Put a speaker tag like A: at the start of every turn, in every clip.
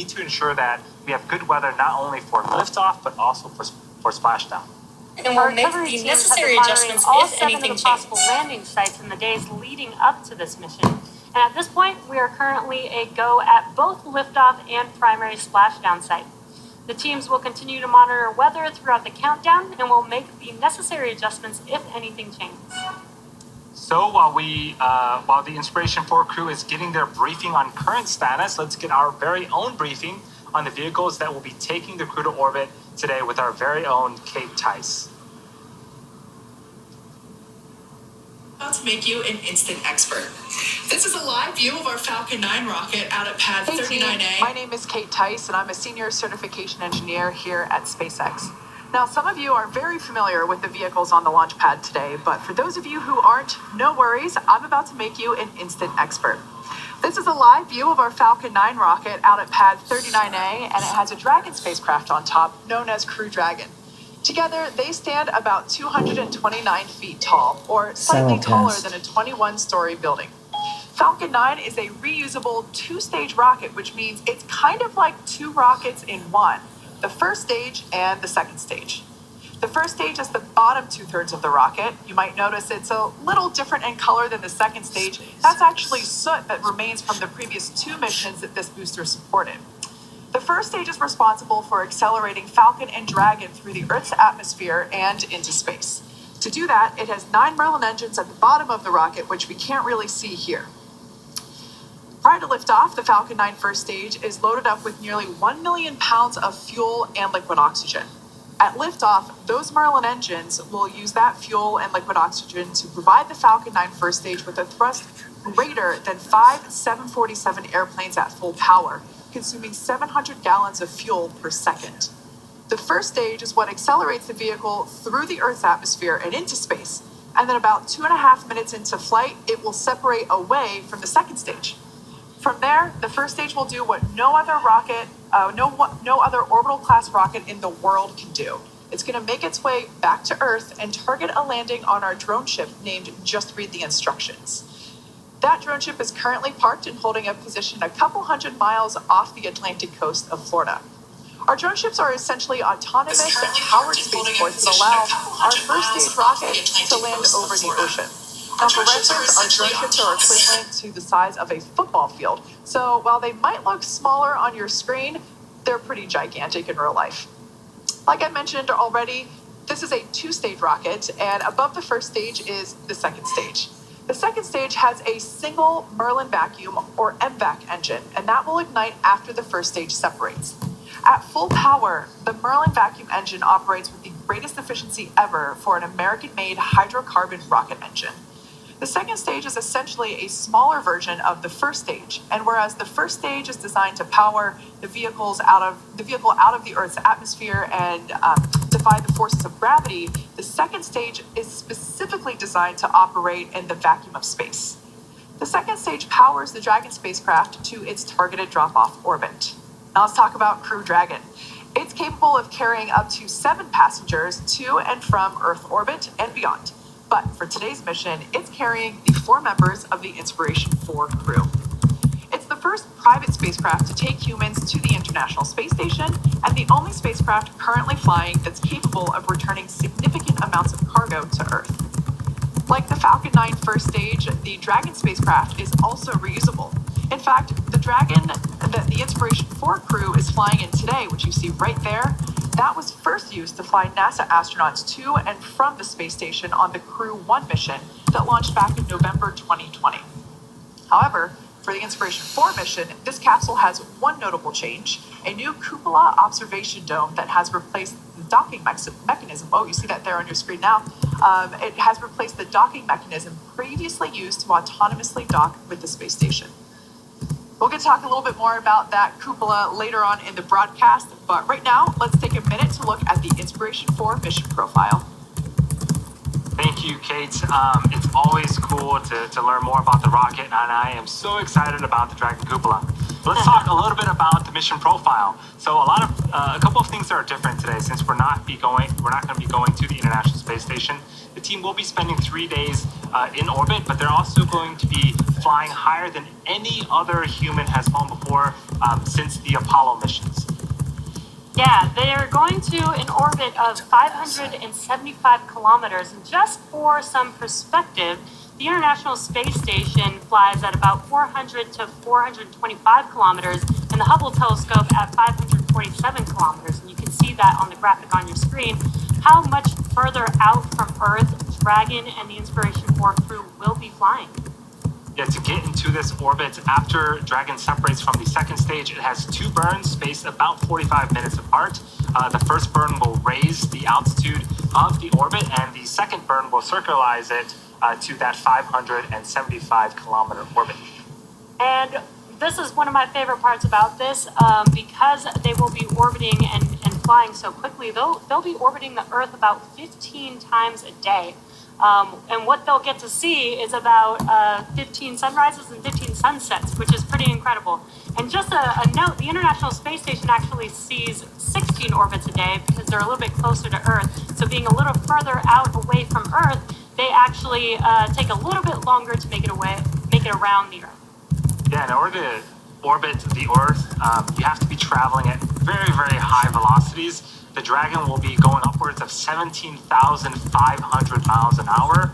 A: need to ensure that we have good weather not only for liftoff, but also for splashdown.
B: And we'll make the necessary adjustments if anything
C: possible
B: changes.
C: landing sites in the days leading up to this mission. And at this point, we are currently a go at both liftoff and primary splashdown site. The teams will continue to monitor weather throughout the countdown and will make the necessary adjustments if anything changes.
A: So while the Inspiration 4 crew is getting their briefing on current status, let's get our very own briefing on the vehicles that will be taking the crew to orbit today with our very own Kate Tice.
D: About to make you an instant expert. This is a live view of our Falcon 9 rocket out at pad 39A.
E: My name is Kate Tice, and I'm a senior certification engineer here at SpaceX. Now, some of you are very familiar with the vehicles on the launch pad today, but for those of you who aren't, no worries, I'm about to make you an instant expert. This is a live view of our Falcon 9 rocket out at pad 39A, and it has a Dragon spacecraft on top, known as Crew Dragon. Together, they stand about 229 feet tall, or slightly taller than a 21-story building. Falcon 9 is a reusable two-stage rocket, which means it's kind of like two rockets in one. The first stage and the second stage. The first stage is the bottom two-thirds of the rocket. You might notice it's a little different in color than the second stage. That's actually soot that remains from the previous two missions that this booster supported. The first stage is responsible for accelerating Falcon and Dragon through the Earth's atmosphere and into space. To do that, it has 9 Merlin engines at the bottom of the rocket, which we can't really see here. Prior to liftoff, the Falcon 9 first stage is loaded up with nearly 1 million pounds of fuel and liquid oxygen. At liftoff, those Merlin engines will use that fuel and liquid oxygen to provide the Falcon 9 first stage with a thrust greater than 5 747 airplanes at full power, consuming 700 gallons of fuel per second. The first stage is what accelerates the vehicle through the Earth's atmosphere and into space, and then about 2.5 minutes into flight, it will separate away from the second stage. From there, the first stage will do what no other orbital class rocket in the world can do. It's going to make its way back to Earth and target a landing on our drone ship named Just Read the Instructions. That drone ship is currently parked and holding a position a couple hundred miles off the Atlantic coast of Florida. Our drone ships are essentially autonomous powered spaceports that allow our first stage rocket to land over the ocean. Now, for reference, our drone ships are equivalent to the size of a football field. So while they might look smaller on your screen, they're pretty gigantic in real life. Like I mentioned already, this is a two-stage rocket, and above the first stage is the second stage. The second stage has a single Merlin vacuum or MVAC engine, and that will ignite after the first stage separates. At full power, the Merlin vacuum engine operates with the greatest efficiency ever for an American-made hydrocarbon rocket engine. The second stage is essentially a smaller version of the first stage, and whereas the first stage is designed to power the vehicle out of the Earth's atmosphere and defy the forces of gravity, the second stage is specifically designed to operate in the vacuum of space. The second stage powers the Dragon spacecraft to its targeted drop-off orbit. Now let's talk about Crew Dragon. It's capable of carrying up to 7 passengers to and from Earth orbit and beyond. But for today's mission, it's carrying the 4 members of the Inspiration 4 crew. It's the first private spacecraft to take humans to the International Space Station and the only spacecraft currently flying that's capable of returning significant amounts of cargo to Earth. Like the Falcon 9 first stage, the Dragon spacecraft is also reusable. In fact, the Dragon that the Inspiration 4 crew is flying in today, which you see right there, that was first used to fly NASA astronauts to and from the space station on the Crew 1 mission that launched back in November 2020. However, for the Inspiration 4 mission, this capsule has one notable change, a new cupola observation dome that has replaced the docking mechanism. Oh, you see that there on your screen now. It has replaced the docking mechanism previously used to autonomously dock with the space station. We're going to talk a little bit more about that cupola later on in the broadcast, but right now, let's take a minute to look at the Inspiration 4 mission profile.
A: Thank you, Kate. It's always cool to learn more about the rocket, and I am so excited about the Dragon cupola. Let's talk a little bit about the mission profile. So a couple of things that are different today, since we're not going to be going to the International Space Station. The team will be spending 3 days in orbit, but they're also going to be flying higher than any other human has flown before since the Apollo missions.
C: Yeah, they are going to an orbit of 575 kilometers. And just for some perspective, the International Space Station flies at about 400 to 425 kilometers, and the Hubble telescope at 547 kilometers. And you can see that on the graphic on your screen, how much further out from Earth Dragon and the Inspiration 4 crew will be flying.
A: Yeah, to get into this orbit, after Dragon separates from the second stage, it has 2 burns spaced about 45 minutes apart. The first burn will raise the altitude of the orbit, and the second burn will circularize it to that 575 kilometer orbit.
C: And this is one of my favorite parts about this, because they will be orbiting and flying so quickly. They'll be orbiting the Earth about 15 times a day. And what they'll get to see is about 15 sunrises and 15 sunsets, which is pretty incredible. And just a note, the International Space Station actually sees 16 orbits a day because they're a little bit closer to Earth. So being a little further out away from Earth, they actually take a little bit longer to make it around the Earth.
A: Yeah, in order to orbit the Earth, you have to be traveling at very, very high velocities. The Dragon will be going upwards of 17,500 miles an hour.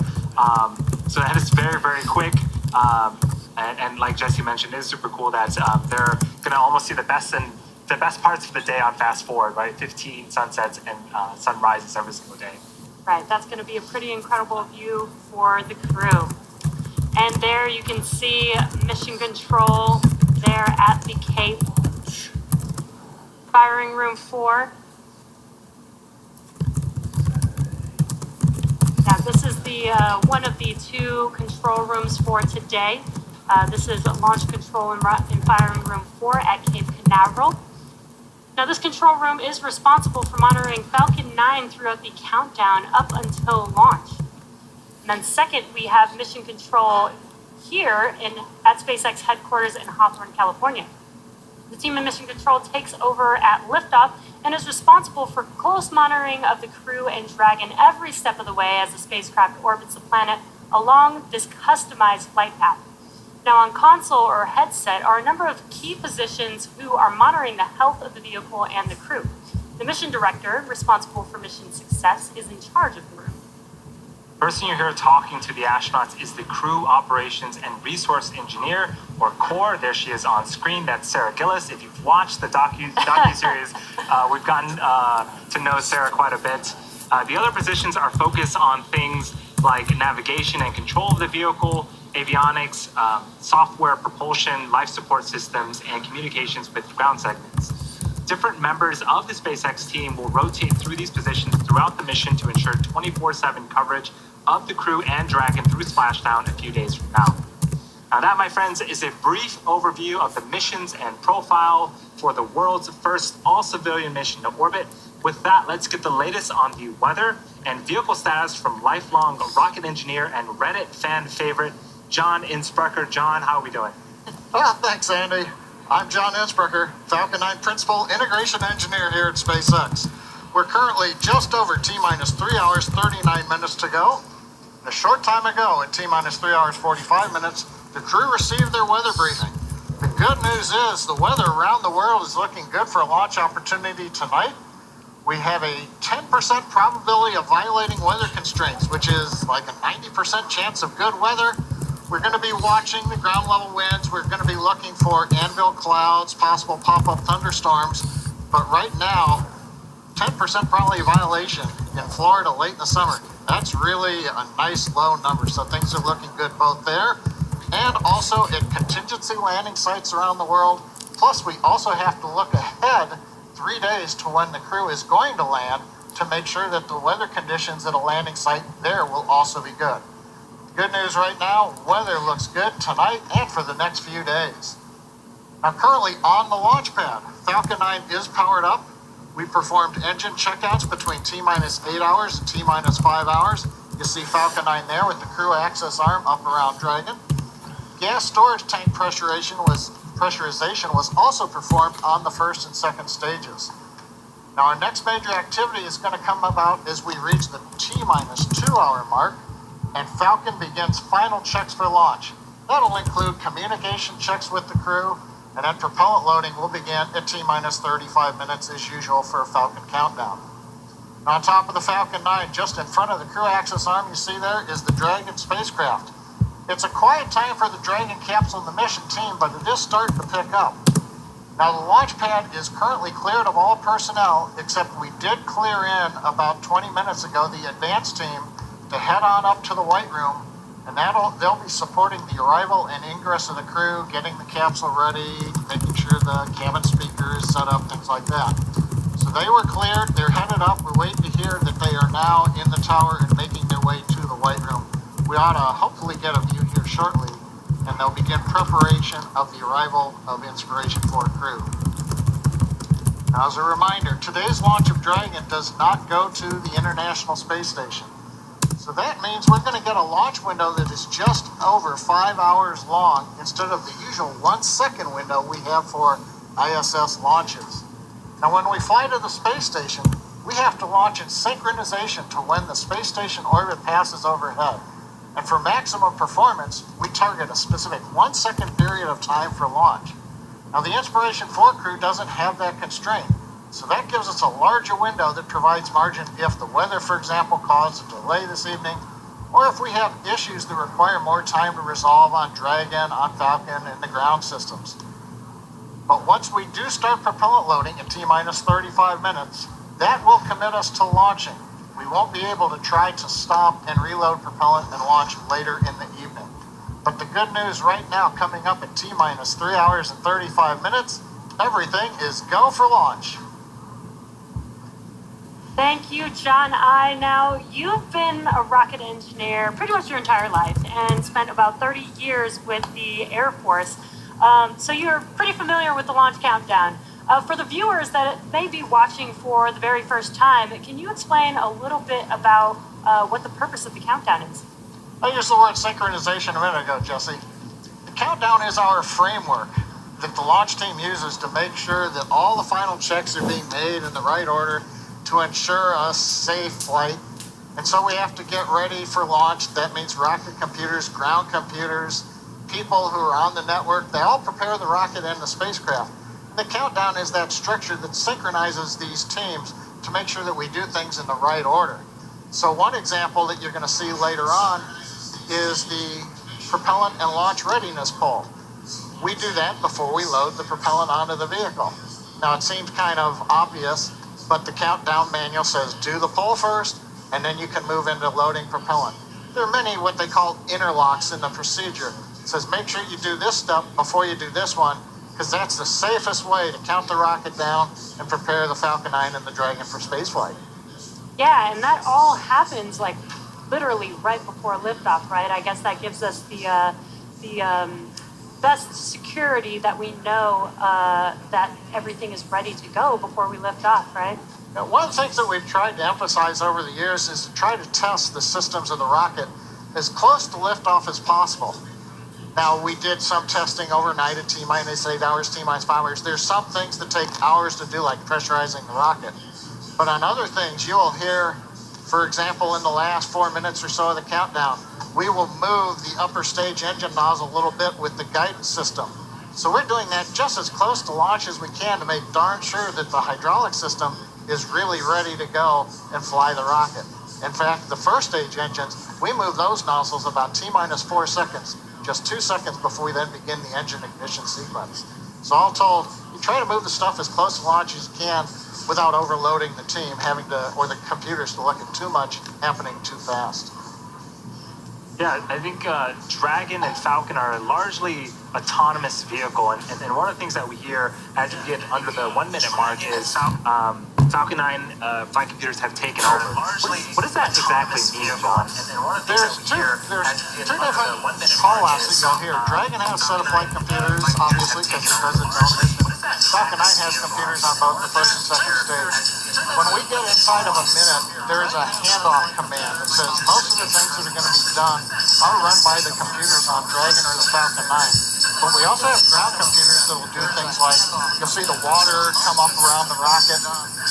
A: So that is very, very quick. And like Jesse mentioned, it is super cool that they're going to almost see the best parts of the day on fast forward, right? 15 sunsets and sunrises every single day.
C: Right, that's going to be a pretty incredible view for the crew. And there you can see Mission Control there at the Cape. Firing Room 4. Now this is the one of the 2 control rooms for today. This is Launch Control in Firing Room 4 at Cape Canaveral. Now this control room is responsible for monitoring Falcon 9 throughout the countdown up until launch. And then second, we have Mission Control here at SpaceX headquarters in Hawthorne, California. The team in Mission Control takes over at liftoff and is responsible for close monitoring of the crew and Dragon every step of the way as the spacecraft orbits the planet along this customized flight path. Now on console or headset are a number of key positions who are monitoring the health of the vehicle and the crew. The mission director, responsible for mission success, is in charge of the room.
A: Person you hear talking to the astronauts is the Crew Operations and Resource Engineer, or CORE. There she is on screen. That's Sarah Gillis. If you've watched the docuseries, we've gotten to know Sarah quite a bit. The other positions are focused on things like navigation and control of the vehicle, avionics, software, propulsion, life support systems, and communications with ground segments. Different members of the SpaceX team will rotate through these positions throughout the mission to ensure 24/7 coverage of the crew and Dragon through splashdown a few days from now. Now that, my friends, is a brief overview of the missions and profile for the world's first all-civilian mission to orbit. With that, let's get the latest on the weather and vehicle status from lifelong rocket engineer and Reddit fan favorite, John Innsbrucker. John, how are we doing?
F: Thanks, Andy. I'm John Innsbrucker, Falcon 9 Principal Integration Engineer here at SpaceX. We're currently just over T-minus 3 hours, 39 minutes to go. A short time ago, at T-minus 3 hours, 45 minutes, the crew received their weather briefing. The good news is the weather around the world is looking good for a launch opportunity tonight. We have a 10% probability of violating weather constraints, which is like a 90% chance of good weather. We're going to be watching the ground level winds. We're going to be looking for anvil clouds, possible pop-up thunderstorms. But right now, 10% probability violation in Florida late in the summer. That's really a nice low number. So things are looking good both there and also at contingency landing sites around the world. Plus, we also have to look ahead 3 days to when the crew is going to land to make sure that the weather conditions at a landing site there will also be good. Good news right now, weather looks good tonight and for the next few days. Now currently on the launch pad, Falcon 9 is powered up. We performed engine checkouts between T-minus 8 hours and T-minus 5 hours. You see Falcon 9 there with the crew access arm up around Dragon. Gas storage tank pressurization was also performed on the first and second stages. Now, our next major activity is going to come about as we reach the T-minus 2-hour mark, and Falcon begins final checks for launch. That'll include communication checks with the crew, and then propellant loading will begin at T-minus 35 minutes as usual for a Falcon countdown. Now, on top of the Falcon 9, just in front of the crew access arm you see there is the Dragon spacecraft. It's a quiet time for the Dragon capsule and the mission team, but it is starting to pick up. Now, the launch pad is currently cleared of all personnel, except we did clear in about 20 minutes ago the advance team to head on up to the White Room, and they'll be supporting the arrival and ingress of the crew, getting the capsule ready, making sure the cabin speaker is set up, things like that. So they were cleared, they're headed up, we're waiting to hear that they are now in the tower and making their way to the White Room. We ought to hopefully get a view here shortly, and they'll begin preparation of the arrival of Inspiration 4 crew. Now, as a reminder, today's launch of Dragon does not go to the International Space Station. So that means we're going to get a launch window that is just over 5 hours long instead of the usual 1 second window we have for ISS launches. Now, when we fly to the space station, we have to launch in synchronization to when the space station orbit passes overhead. And for maximum performance, we target a specific 1 second period of time for launch. Now, the Inspiration 4 crew doesn't have that constraint, so that gives us a larger window that provides margin if the weather, for example, caused a delay this evening, or if we have issues that require more time to resolve on Dragon, on Falcon, and the ground systems. But once we do start propellant loading at T-minus 35 minutes, that will commit us to launching. We won't be able to try to stop and reload propellant and launch later in the evening. But the good news right now, coming up at T-minus 3 hours and 35 minutes, everything is go for launch.
C: Thank you, John. Now, you've been a rocket engineer pretty much your entire life and spent about 30 years with the Air Force. So you're pretty familiar with the launch countdown. For the viewers that may be watching for the very first time, can you explain a little bit about what the purpose of the countdown is?
F: I used the word synchronization a minute ago, Jesse. The countdown is our framework that the launch team uses to make sure that all the final checks are being made in the right order to ensure a safe flight. And so we have to get ready for launch. That means rocket computers, ground computers, people who are on the network, they all prepare the rocket and the spacecraft. The countdown is that structure that synchronizes these teams to make sure that we do things in the right order. So one example that you're going to see later on is the propellant and launch readiness poll. We do that before we load the propellant onto the vehicle. Now, it seems kind of obvious, but the countdown manual says do the poll first, and then you can move into loading propellant. There are many what they call interlocks in the procedure. It says make sure you do this step before you do this one, because that's the safest way to count the rocket down and prepare the Falcon 9 and the Dragon for spaceflight.
C: Yeah, and that all happens like literally right before liftoff, right? I guess that gives us the best security that we know that everything is ready to go before we lift off, right?
F: Now, one of the things that we've tried to emphasize over the years is to try to test the systems of the rocket as close to liftoff as possible. Now, we did some testing overnight at T-minus 8 hours, T-minus 5 hours. There's some things that take hours to do, like pressurizing the rocket. But on other things, you'll hear, for example, in the last 4 minutes or so of the countdown, we will move the upper stage engine nozzle a little bit with the guidance system. So we're doing that just as close to launch as we can to make darn sure that the hydraulic system is really ready to go and fly the rocket. In fact, the first stage engines, we move those nozzles about T-minus 4 seconds, just 2 seconds before we then begin the engine ignition sequence. So all told, you try to move the stuff as close to launch as you can without overloading the team, or the computers to look at too much happening too fast.
A: Yeah, I think Dragon and Falcon are largely autonomous vehicle, and one of the things that we hear as you get under the 1 minute mark is Falcon 9 flight computers have taken over. What does that exactly mean, John?
F: There's two different call-outs that you'll hear. Dragon has a set of flight computers, obviously, because it does its own mission. Falcon 9 has computers on both the first and second stage. When we get inside of a minute, there is a handoff command that says most of the things that are going to be done are run by the computers on Dragon or the Falcon 9. But we also have ground computers that will do things like, you'll see the water come up around the rocket.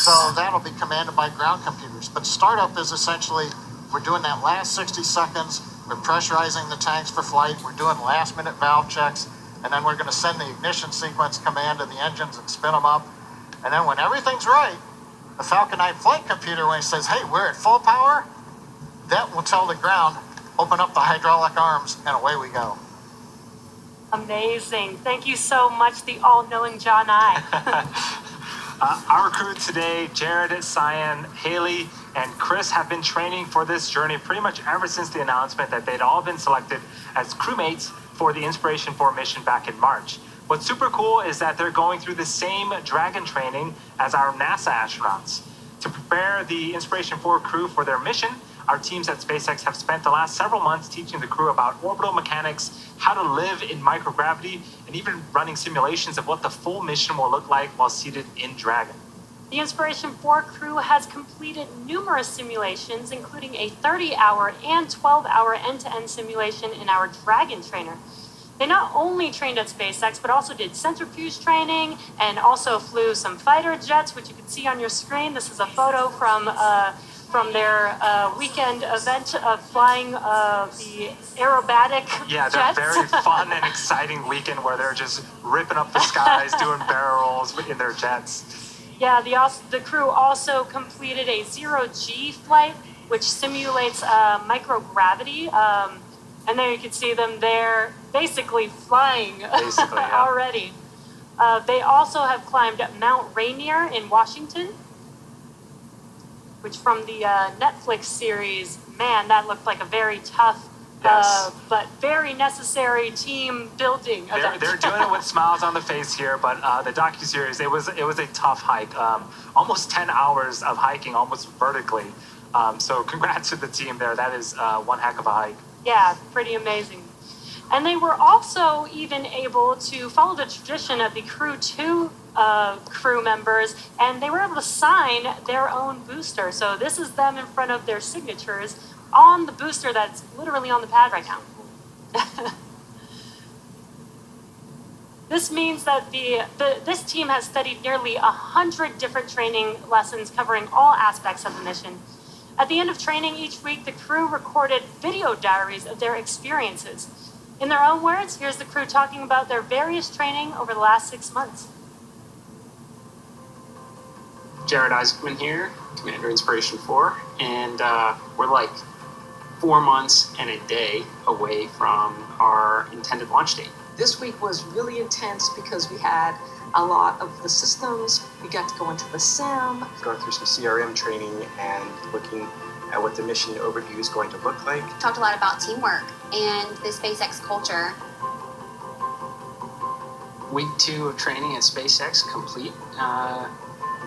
F: So that'll be commanded by ground computers. But startup is essentially, we're doing that last 60 seconds, we're pressurizing the tanks for flight, we're doing last minute valve checks, and then we're gonna send the ignition sequence command to the engines and spin them up. And then when everything's right, the Falcon 9 flight computer, when it says, hey, we're at full power, that will tell the ground, open up the hydraulic arms, and away we go.
C: Amazing. Thank you so much, the all-knowing John I.
A: Our crew today, Jared, Cyan, Haley, and Chris have been training for this journey pretty much ever since the announcement that they'd all been selected as crewmates for the Inspiration 4 mission back in March. What's super cool is that they're going through the same Dragon training as our NASA astronauts. To prepare the Inspiration 4 crew for their mission, our teams at SpaceX have spent the last several months teaching the crew about orbital mechanics, how to live in microgravity, and even running simulations of what the full mission will look like while seated in Dragon.
C: The Inspiration 4 crew has completed numerous simulations, including a 30-hour and 12-hour end-to-end simulation in our Dragon trainer. They not only trained at SpaceX, but also did centrifuge training and also flew some fighter jets, which you can see on your screen. This is a photo from their weekend event of flying the aerobatic
A: Yeah,
C: jets.
A: they're very fun and exciting weekend where they're just ripping up the skies, doing barrel rolls in their jets.
C: Yeah, the crew also completed a zero-G flight, which simulates microgravity. And there you can see them there basically flying
A: Yeah.
C: already. They also have climbed Mount Rainier in Washington, which from the Netflix series, man, that looked like a very tough,
A: Yes.
C: but very necessary team building event.
A: They're doing it with smiles on the face here, but the docuseries, it was a tough hike. Almost 10 hours of hiking, almost vertically. So congrats to the team there. That is one heck of a hike.
C: Yeah, pretty amazing. And they were also even able to follow the tradition of the Crew 2 crew members, and they were able to sign their own booster. So this is them in front of their signatures on the booster that's literally on the pad right now. This means that this team has studied nearly 100 different training lessons covering all aspects of the mission. At the end of training each week, the crew recorded video diaries of their experiences. In their own words, here's the crew talking about their various training over the last 6 months.
G: Jared Isaacman here, Commander Inspiration 4, and we're like 4 months and a day away from our intended launch date.
H: This week was really intense because we had a lot of the systems. We got to go into the sim.
G: Going through some CRM training and looking at what the mission overview is going to look like.
B: Talked a lot about teamwork and the SpaceX culture.
G: Week 2 of training at SpaceX complete.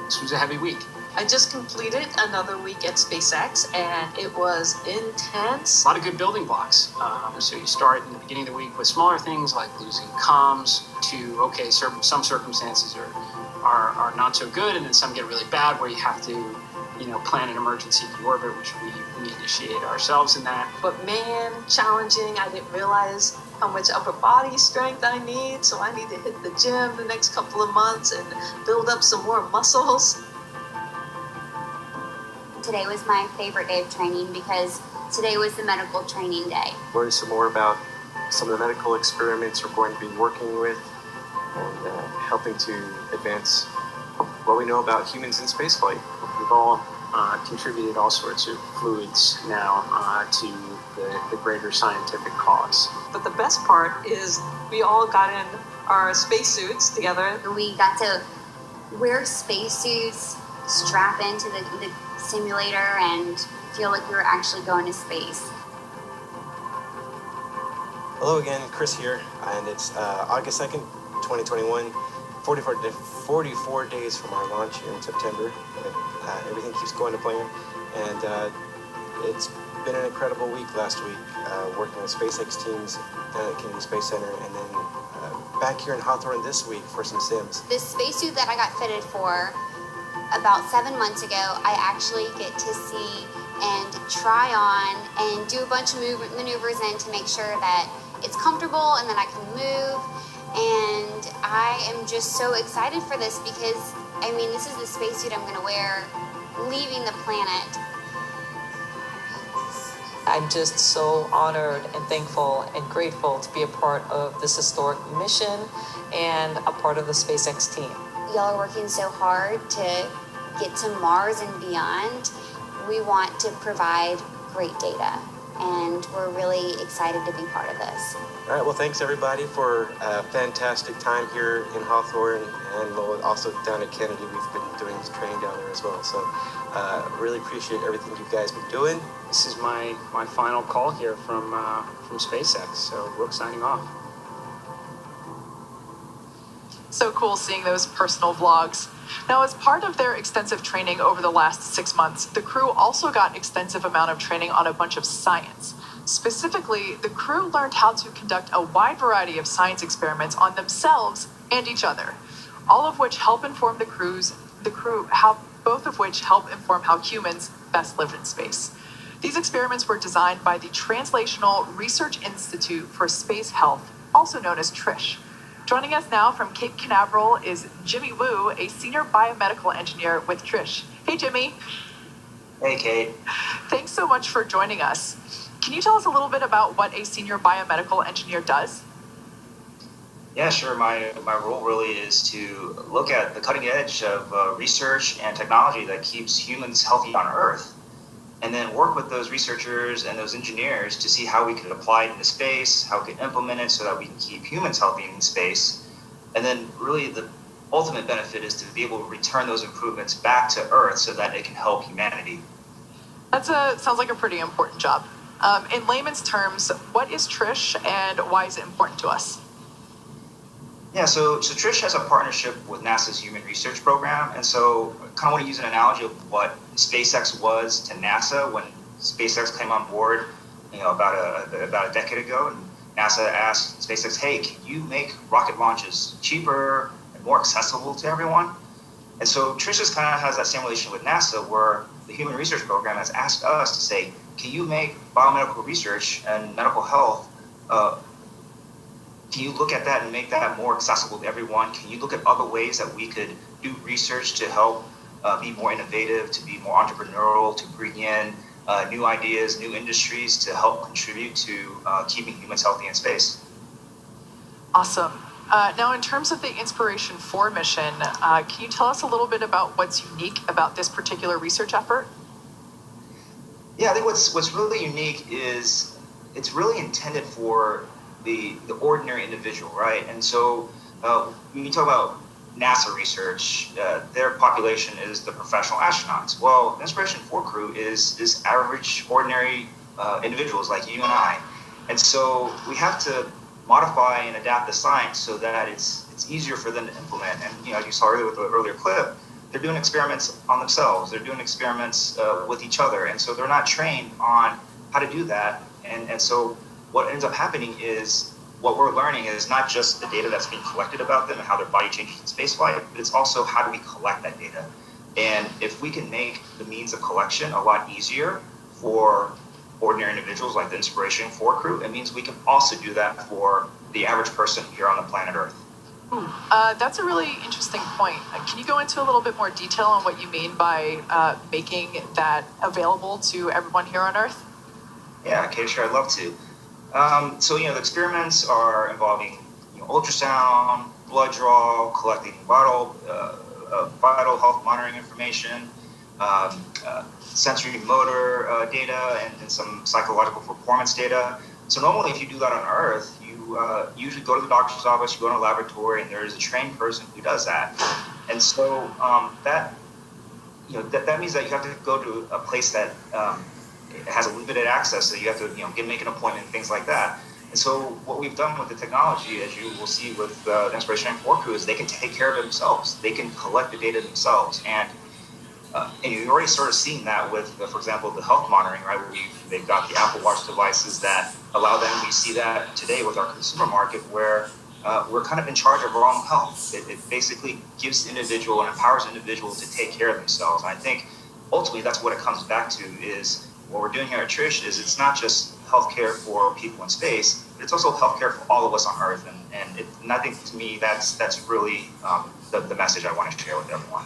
G: This was a heavy week.
H: I just completed another week at SpaceX and it was intense.
G: A lot of good building blocks. So you start in the beginning of the week with smaller things like losing comms to, okay, some circumstances are not so good, and then some get really bad where you have to, plan an emergency deorbit, which we initiate ourselves in that.
H: But man, challenging. I didn't realize how much upper body strength I need, so I need to hit the gym the next couple of months and build up some more muscles.
B: Today was my favorite day of training because today was the medical training day.
I: Learn some more about some of the medical experiments we're going to be working with and helping to advance what we know about humans in spaceflight.
G: We've all contributed all sorts of fluids now to the greater scientific cause.
H: But the best part is we all got in our spacesuits together.
B: We got to wear spacesuits, strap into the simulator, and feel like we were actually going to space.
J: Hello again, Chris here, and it's August 2nd, 2021, 44 days from our launch in September. Everything keeps going to plan, and it's been an incredible week last week, working with SpaceX teams down at Kennedy Space Center, and then back here in Hawthorne this week for some sims.
B: This spacesuit that I got fitted for about 7 months ago, I actually get to see and try on and do a bunch of maneuvers in to make sure that it's comfortable and that I can move. And I am just so excited for this because I mean, this is the spacesuit I'm gonna wear leaving the planet.
K: I'm just so honored and thankful and grateful to be a part of this historic mission and a part of the SpaceX team.
B: Y'all are working so hard to get to Mars and beyond. We want to provide great data, and we're really excited to be part of this.
J: All right, well, thanks everybody for a fantastic time here in Hawthorne and also down at Kennedy. We've been doing training down there as well. So really appreciate everything you guys been doing.
G: This is my final call here from SpaceX. So Brooke signing off.
E: So cool seeing those personal vlogs. Now, as part of their extensive training over the last 6 months, the crew also got extensive amount of training on a bunch of science. Specifically, the crew learned how to conduct a wide variety of science experiments on themselves and each other, all of which help inform both of which help inform how humans best live in space. These experiments were designed by the Translational Research Institute for Space Health, also known as TRISH. Joining us now from Cape Canaveral is Jimmy Wu, a senior biomedical engineer with TRISH. Hey, Jimmy.
L: Hey, Kate.
E: Thanks so much for joining us. Can you tell us a little bit about what a senior biomedical engineer does?
L: Yeah, sure. My role really is to look at the cutting edge of research and technology that keeps humans healthy on Earth, and then work with those researchers and those engineers to see how we can apply it into space, how we can implement it so that we can keep humans healthy in space. And then really the ultimate benefit is to be able to return those improvements back to Earth so that it can help humanity.
E: Sounds like a pretty important job. In layman's terms, what is TRISH and why is it important to us?
L: Yeah, so TRISH has a partnership with NASA's Human Research Program, and so I kind of want to use an analogy of what SpaceX was to NASA when SpaceX came on board, about a decade ago, and NASA asked SpaceX, "Hey, can you make rocket launches cheaper and more accessible to everyone?" And so TRISH kind of has that same relation with NASA, where the Human Research Program has asked us to say, "Can you make biomedical research and medical health can you look at that and make that more accessible to everyone? Can you look at other ways that we could do research to help be more innovative, to be more entrepreneurial, to bring in new ideas, new industries to help contribute to keeping humans healthy in space?"
E: Awesome. Now, in terms of the Inspiration 4 mission, can you tell us a little bit about what's unique about this particular research effort?
L: Yeah, I think what's really unique is it's really intended for the ordinary individual, right? And so when you talk about NASA research, their population is the professional astronauts. Well, the Inspiration 4 crew is average, ordinary individuals like you and I. And so we have to modify and adapt the science so that it's easier for them to implement. And as you saw earlier with the earlier clip, they're doing experiments on themselves. They're doing experiments with each other. And so they're not trained on how to do that. And so what ends up happening is what we're learning is not just the data that's being collected about them and how their body changes in spaceflight, but it's also how do we collect that data. And if we can make the means of collection a lot easier for ordinary individuals like the Inspiration 4 crew, it means we can also do that for the average person here on the planet Earth.
E: That's a really interesting point. Can you go into a little bit more detail on what you mean by making that available to everyone here on Earth?
L: Yeah, okay, sure, I'd love to. So the experiments are involving ultrasound, blood draw, collecting vital health monitoring information, sensory motor data, and some psychological performance data. So normally, if you do that on Earth, you usually go to the doctor's office, you go to a laboratory, and there's a trained person who does that. And so that means that you have to go to a place that has a limited access, so you have to make an appointment and things like that. And so what we've done with the technology, as you will see with the Inspiration 4 crew, is they can take care of it themselves. They can collect the data themselves. And you've already sort of seen that with, for example, the health monitoring, right? Where they've got the Apple Watch devices that allow them. We see that today with our consumer market, where we're kind of in charge of our own health. It basically gives the individual and empowers the individual to take care of themselves. And I think ultimately that's what it comes back to is what we're doing here at TRISH is it's not just healthcare for people in space, but it's also healthcare for all of us on Earth. And I think to me that's really the message I want to share with everyone.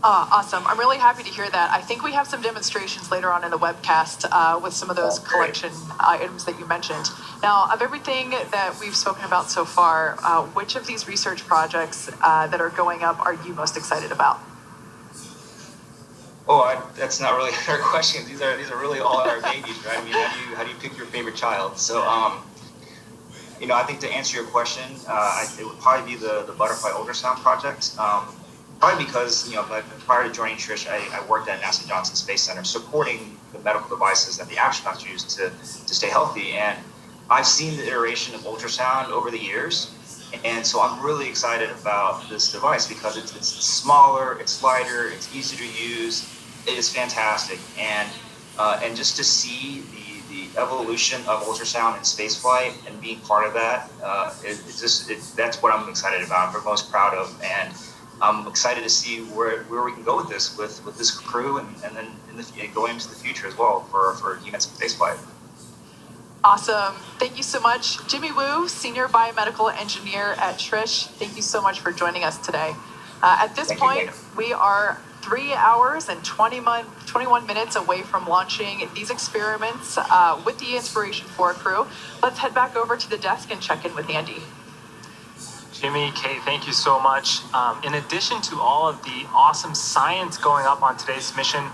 E: Awesome. I'm really happy to hear that. I think we have some demonstrations later on in the webcast with some of those collection items that you mentioned. Now, of everything that we've spoken about so far, which of these research projects that are going up are you most excited about?
L: That's not really a fair question. These are really all our babies, right? I mean, how do you pick your favorite child? So, I think to answer your question, it would probably be the butterfly ultrasound project. Probably because, prior to joining Trish, I worked at NASA Johnson Space Center supporting the medical devices that the astronauts use to stay healthy. And I've seen the iteration of ultrasound over the years. And so I'm really excited about this device because it's smaller, it's lighter, it's easy to use. It is fantastic. And just to see the evolution of ultrasound in spaceflight and being part of that, that's what I'm excited about. I'm most proud of. And I'm excited to see where we can go with this, with this crew, and then going into the future as well for human spaceflight.
E: Awesome. Thank you so much. Jimmy Wu, Senior Biomedical Engineer at Trish. Thank you so much for joining us today. At this point, we are 3 hours and 21 minutes away from launching these experiments with the Inspiration 4 crew. Let's head back over to the desk and check in with Andy.
A: Jimmy, Kate, thank you so much. In addition to all of the awesome science going up on today's mission,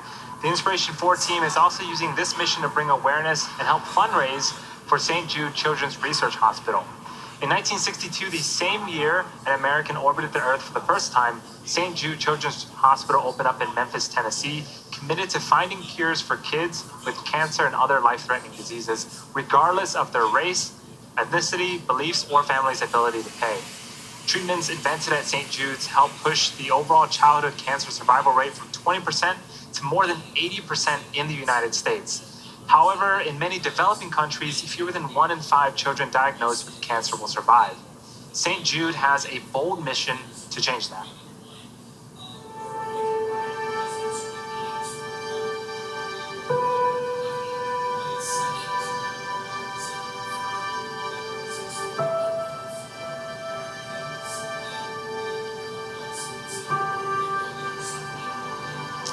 A: the Inspiration 4 team is also using this mission to bring awareness and help fundraise for St. Jude Children's Research Hospital. In 1962, the same year an American orbited the Earth for the first time, St. Jude Children's Hospital opened up in Memphis, Tennessee, committed to finding cures for kids with cancer and other life-threatening diseases, regardless of their race, ethnicity, beliefs, or family's ability to pay. Treatments invented at St. Jude's help push the overall childhood cancer survival rate from 20% to more than 80% in the United States. However, in many developing countries, fewer than 1 in 5 children diagnosed with cancer will survive. St. Jude has a bold mission to change that.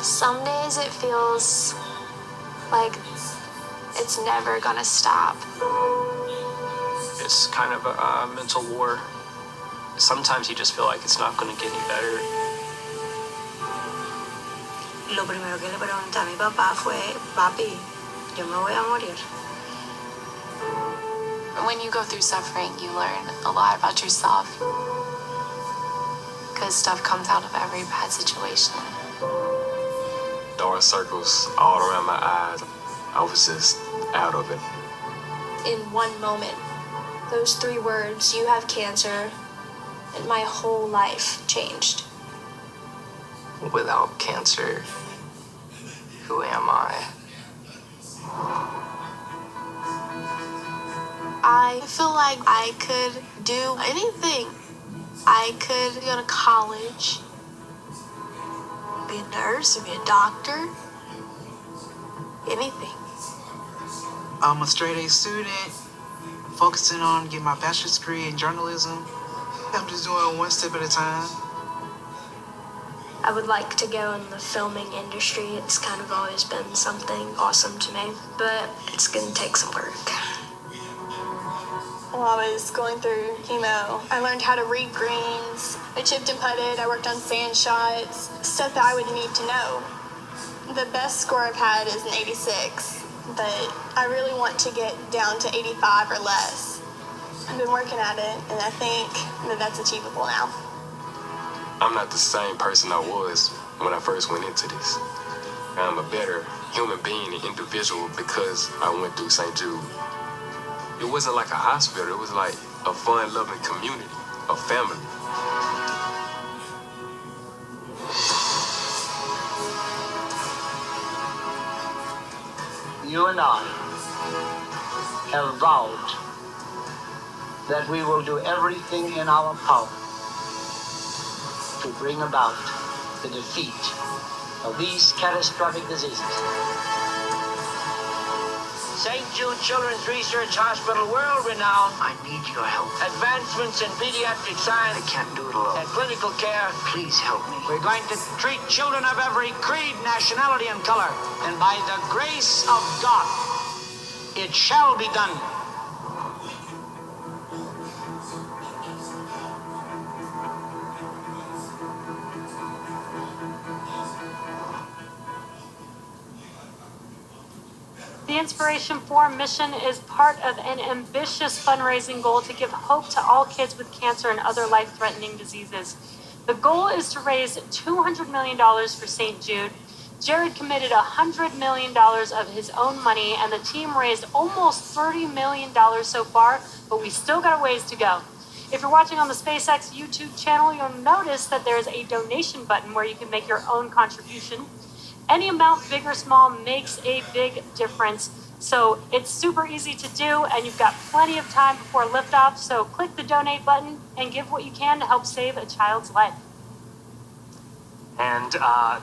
M: Some days it feels like it's never gonna stop.
N: It's kind of a mental war. Sometimes you just feel like it's not gonna get any better.
O: Lo primero que le pregunté a mi papá fue, papi, yo me voy a morir.
M: When you go through suffering, you learn a lot about yourself. Good stuff comes out of every bad situation.
P: Dark circles all around my eyes. I was just out of it.
M: In one moment, those 3 words, you have cancer, and my whole life changed.
N: Without cancer, who am I?
M: I feel like I could do anything. I could go to college, be a nurse, be a doctor, anything.
Q: I'm a straight A student, focusing on getting my bachelor's degree in journalism. I'm just doing it one step at a time.
M: I would like to go in the filming industry. It's kind of always been something awesome to me, but it's going to take some work.
R: While I was going through chemo, I learned how to read greens. I chipped and putted, I worked on sand shots, stuff that I would need to know. The best score I've had is an 86, but I really want to get down to 85 or less. I've been working at it, and I think that that's achievable now.
P: I'm not the same person I was when I first went into this. I'm a better human being and individual because I went through St. Jude. It wasn't like a hospital, it was like a fun-loving community, a family.
S: You and I have vowed that we will do everything in our power to bring about the defeat of these catastrophic diseases. St. Jude Children's Research Hospital, world-renowned.
O: I need your help.
S: Advancements in pediatric science.
O: I can't do it alone.
S: And clinical care.
O: Please help me.
S: We're going to treat children of every creed, nationality, and color. And by the grace of God, it shall be done.
C: The Inspiration 4 mission is part of an ambitious fundraising goal to give hope to all kids with cancer and other life-threatening diseases. The goal is to raise $200 million for St. Jude. Jared committed $100 million of his own money, and the team raised almost $30 million so far, but we still got a ways to go. If you're watching on the SpaceX YouTube channel, you'll notice that there's a donation button where you can make your own contribution. Any amount, big or small, makes a big difference. So it's super easy to do, and you've got plenty of time before liftoff. So click the donate button and give what you can to help save a child's life.
A: And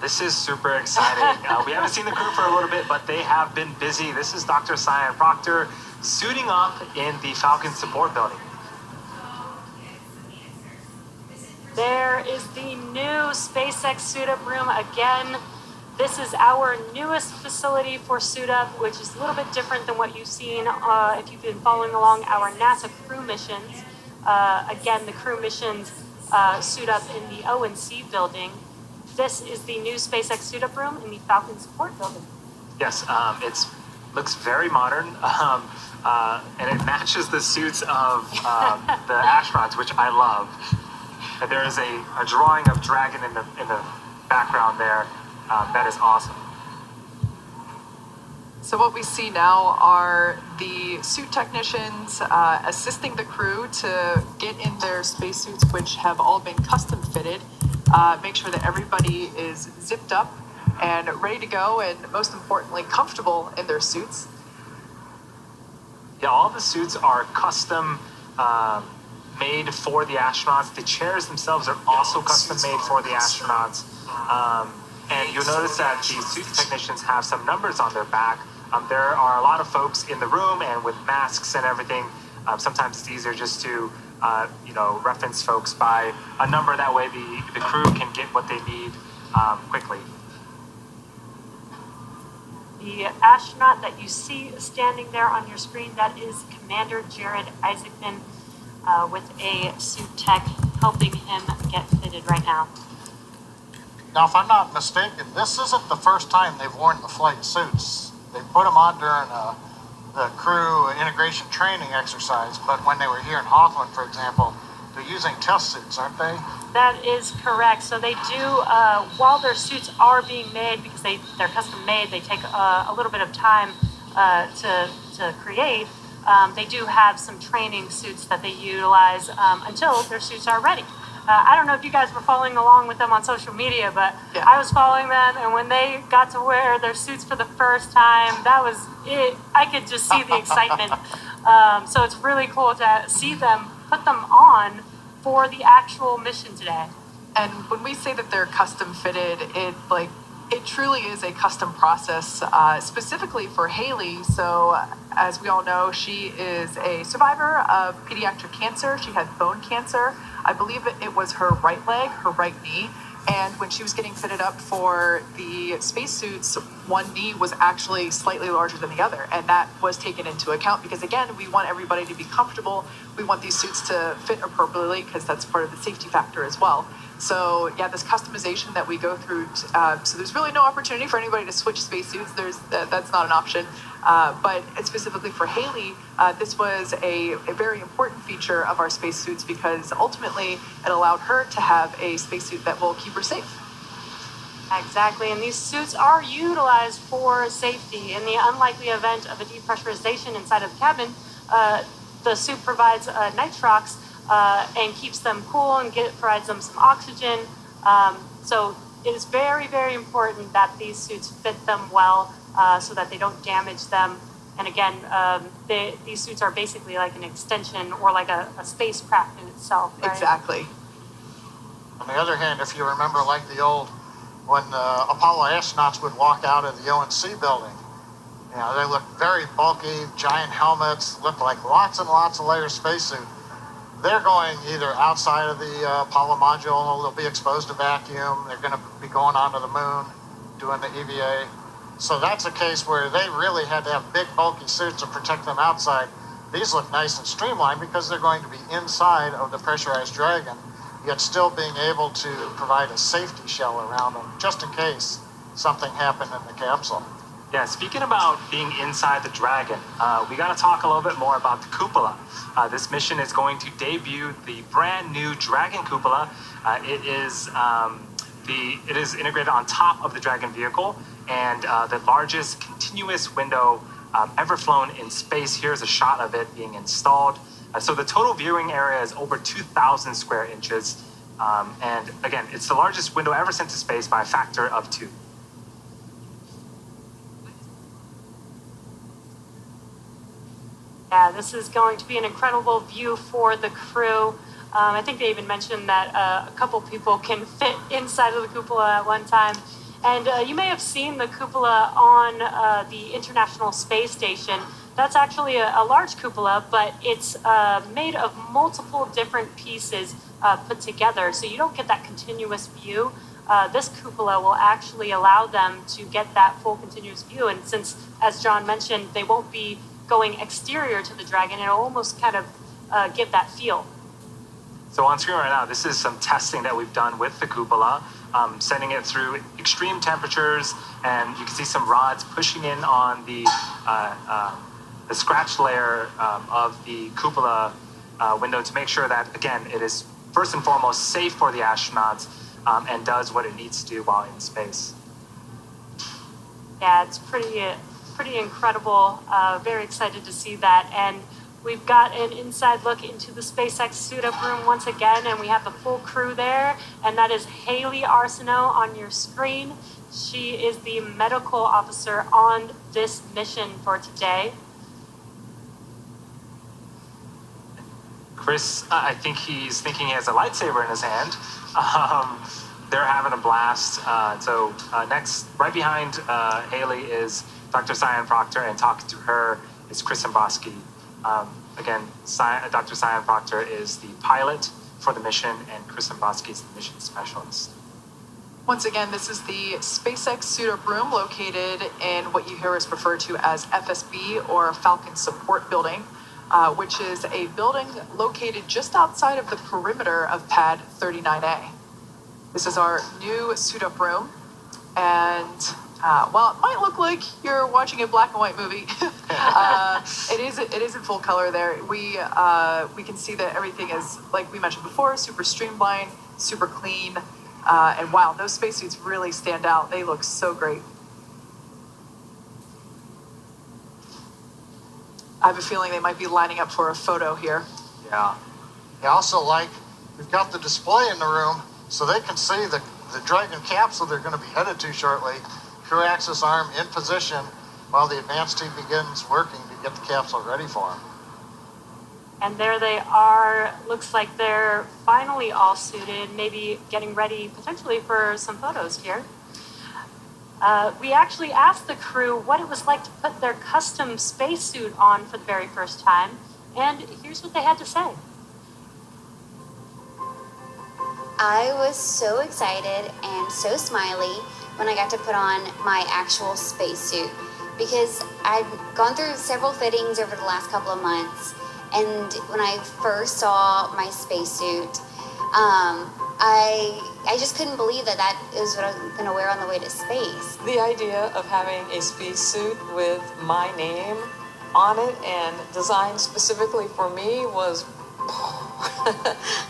A: this is super exciting. We haven't seen the crew for a little bit, but they have been busy. This is Dr. Cyan Proctor suiting up in the Falcon support building.
C: There is the new SpaceX Suit Up room again. This is our newest facility for Suit Up, which is a little bit different than what you've seen if you've been following along our NASA crew missions. Again, the crew missions suit up in the O&C building. This is the new SpaceX Suit Up room in the Falcon support building.
A: Yes, it looks very modern, and it matches the suits of the astronauts, which I love. And there is a drawing of Dragon in the background there. That is awesome.
E: So what we see now are the suit technicians assisting the crew to get in their spacesuits, which have all been custom fitted. Make sure that everybody is zipped up and ready to go, and most importantly, comfortable in their suits.
A: Yeah, all the suits are custom made for the astronauts. The chairs themselves are also custom made for the astronauts. And you'll notice that the suit technicians have some numbers on their back. There are a lot of folks in the room, and with masks and everything, sometimes it's easier just to reference folks by a number. That way the crew can get what they need quickly.
C: The astronaut that you see standing there on your screen, that is Commander Jared Isaacman with a suit tech helping him get fitted right now.
F: Now, if I'm not mistaken, this isn't the first time they've worn the flight suits. They put them on during the crew integration training exercise, but when they were here in Hawthorne, for example, they're using test suits, aren't they?
C: That is correct. So they do, while their suits are being made, because they're custom made, they take a little bit of time to create. They do have some training suits that they utilize until their suits are ready. I don't know if you guys were following along with them on social media, but yeah. I was following them, and when they got to wear their suits for the first time, that was it. I could just see the excitement. So it's really cool to see them put them on for the actual mission today.
E: And when we say that they're custom fitted, it truly is a custom process, specifically for Haley. So as we all know, she is a survivor of pediatric cancer. She had bone cancer. I believe it was her right leg, her right knee. And when she was getting fitted up for the spacesuits, one knee was actually slightly larger than the other. And that was taken into account because, again, we want everybody to be comfortable. We want these suits to fit appropriately because that's part of the safety factor as well. So, yeah, this customization that we go through, so there's really no opportunity for anybody to switch spacesuits. That's not an option. But specifically for Haley, this was a very important feature of our spacesuits because ultimately it allowed her to have a spacesuit that will keep her safe.
C: Exactly, and these suits are utilized for safety. In the unlikely event of a depressurization inside of the cabin, the suit provides nitrox and keeps them cool and provides them some oxygen. So it is very, very important that these suits fit them well so that they don't damage them. And again, these suits are basically like an extension or like a spacecraft in itself. Right?
E: Exactly.
F: On the other hand, if you remember like the old, when the Apollo astronauts would walk out of the O&C building, You know, they look very bulky, giant helmets, look like lots and lots of layer spacesuit. They're going either outside of the Apollo module, they'll be exposed to vacuum, they're going to be going onto the moon, doing the EVA. So that's a case where they really had to have big, bulky suits to protect them outside. These look nice and streamlined because they're going to be inside of the pressurized Dragon, yet still being able to provide a safety shell around them, just in case something happened in the capsule.
A: Yeah, speaking about being inside the Dragon, we got to talk a little bit more about the cupola. This mission is going to debut the brand new Dragon cupola. It is integrated on top of the Dragon vehicle and the largest continuous window ever flown in space. Here's a shot of it being installed. So the total viewing area is over 2,000 square inches. And again, it's the largest window ever sent to space by a factor of 2.
C: Yeah, this is going to be an incredible view for the crew. I think they even mentioned that a couple people can fit inside of the cupola at one time. And you may have seen the cupola on the International Space Station. That's actually a large cupola, but it's made of multiple different pieces put together. So you don't get that continuous view. This cupola will actually allow them to get that full continuous view. And since, as John mentioned, they won't be going exterior to the Dragon, it'll almost kind of give that feel.
A: So on screen right now, this is some testing that we've done with the cupola, sending it through extreme temperatures, and you can see some rods pushing in on the scratch layer of the cupola window to make sure that, again, it is first and foremost safe for the astronauts and does what it needs to do while in space.
C: Yeah, it's pretty incredible. Very excited to see that. And we've got an inside look into the SpaceX suit-up room once again, and we have the full crew there, and that is Haley Arsenault on your screen. She is the medical officer on this mission for today.
A: Chris, I think he's thinking he has a lightsaber in his hand. They're having a blast. Next, right behind Haley is Dr. Cyan Proctor, and talking to her is Chris Imboski. Again, Dr. Cyan Proctor is the pilot for the mission, and Chris Imboski is the mission specialist.
E: Once again, this is the SpaceX suit-up room located in what you hear is referred to as FSB, or Falcon Support Building, which is a building located just outside of the perimeter of Pad 39A. This is our new suit-up room, and while it might look like you're watching a black and white movie, it is in full color there. We can see that everything is, like we mentioned before, super streamlined, super clean, and wow, those spacesuits really stand out. They look so great. I have a feeling they might be lining up for a photo here.
F: Yeah. I also like, we've got the display in the room so they can see the Dragon capsule they're going to be headed to shortly. Crew access arm in position while the advanced team begins working to get the capsule ready for them.
C: And there they are. Looks like they're finally all suited, maybe getting ready potentially for some photos here. We actually asked the crew what it was like to put their custom spacesuit on for the very first time, and here's what they had to say.
B: I was so excited and so smiley when I got to put on my actual spacesuit, because I'd gone through several fittings over the last couple of months, and when I first saw my spacesuit, I just couldn't believe that is what I was going to wear on the way to space.
K: The idea of having a spacesuit with my name on it and designed specifically for me was,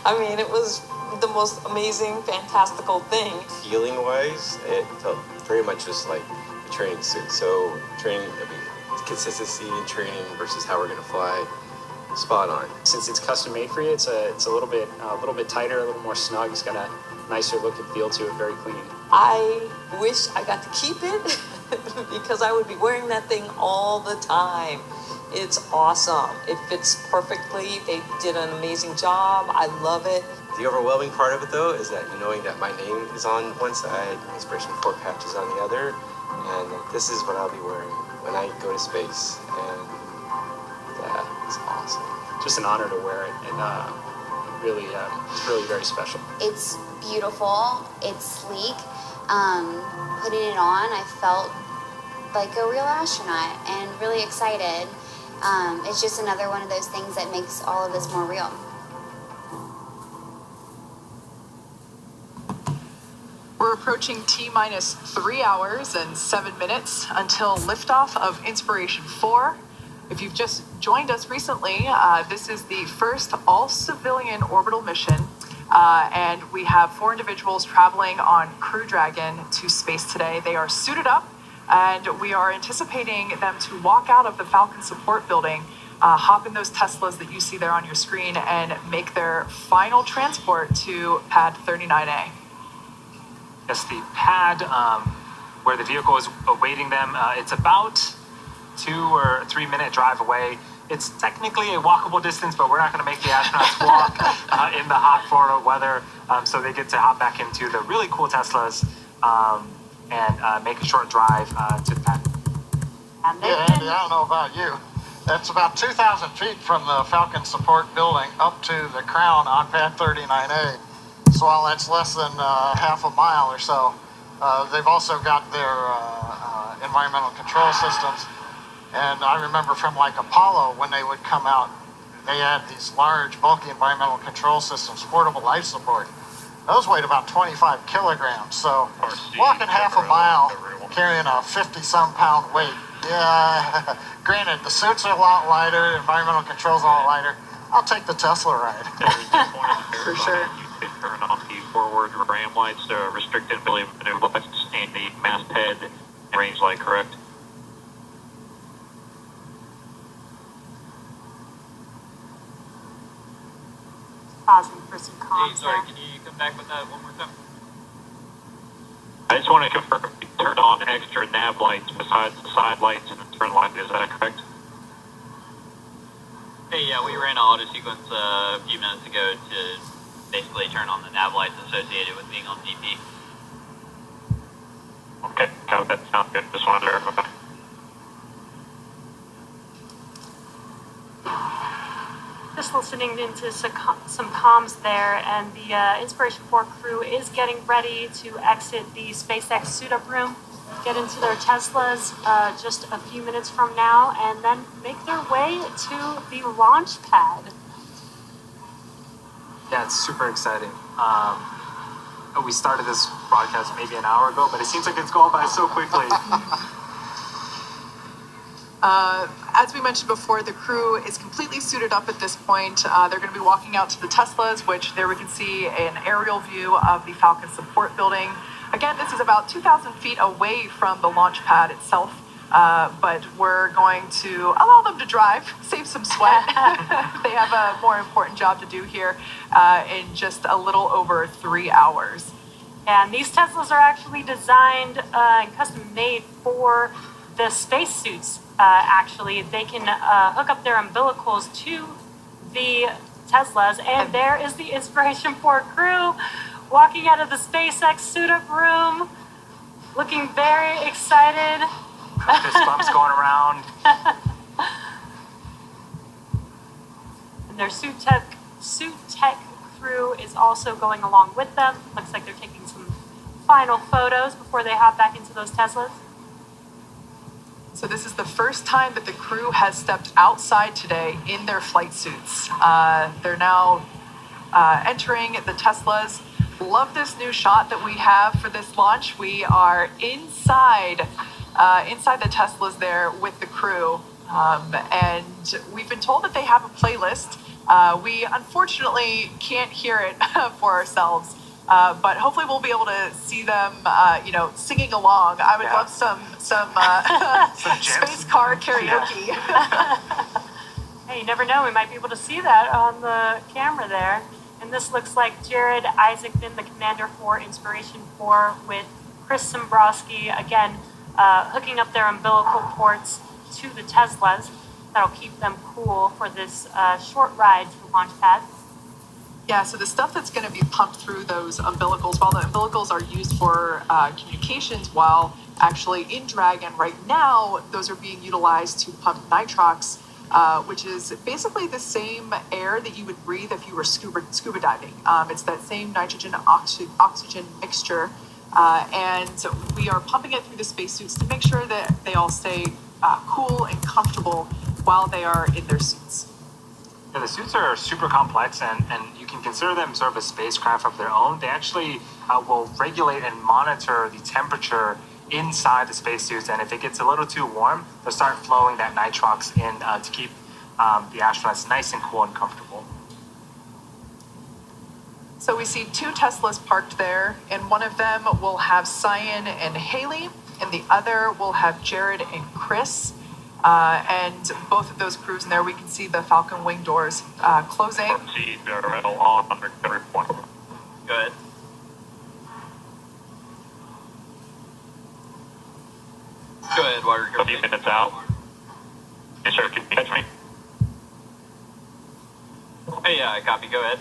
K: I mean, it was the most amazing, fantastical thing.
J: Feeling-wise, it felt very much just like a training suit. So training, consistency in training versus how we're going to fly, spot on.
G: Since it's custom made for you, it's a little bit tighter, a little more snug. It's got a nicer look and feel to it, very clean.
K: I wish I got to keep it because I would be wearing that thing all the time. It's awesome. It fits perfectly. They did an amazing job. I love it.
J: The overwhelming part of it, though, is that knowing that my name is on one side, Inspiration 4 patches on the other, and this is what I'll be wearing when I go to space, and that is awesome.
A: Just an honor to wear it, and really, it's really very special.
B: It's beautiful. It's sleek. Putting it on, I felt like a real astronaut and really excited. It's just another one of those things that makes all of this more real.
E: We're approaching T-minus 3 hours and 7 minutes until liftoff of Inspiration 4. If you've just joined us recently, this is the first all-civilian orbital mission, and we have 4 individuals traveling on Crew Dragon to space today. They are suited up, and we are anticipating them to walk out of the Falcon support building, hop in those Teslas that you see there on your screen, and make their final transport to Pad 39A.
A: Yes, the pad where the vehicle is awaiting them, it's about 2 or 3 minute drive away. It's technically a walkable distance, but we're not going to make the astronauts walk in the hot Florida weather. So they get to hop back into the really cool Teslas and make a short drive to the pad.
F: Yeah, Andy, I don't know about you. That's about 2,000 feet from the Falcon support building up to the crown on Pad 39A. So while that's less than half a mile or so, they've also got their environmental control systems. And I remember from like Apollo, when they would come out, they had these large, bulky environmental control systems, portable life support. Those weighed about 25 kilograms. So walking half a mile, carrying a 50-some pound weight. Yeah, granted, the suits are a lot lighter, environmental control's a lot lighter. I'll take the Tesla ride.
E: For sure.
T: Turn on the forward ram lights, restricted ability to maneuver lights, and the masthead and range light, correct?
C: Pausing for some comms.
T: Sorry, can you come back with that one more time? I just want to confirm, you turned on extra nav lights besides the side lights and the turn light, is that correct?
U: Hey, yeah, we ran an auto sequence a few minutes ago to basically turn on the nav lights associated with being on DP.
T: Okay, no, that sounds good. Just wanted to verify.
C: Just listening into some comms there, and the Inspiration 4 crew is getting ready to exit the SpaceX suit-up room, get into their Teslas just a few minutes from now, and then make their way to the launch pad.
A: Yeah, it's super exciting. We started this broadcast maybe an hour ago, but it seems like it's going by so quickly.
E: As we mentioned before, the crew is completely suited up at this point. They're going to be walking out to the Teslas, which there we can see an aerial view of the Falcon support building. Again, this is about 2,000 feet away from the launch pad itself, but we're going to allow them to drive, save some sweat. They have a more important job to do here in just a little over 3 hours.
C: And these Teslas are actually designed and custom made for the spacesuits. Actually, they can hook up their umbilicals to the Teslas, and there is the Inspiration 4 crew walking out of the SpaceX suit-up room, looking very excited.
A: Fist bumps going around.
C: And their suit tech crew is also going along with them. Looks like they're taking some final photos before they hop back into those Teslas.
E: So this is the first time that the crew has stepped outside today in their flight suits. They're now entering the Teslas. Love this new shot that we have for this launch. We are inside the Teslas there with the crew. And we've been told that they have a playlist. We unfortunately can't hear it for ourselves. But hopefully we'll be able to see them, singing along. I would love some space car karaoke.
C: Hey, you never know. We might be able to see that on the camera there. And this looks like Jared Isaacman, the commander for Inspiration 4, with Chris Simbrowski, again, hooking up their umbilical ports to the Teslas. That'll keep them cool for this short ride to the launch pad.
E: Yeah, so the stuff that's going to be pumped through those umbilicals, while the umbilicals are used for communications, while actually in Dragon right now, those are being utilized to pump nitrox, which is basically the same air that you would breathe if you were scuba diving. It's that same nitrogen oxygen mixture, and we are pumping it through the spacesuits to make sure that they all stay cool and comfortable while they are in their suits.
A: Yeah, the suits are super complex, and you can consider them sort of a spacecraft of their own. They actually will regulate and monitor the temperature inside the spacesuits, and if it gets a little too warm, they'll start flowing that nitrox in to keep the astronauts nice and cool and comfortable.
E: So we see 2 Teslas parked there, and one of them will have Cyan and Haley, and the other will have Jared and Chris. And both of those crews in there, we can see the Falcon wing doors closing.
T: Go ahead. Go ahead, while you're 15 minutes out. Yes, sir. Can you catch me? Hey, yeah, I copy. Go ahead.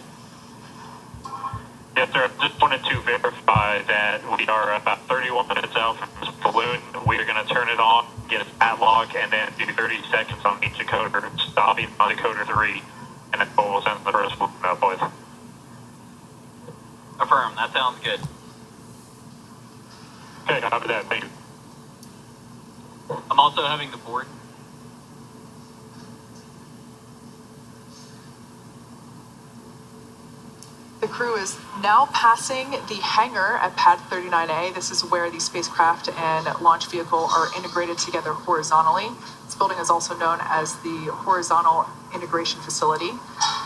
T: Yes, sir. Just wanted to verify that we are about 31 minutes out from this balloon. We are going to turn it on, get a stat log, and then do 30 seconds on each decoder, stopping on decoder 3, and then we'll send the first balloon up, boys. Affirm. That sounds good. Okay, copy that. Thank you. I'm also having the board.
E: The crew is now passing the hangar at Pad 39A. This is where the spacecraft and launch vehicle are integrated together horizontally. This building is also known as the Horizontal Integration Facility.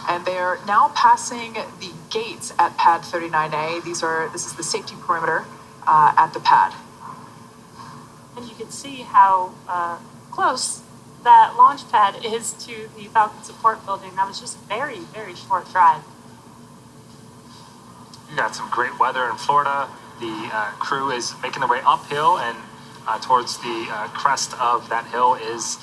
E: And they are now passing the gates at Pad 39A. This is the safety perimeter at the pad.
C: And you can see how close that launch pad is to the Falcon Support Building. That was just a very, very short drive.
A: You got some great weather in Florida. The crew is making their way uphill, and towards the crest of that hill is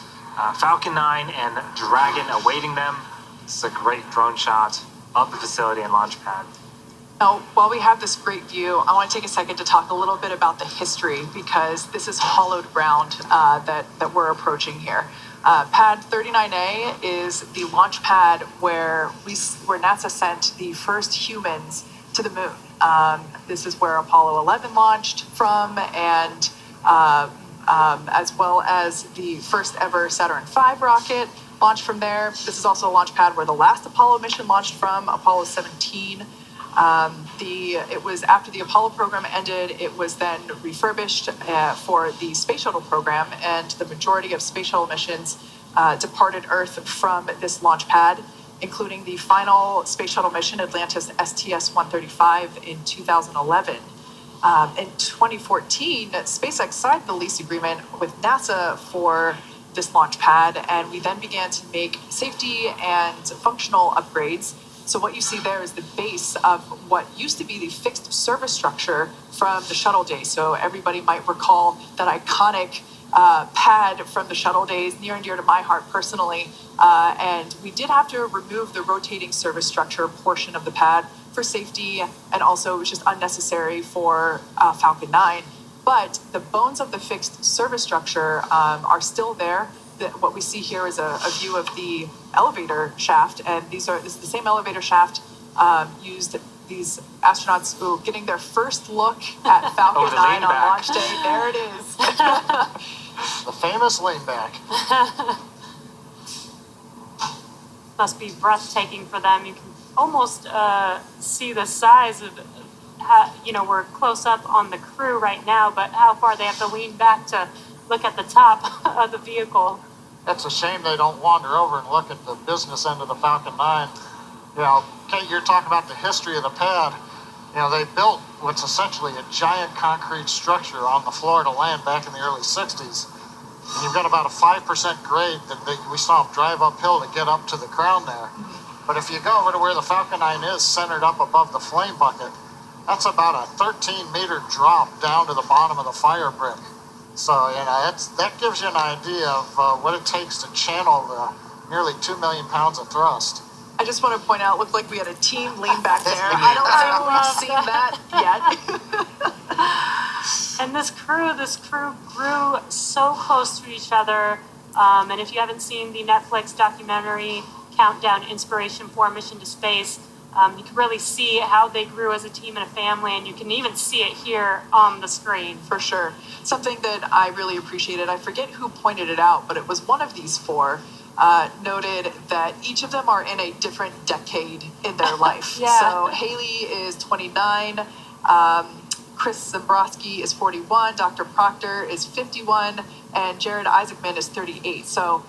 A: Falcon 9 and Dragon awaiting them. This is a great drone shot of the facility and launch pad.
E: Now, while we have this great view, I want to take a second to talk a little bit about the history, because this is hollowed ground that we're approaching here. Pad 39A is the launch pad where NASA sent the first humans to the moon. This is where Apollo 11 launched from, and as well as the first ever Saturn V rocket launched from there. This is also a launch pad where the last Apollo mission launched from, Apollo 17. It was after the Apollo program ended, it was then refurbished for the space shuttle program, and the majority of space shuttle missions departed Earth from this launch pad, including the final space shuttle mission, Atlantis STS-135, in 2011. In 2014, SpaceX signed the lease agreement with NASA for this launch pad, and we then began to make safety and functional upgrades. So what you see there is the base of what used to be the fixed service structure from the shuttle days. So everybody might recall that iconic pad from the shuttle days, near and dear to my heart personally. And we did have to remove the rotating service structure portion of the pad for safety, and also it was just unnecessary for Falcon 9. But the bones of the fixed service structure are still there. What we see here is a view of the elevator shaft, and this is the same elevator shaft used these astronauts getting their first look at Falcon 9 on launch day. There it is.
F: The famous lean back.
C: Must be breathtaking for them. You can almost see the size of how, we're close up on the crew right now, but how far they have to lean back to look at the top of the vehicle.
F: It's a shame they don't wander over and look at the business end of the Falcon 9. Kate, you're talking about the history of the pad. They built what's essentially a giant concrete structure on the Florida land back in the early 60s. And you've got about a 5% grade that we saw them drive uphill to get up to the crown there. But if you go over to where the Falcon 9 is, centered up above the flame bucket, that's about a 13-meter drop down to the bottom of the fire brick. So, that gives you an idea of what it takes to channel the nearly 2 million pounds of thrust.
E: I just want to point out, looked like we had a team lean back there. I don't think we've seen that yet.
C: And this crew grew so close to each other. And if you haven't seen the Netflix documentary Countdown Inspiration 4 Mission to Space, you can really see how they grew as a team and a family, and you can even see it here on the screen.
E: For sure. Something that I really appreciated, I forget who pointed it out, but it was one of these four, noted that each of them are in a different decade in their life.
C: Yeah.
E: So Haley is 29, Chris Zambrowski is 41, Dr. Proctor is 51, and Jared Isaacman is 38. So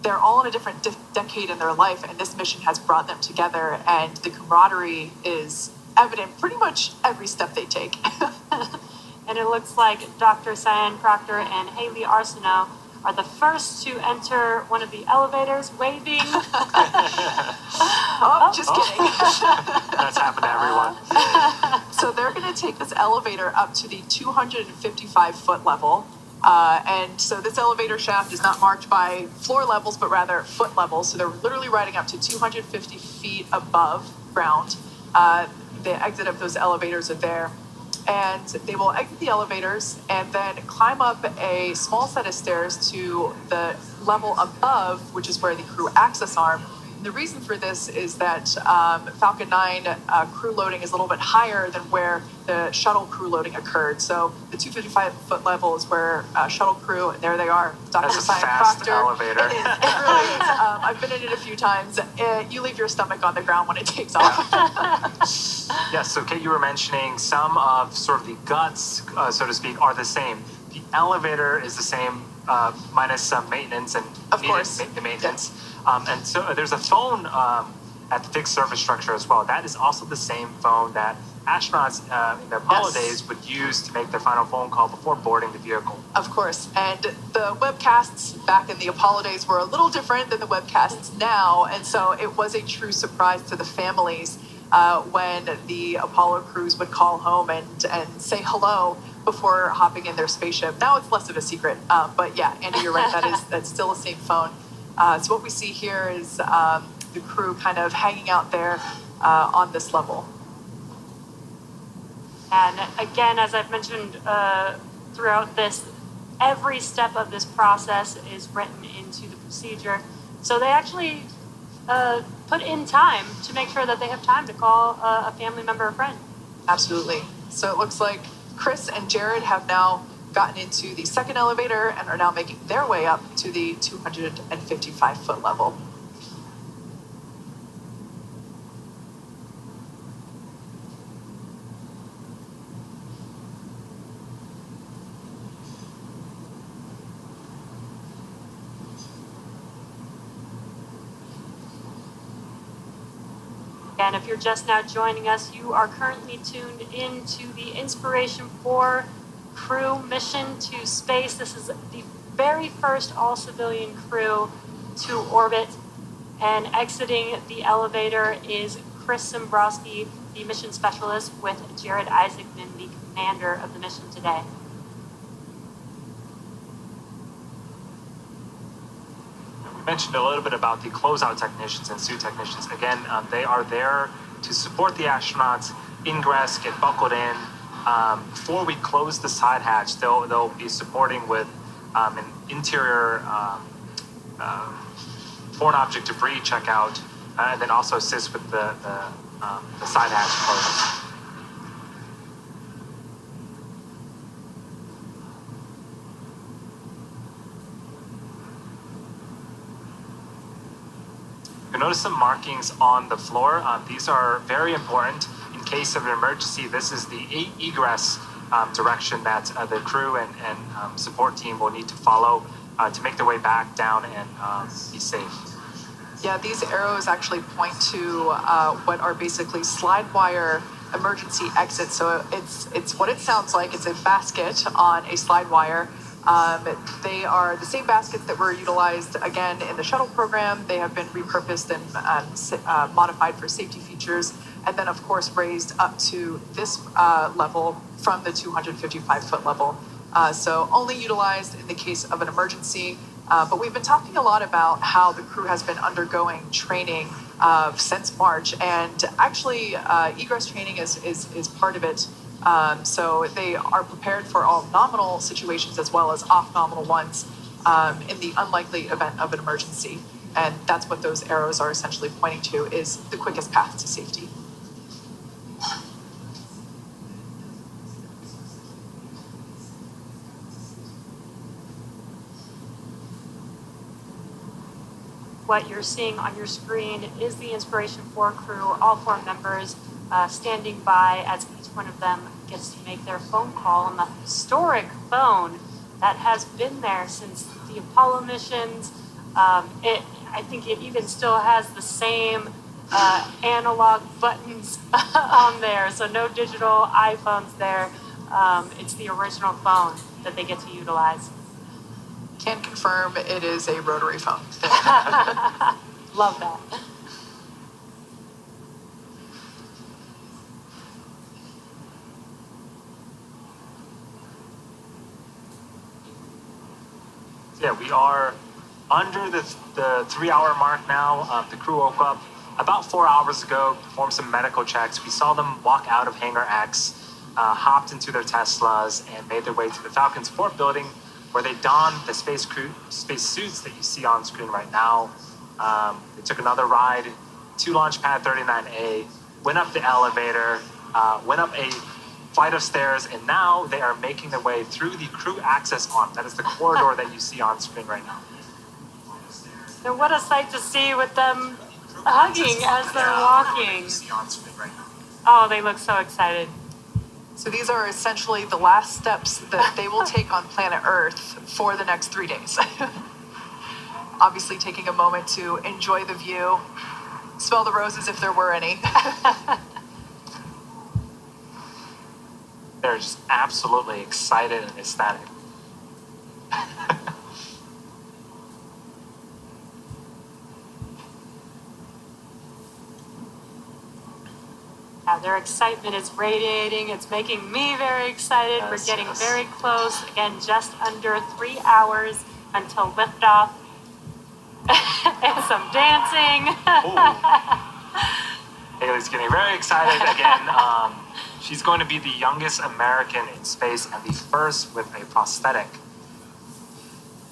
E: they're all in a different decade in their life, and this mission has brought them together, and the camaraderie is evident pretty much every step they take.
C: And it looks like Dr. Cyan Proctor and Haley Arsenault are the first to enter one of the elevators, waving.
E: Just kidding.
A: That's happened to everyone.
E: So they're going to take this elevator up to the 255-foot level. And so this elevator shaft is not marked by floor levels, but rather foot levels. So they're literally riding up to 250 feet above ground. The exit of those elevators are there. And they will exit the elevators and then climb up a small set of stairs to the level above, which is where the crew access arm. And the reason for this is that Falcon 9 crew loading is a little bit higher than where the shuttle crew loading occurred. So the 255-foot level is where shuttle crew, and there they are. Dr.
A: That's a
E: Cyan
A: fast
E: Proctor.
A: elevator.
E: It really is. I've been in it a few times. You leave your stomach on the ground when it takes off.
A: Yes, so Kate, you were mentioning some of sort of the guts, so to speak, are the same. The elevator is the same, minus some maintenance and the maintenance. And so there's a phone at the fixed surface structure as well. That is also the same phone that astronauts in the Apollo days would use to make their final phone call before boarding the vehicle.
E: Of course. And the webcasts back in the Apollo days were a little different than the webcasts now. And so it was a true surprise to the families when the Apollo crews would call home and say hello before hopping in their spaceship. Now it's less of a secret. But yeah, Andy, you're right. That's still the same phone. So what we see here is the crew kind of hanging out there on this level.
C: And again, as I've mentioned throughout this, every step of this process is written into the procedure. So they actually put in time to make sure that they have time to call a family member or friend.
E: Absolutely. So it looks like Chris and Jared have now gotten into the second elevator and are now making their way up to the 255-foot level.
C: And if you're just now joining us, you are currently tuned into the Inspiration 4 crew mission to space. This is the very first all-civilian crew to orbit, and exiting the elevator is Chris Zambrowski, the mission specialist, with Jared Isaacman, the commander of the mission today.
A: We mentioned a little bit about the closeout technicians and suit technicians. Again, they are there to support the astronauts, ingress, get buckled in. Before we close the side hatch, they'll be supporting with an interior foreign object debris checkout, and then also assist with the side hatch close. You'll notice some markings on the floor. These are very important. In case of an emergency, this is the egress direction that the crew and support team will need to follow to make their way back down and be safe.
E: Yeah, these arrows actually point to what are basically slide wire emergency exits. So it's what it sounds like. It's a basket on a slide wire. They are the same baskets that were utilized again in the shuttle program. They have been repurposed and modified for safety features, and then of course raised up to this level from the 255-foot level. So only utilized in the case of an emergency. But we've been talking a lot about how the crew has been undergoing training since March, and actually egress training is part of it. So they are prepared for all nominal situations as well as off-nominal ones in the unlikely event of an emergency. And that's what those arrows are essentially pointing to, is the quickest path to safety.
C: What you're seeing on your screen is the Inspiration 4 crew, all 4 members standing by as each one of them gets to make their phone call on the historic phone that has been there since the Apollo missions. I think it even still has the same analog buttons on there, so no digital iPhones there. It's the original phone that they get to utilize.
E: Can confirm it is a rotary phone.
C: Love that.
A: Yeah, we are under the 3-hour mark now. The crew woke up about 4 hours ago, performed some medical checks. We saw them walk out of Hangar X, hopped into their Teslas, and made their way to the Falcon support building, where they donned the space suits that you see on screen right now. They took another ride to Launch Pad 39A, went up the elevator, went up a flight of stairs, and now they are making their way through the crew access arm. That is the corridor that you see on screen right now.
C: And what a sight to see with them hugging as they're walking. Oh, they look so excited.
E: So these are essentially the last steps that they will take on planet Earth for the next 3 days. Obviously taking a moment to enjoy the view, smell the roses if there were any.
A: They're just absolutely excited and ecstatic.
C: Their excitement is radiating. It's making me very excited.
A: Yes,
C: We're getting
A: yes.
C: very close. Again, just under 3 hours until liftoff. And some dancing.
A: Haley's getting very excited again. She's going to be the youngest American in space and the first with a prosthetic.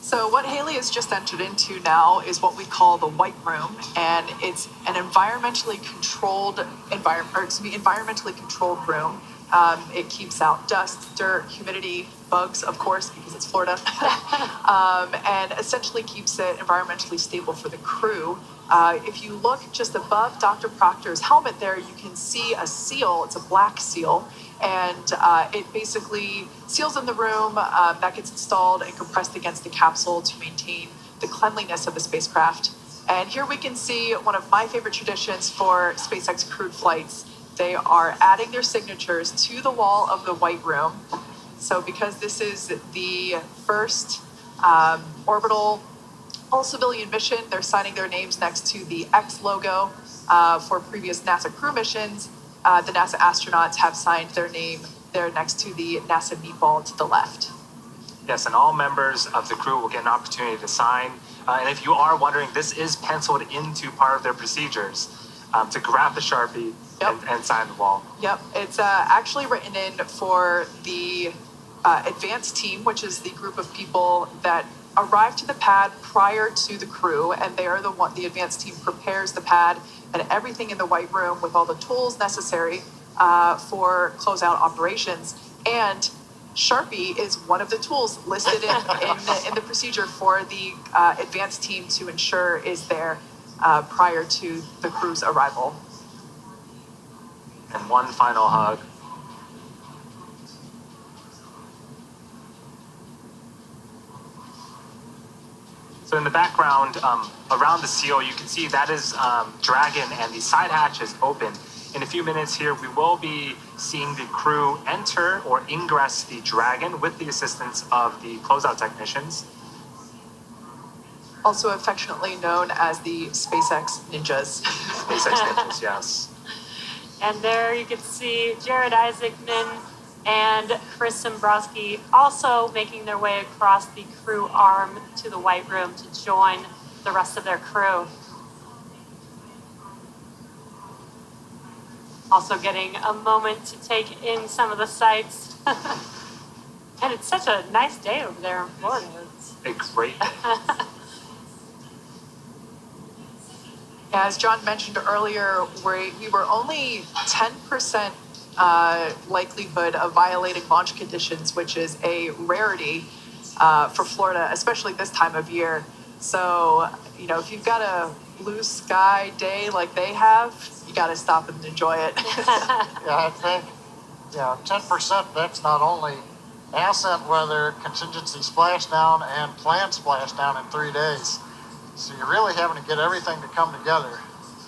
E: So what Haley has just entered into now is what we call the White Room, and it's an environmentally controlled room. It keeps out dust, dirt, humidity, bugs, of course, because it's Florida, and essentially keeps it environmentally stable for the crew. If you look just above Dr. Proctor's helmet there, you can see a seal. It's a black seal. And it basically seals in the room that gets installed and compressed against the capsule to maintain the cleanliness of the spacecraft. And here we can see one of my favorite traditions for SpaceX crewed flights. They are adding their signatures to the wall of the White Room. So because this is the first orbital all-civilian mission, they're signing their names next to the X logo for previous NASA crew missions. The NASA astronauts have signed their name there next to the NASA meatball to the left.
A: Yes, and all members of the crew will get an opportunity to sign. And if you are wondering, this is penciled into part of their procedures to grab the Sharpie and sign the wall.
E: Yep, it's actually written in for the advanced team, which is the group of people that arrive to the pad prior to the crew, and they are the advanced team prepares the pad and everything in the White Room with all the tools necessary for closeout operations. And Sharpie is one of the tools listed in the procedure for the advanced team to ensure is there prior to the crew's arrival.
A: And one final hug. So in the background, around the seal, you can see that is Dragon, and the side hatch is open. In a few minutes here, we will be seeing the crew enter or ingress the Dragon with the assistance of the closeout technicians.
E: Also affectionately known as the SpaceX Ninjas.
A: SpaceX Ninjas, yes.
C: And there you can see Jared Isaacman and Chris Dombrowski also making their way across the crew arm to the White Room to join the rest of their crew. Also getting a moment to take in some of the sights. And it's such a nice day over there in Florida. It's
A: a great day.
E: As John mentioned earlier, we were only 10% likelihood of violating launch conditions, which is a rarity for Florida, especially this time of year. So, if you've got a blue sky day like they have, you got to stop and enjoy it.
F: Yeah, I think, 10%, that's not only ascent weather, contingency splashdown, and planned splashdown in 3 days. So you're really having to get everything to come together.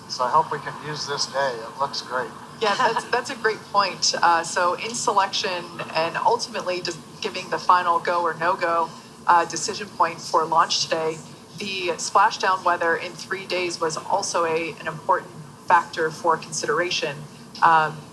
F: So I hope we can use this day. It looks great.
E: Yeah, that's a great point. So in selection and ultimately just giving the final go or no-go decision point for launch today, the splashdown weather in 3 days was also an important factor for consideration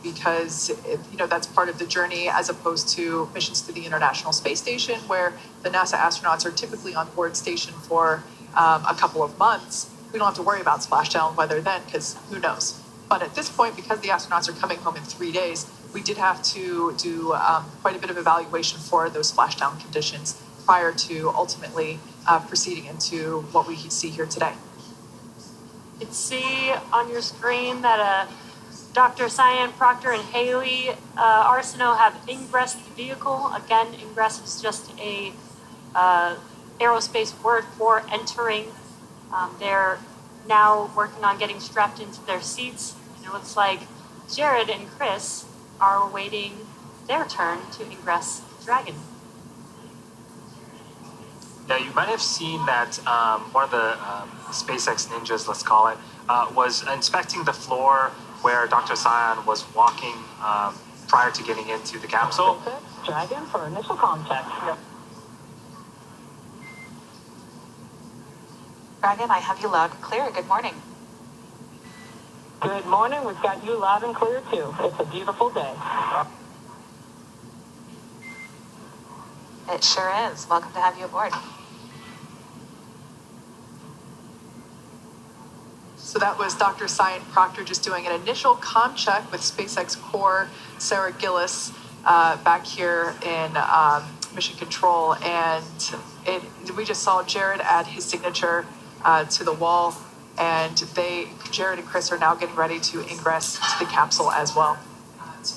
E: because that's part of the journey as opposed to missions to the International Space Station, where the NASA astronauts are typically on board station for a couple of months. We don't have to worry about splashdown weather then, because who knows. But at this point, because the astronauts are coming home in 3 days, we did have to do quite a bit of evaluation for those splashdown conditions prior to ultimately proceeding into what we see here today.
C: You can see on your screen that Dr. Cyan, Proctor, and Haley Arsenault have ingressed the vehicle. Again, ingress is just a aerospace word for entering. They're now working on getting strapped into their seats. And it looks like Jared and Chris are awaiting their turn to ingress Dragon.
A: Yeah, you might have seen that one of the SpaceX ninjas, let's call it, was inspecting the floor where Dr. Cyan was walking prior to getting into the capsule.
D: Dragon for initial contact.
V: Dragon, I have you loud and clear. Good morning.
D: Good morning. We've got you loud and clear, too. It's a beautiful day.
V: It sure is. Welcome to have you aboard.
E: So that was Dr. Cyan Proctor just doing an initial comm check with SpaceX core Sarah Gillis back here in Mission Control. And we just saw Jared add his signature to the wall. And Jared and Chris are now getting ready to ingress to the capsule as well.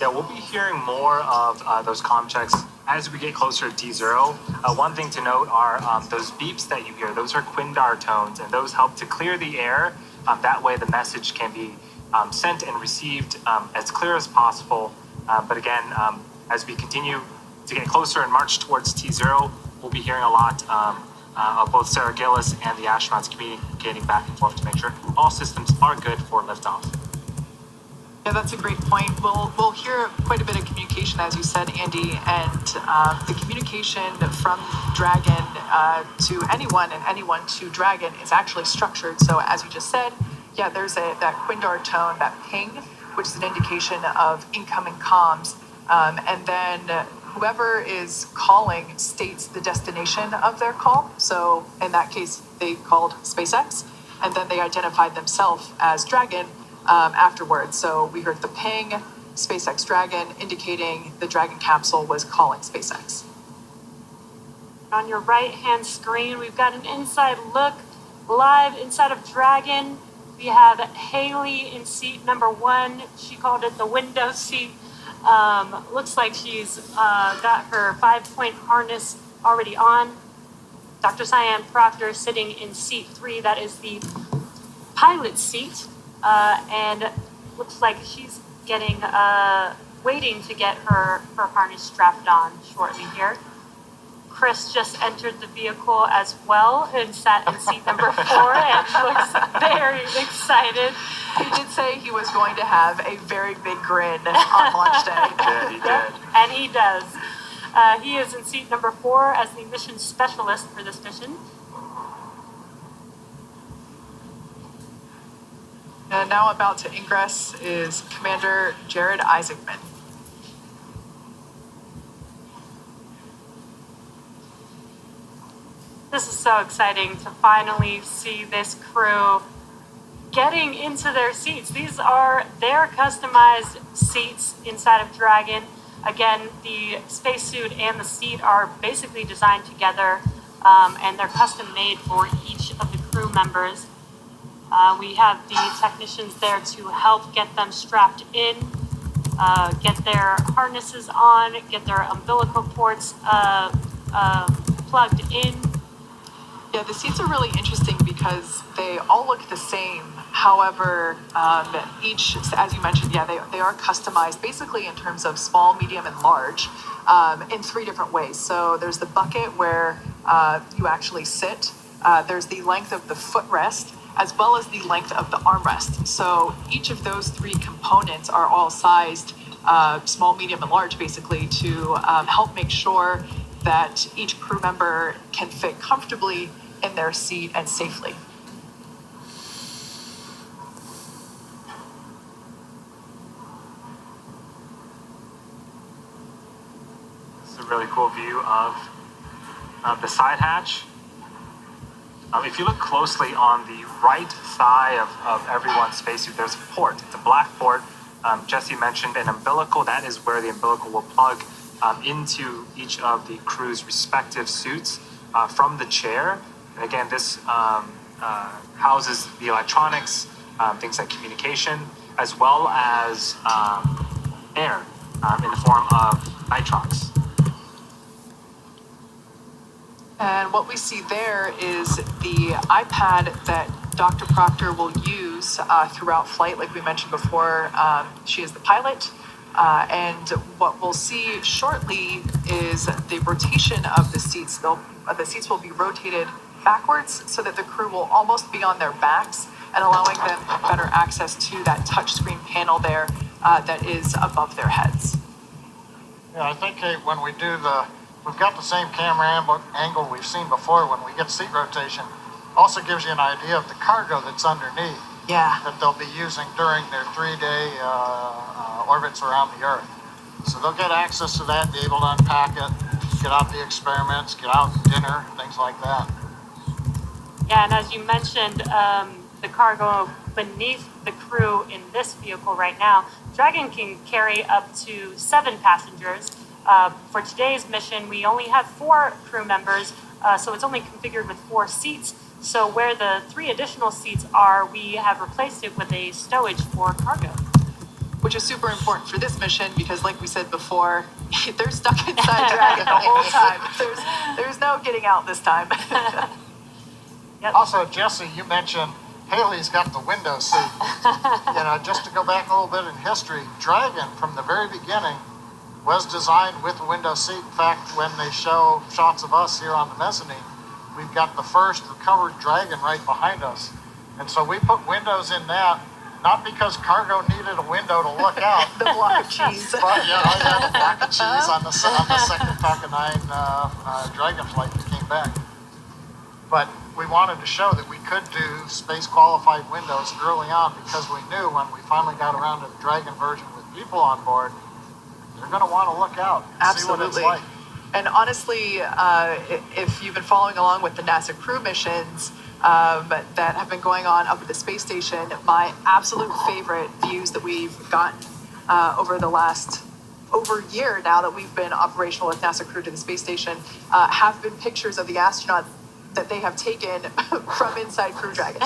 A: Yeah, we'll be hearing more of those comm checks as we get closer to T0. One thing to note are those beeps that you hear. Those are Quindar tones, and those help to clear the air. That way the message can be sent and received as clear as possible. But again, as we continue to get closer and march towards T0, we'll be hearing a lot of both Sarah Gillis and the astronauts communicating back and forth to make sure all systems are good for liftoff.
E: Yeah, that's a great point. We'll hear quite a bit of communication, as you said, Andy, and the communication from Dragon to anyone and anyone to Dragon is actually structured. So as you just said, yeah, there's that Quindar tone, that ping, which is an indication of incoming comms, and then whoever is calling states the destination of their call. So in that case, they called SpaceX, and then they identified themselves as Dragon afterwards. So we heard the ping, SpaceX Dragon, indicating the Dragon capsule was calling SpaceX.
C: On your right-hand screen, we've got an inside look live inside of Dragon. We have Haley in seat number 1. She called it the window seat. Looks like she's got her 5-point harness already on. Dr. Cyan Proctor sitting in seat 3. That is the pilot seat. And looks like she's waiting to get her harness strapped on shortly here. Chris just entered the vehicle as well and sat in seat number 4 and looks very excited.
E: He did say he was going to have a very big grin on launch day.
A: Yeah, he did.
C: And he does. He is in seat number 4 as the mission specialist for this mission.
E: And now about to ingress is Commander Jared Isaacman.
C: This is so exciting to finally see this crew getting into their seats. These are their customized seats inside of Dragon. Again, the spacesuit and the seat are basically designed together, and they're custom made for each of the crew members. We have the technicians there to help get them strapped in, get their harnesses on, get their umbilical ports plugged in.
E: Yeah, the seats are really interesting because they all look the same. However, each, as you mentioned, yeah, they are customized basically in terms of small, medium, and large in 3 different ways. So there's the bucket where you actually sit. There's the length of the footrest, as well as the length of the armrest. So each of those 3 components are all sized small, medium, and large, basically, to help make sure that each crew member can fit comfortably in their seat and safely.
A: This is a really cool view of the side hatch. If you look closely on the right thigh of everyone's spacesuit, there's a port. It's a black port. Jesse mentioned an umbilical. That is where the umbilical will plug into each of the crew's respective suits from the chair. And again, this houses the electronics, things like communication, as well as air in the form of nitrox.
E: And what we see there is the iPad that Dr. Proctor will use throughout flight. Like we mentioned before, she is the pilot. And what we'll see shortly is the rotation of the seats. The seats will be rotated backwards so that the crew will almost be on their backs and allowing them better access to that touchscreen panel there that is above their heads.
F: Yeah, I think when we do we've got the same camera angle we've seen before when we get seat rotation. Also gives you an idea of the cargo that's underneath.
E: Yeah.
F: That they'll be using during their 3-day orbits around the Earth. So they'll get access to that, be able to unpack it, get out the experiments, get out dinner, things like that.
C: Yeah, and as you mentioned, the cargo beneath the crew in this vehicle right now, Dragon can carry up to 7 passengers. For today's mission, we only have 4 crew members, so it's only configured with 4 seats. So where the 3 additional seats are, we have replaced it with a stowage for cargo.
E: Which is super important for this mission because, like we said before, they're stuck inside Dragon the whole time. There's no getting out this time.
F: Yep. Also, Jesse, you mentioned Haley's got the window seat. Just to go back a little bit in history, Dragon, from the very beginning, was designed with a window seat. In fact, when they show shots of us here on the mezzanine, we've got the first recovered Dragon right behind us. And so we put windows in that, not because cargo needed a window to look out.
E: The block of cheese.
F: But yeah, I had a block of cheese on the second Falcon 9 Dragon flight that came back. But we wanted to show that we could do space qualified windows early on because we knew when we finally got around to the Dragon version with people on board, they're going to want to look out and
E: Absolutely.
F: see what it's like.
E: And honestly, if you've been following along with the NASA crew missions that have been going on up at the space station, my absolute favorite views that we've gotten over the last over a year now that we've been operational with NASA crew to the space station have been pictures of the astronauts that they have taken from inside Crew Dragon,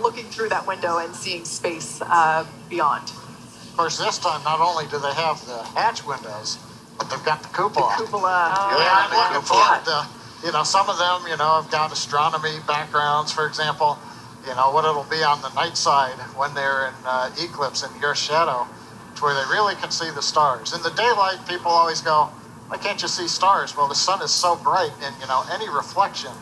E: looking through that window and seeing space beyond.
F: Of course, this time, not only do they have the hatch windows, but they've got the cupola.
E: The cupola.
F: Yeah, I'm looking forward to, some of them, have got astronomy backgrounds, for example, what it'll be on the night side when they're in eclipse in the Earth's shadow, to where they really can see the stars. In the daylight, people always go, why can't you see stars? Well, the sun is so bright, and, any reflection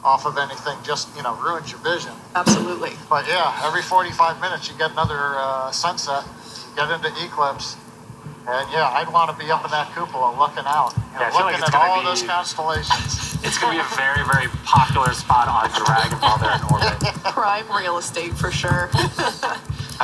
F: off of anything just, ruins your vision.
E: Absolutely.
F: But yeah, every 45 minutes you get another sunset, you get into eclipse, and yeah, I'd want to be up in that cupola looking out, looking at all those constellations.
A: It's going to be a very, very popular spot on Dragon while they're in orbit.
E: Prime real estate for sure.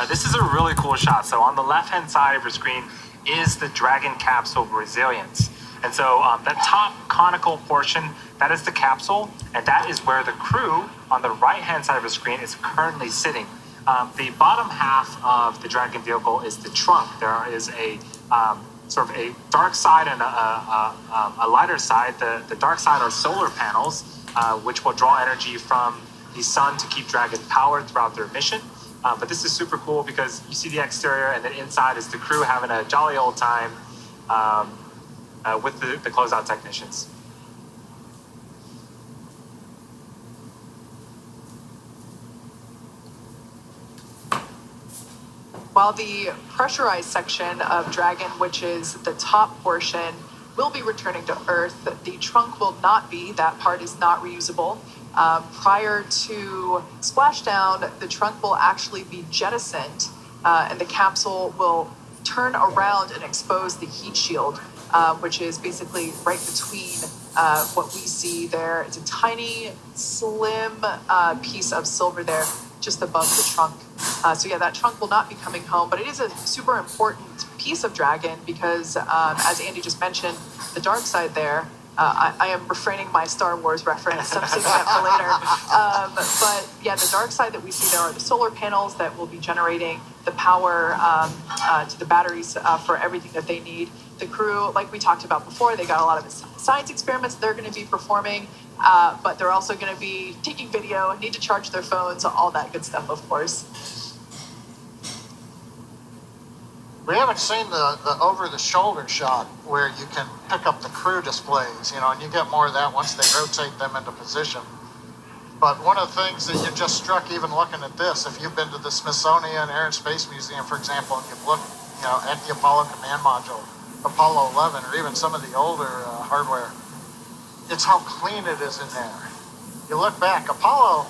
A: This is a really cool shot. So on the left-hand side of your screen is the Dragon capsule Resilience. And so that top conical portion, that is the capsule, and that is where the crew on the right-hand side of the screen is currently sitting. The bottom half of the Dragon vehicle is the trunk. There is a sort of a dark side and a lighter side. The dark side are solar panels, which will draw energy from the sun to keep Dragon powered throughout their mission. But this is super cool because you see the exterior, and then inside is the crew having a jolly old time with the closeout technicians.
E: While the pressurized section of Dragon, which is the top portion, will be returning to Earth, the trunk will not be. That part is not reusable. Prior to splashdown, the trunk will actually be jettisoned, and the capsule will turn around and expose the heat shield, which is basically right between what we see there. It's a tiny, slim piece of silver there just above the trunk. So yeah, that trunk will not be coming home, but it is a super important piece of Dragon because, as Andy just mentioned, the dark side there, I am refraining my Star Wars reference, so I'm saving that for later. But yeah, the dark side that we see there are the solar panels that will be generating the power to the batteries for everything that they need. The crew, like we talked about before, they got a lot of science experiments they're going to be performing, but they're also going to be taking video, need to charge their phones, all that good stuff, of course.
F: We haven't seen the over-the-shoulder shot where you can pick up the crew displays, and you get more of that once they rotate them into position. But one of the things that you just struck even looking at this, if you've been to the Smithsonian Air and Space Museum, for example, and you've looked, at the Apollo Command Module, Apollo 11, or even some of the older hardware, it's how clean it is in there. You look back, Apollo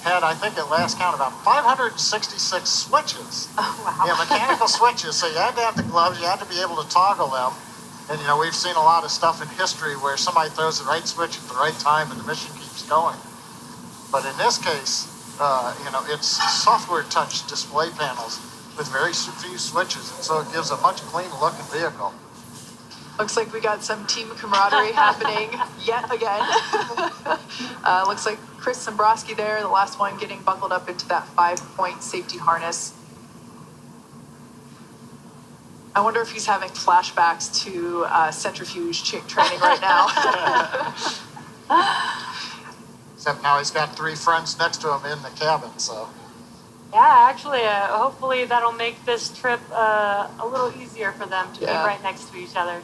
F: had, I think at last count, about 566 switches.
E: Oh, wow.
F: Yeah, mechanical switches, so you had to have the gloves, you had to be able to toggle them. And, we've seen a lot of stuff in history where somebody throws the right switch at the right time and the mission keeps going. But in this case, it's software touch display panels with very few switches, and so it gives a much cleaner looking vehicle.
E: Looks like we got some team camaraderie happening yet again. Looks like Chris Dombrowski there, the last one getting buckled up into that 5-point safety harness. I wonder if he's having flashbacks to centrifuge training right now.
F: Except now he's got 3 friends next to him in the cabin, so.
C: Yeah, actually, hopefully that'll make this trip a little easier for them to be right next to each other.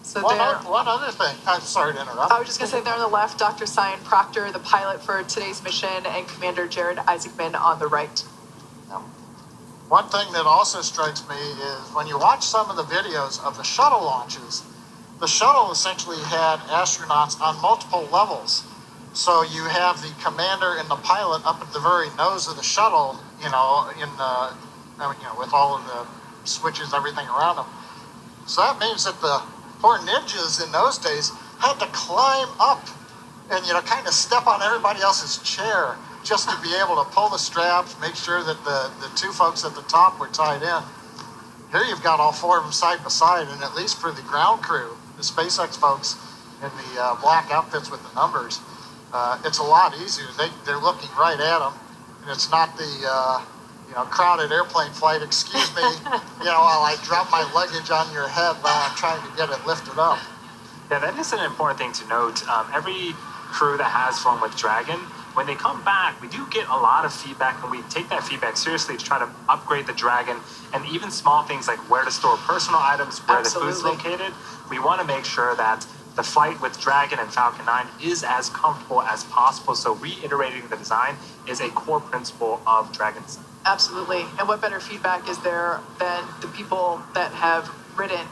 E: So
F: one other thing, I'm sorry to interrupt.
E: I was just going to say there on the left, Dr. Cyan Proctor, the pilot for today's mission, and Commander Jared Isaacman on the right.
F: One thing that also strikes me is when you watch some of the videos of the shuttle launches, the shuttle essentially had astronauts on multiple levels. So you have the commander and the pilot up at the very nose of the shuttle, with all of the switches, everything around them. So that means that the poor ninjas in those days had to climb up and, kind of step on everybody else's chair just to be able to pull the straps, make sure that the 2 folks at the top were tied in. Here you've got all 4 of them side by side, and at least for the ground crew, the SpaceX folks in the black outfits with the numbers, it's a lot easier. They're looking right at them, and it's not the crowded airplane flight, excuse me, while I drop my luggage on your head while I'm trying to get it lifted up.
A: Yeah, that is an important thing to note. Every crew that has flown with Dragon, when they come back, we do get a lot of feedback, and we take that feedback seriously to try to upgrade the Dragon, and even small things like where to store personal items, where the food's located. We want to make sure that the flight with Dragon and Falcon 9 is as comfortable as possible, so reiterating the design is a core principle of Dragon design.
E: Absolutely. And what better feedback is there than the people that have ridden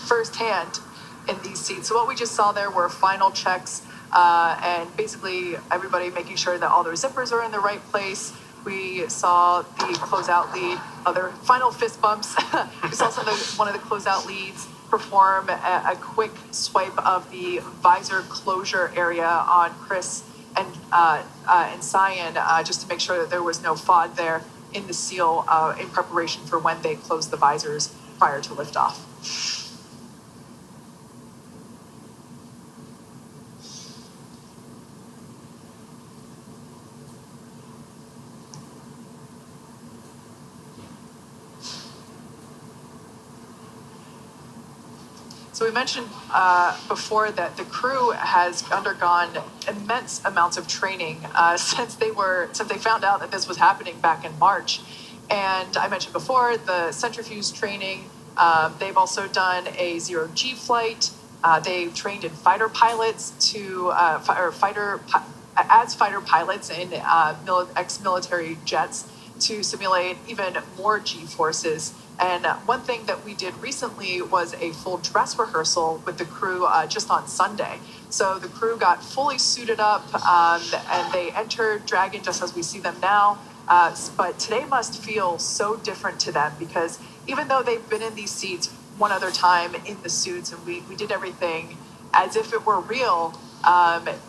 E: firsthand in these seats? So what we just saw there were final checks, and basically everybody making sure that all their zippers are in the right place. We saw the closeout lead, other final fist bumps. We saw one of the closeout leads perform a quick swipe of the visor closure area on Chris and Cyan, just to make sure that there was no fog there in the seal in preparation for when they close the visors prior to liftoff. So we mentioned before that the crew has undergone immense amounts of training since they found out that this was happening back in March. And I mentioned before the centrifuge training. They've also done a zero-G flight. They've trained in fighter pilots as fighter pilots in ex-military jets to simulate even more G-forces. And one thing that we did recently was a full dress rehearsal with the crew just on Sunday. So the crew got fully suited up and they entered Dragon just as we see them now. But today must feel so different to them because even though they've been in these seats one other time in the suits and we did everything as if it were real,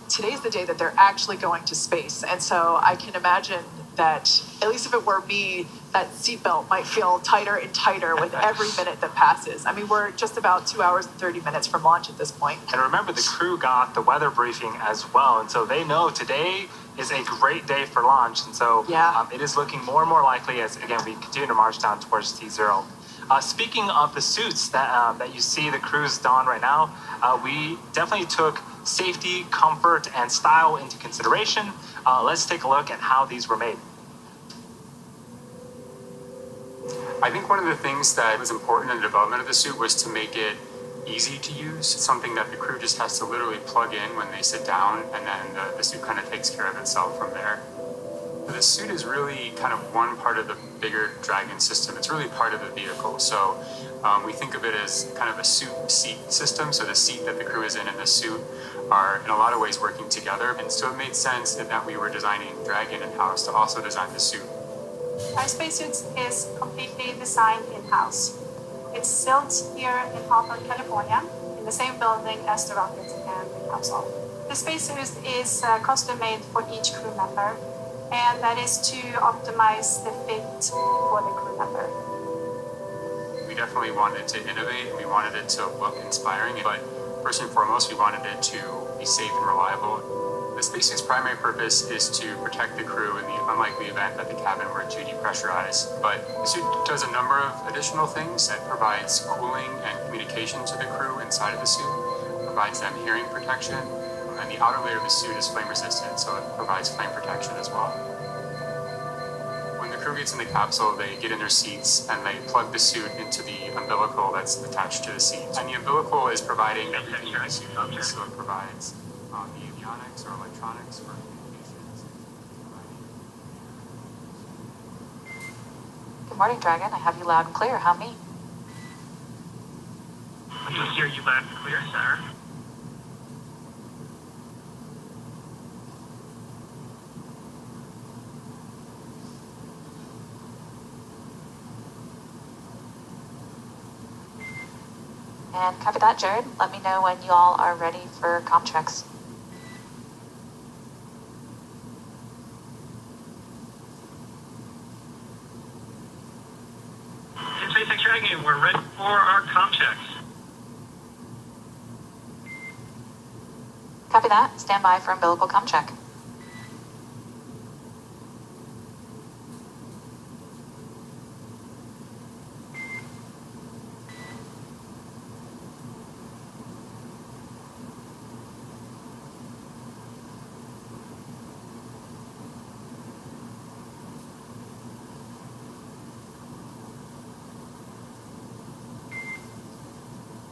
E: today's the day that they're actually going to space. And so I can imagine that, at least if it were me, that seatbelt might feel tighter and tighter with every minute that passes. I mean, we're just about 2 hours and 30 minutes from launch at this point.
A: And remember, the crew got the weather briefing as well. And so they know today is a great day for launch. And so it is looking more and more likely as, again, we continue to march down towards T0. Speaking of the suits that you see the crews don right now, we definitely took safety, comfort, and style into consideration. Let's take a look at how these were made.
H: I think one of the things that was important in the development of the suit was to make it easy to use, something that the crew just has to literally plug in when they sit down, and then the suit kind of takes care of itself from there. The suit is really kind of one part of the bigger Dragon system. It's really part of the vehicle. So we think of it as kind of a suit seat system. So the seat that the crew is in and the suit are in a lot of ways working together. And so it made sense that we were designing Dragon in-house to also design the suit.
I: Our spacesuit is completely designed in-house. It's built here in Hawthorne, California, in the same building as the rocket and the capsule. The spacesuit is custom made for each crew member, and that is to optimize the fit for the crew member.
H: We definitely wanted to innovate. We wanted it to look inspiring, but first and foremost, we wanted it to be safe and reliable. The spacesuit's primary purpose is to protect the crew in the unlikely event that the cabin were to depressurize. But the suit does a number of additional things. It provides cooling and communication to the crew inside of the suit, provides them hearing protection, and the outer layer of the suit is flame resistant, so it provides flame protection as well. When the crew gets in the capsule, they get in their seats and they plug the suit into the umbilical that's attached to the seat. And the umbilical is providing everything that the suit needs, so it provides the avionics or electronics for communications.
V: Good morning, Dragon. I have you loud and clear. How me?
W: I just hear you loud and clear, sir.
V: And copy that, Jared. Let me know when you all are ready for comm checks.
W: SpaceX Dragon, we're ready for our comm checks.
V: Copy that. Stand by for umbilical comm check.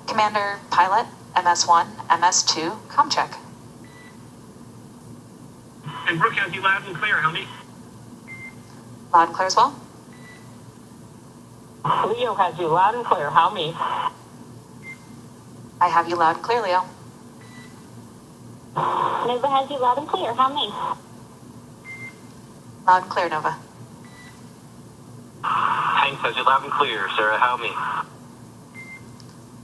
V: Commander, pilot, MS1, MS2, comm check.
W: And Brooke has you loud and clear, how me?
V: Loud and clear as well.
D: Leo has you loud and clear, how me?
V: I have you loud and clear, Leo.
X: Nova has you loud and clear, how me?
V: Loud and clear, Nova.
W: Hanks has you loud and clear, Sarah, how me?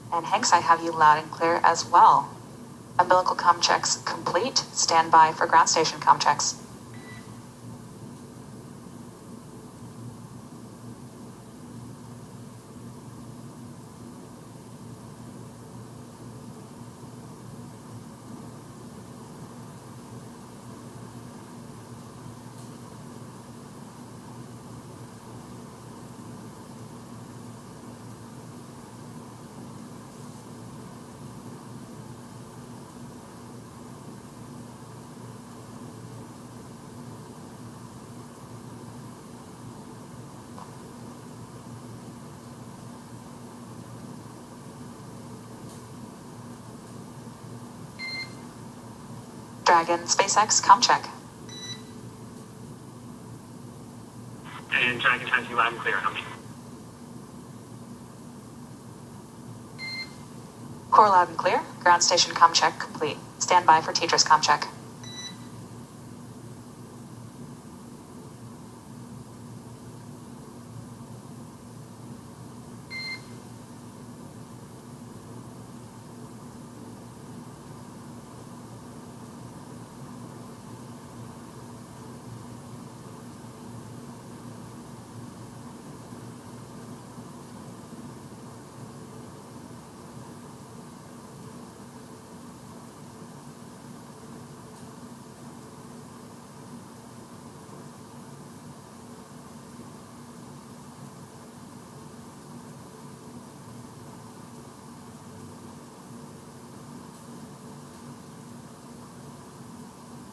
V: And Hanks, I have you loud and clear as well. Umbilical comm checks complete. Stand by for ground station comm checks. Dragon SpaceX ComCheck.
W: And Dragon has you loud and clear. How many?
V: Core loud and clear. Ground station ComCheck complete. Stand by for Tetris ComCheck.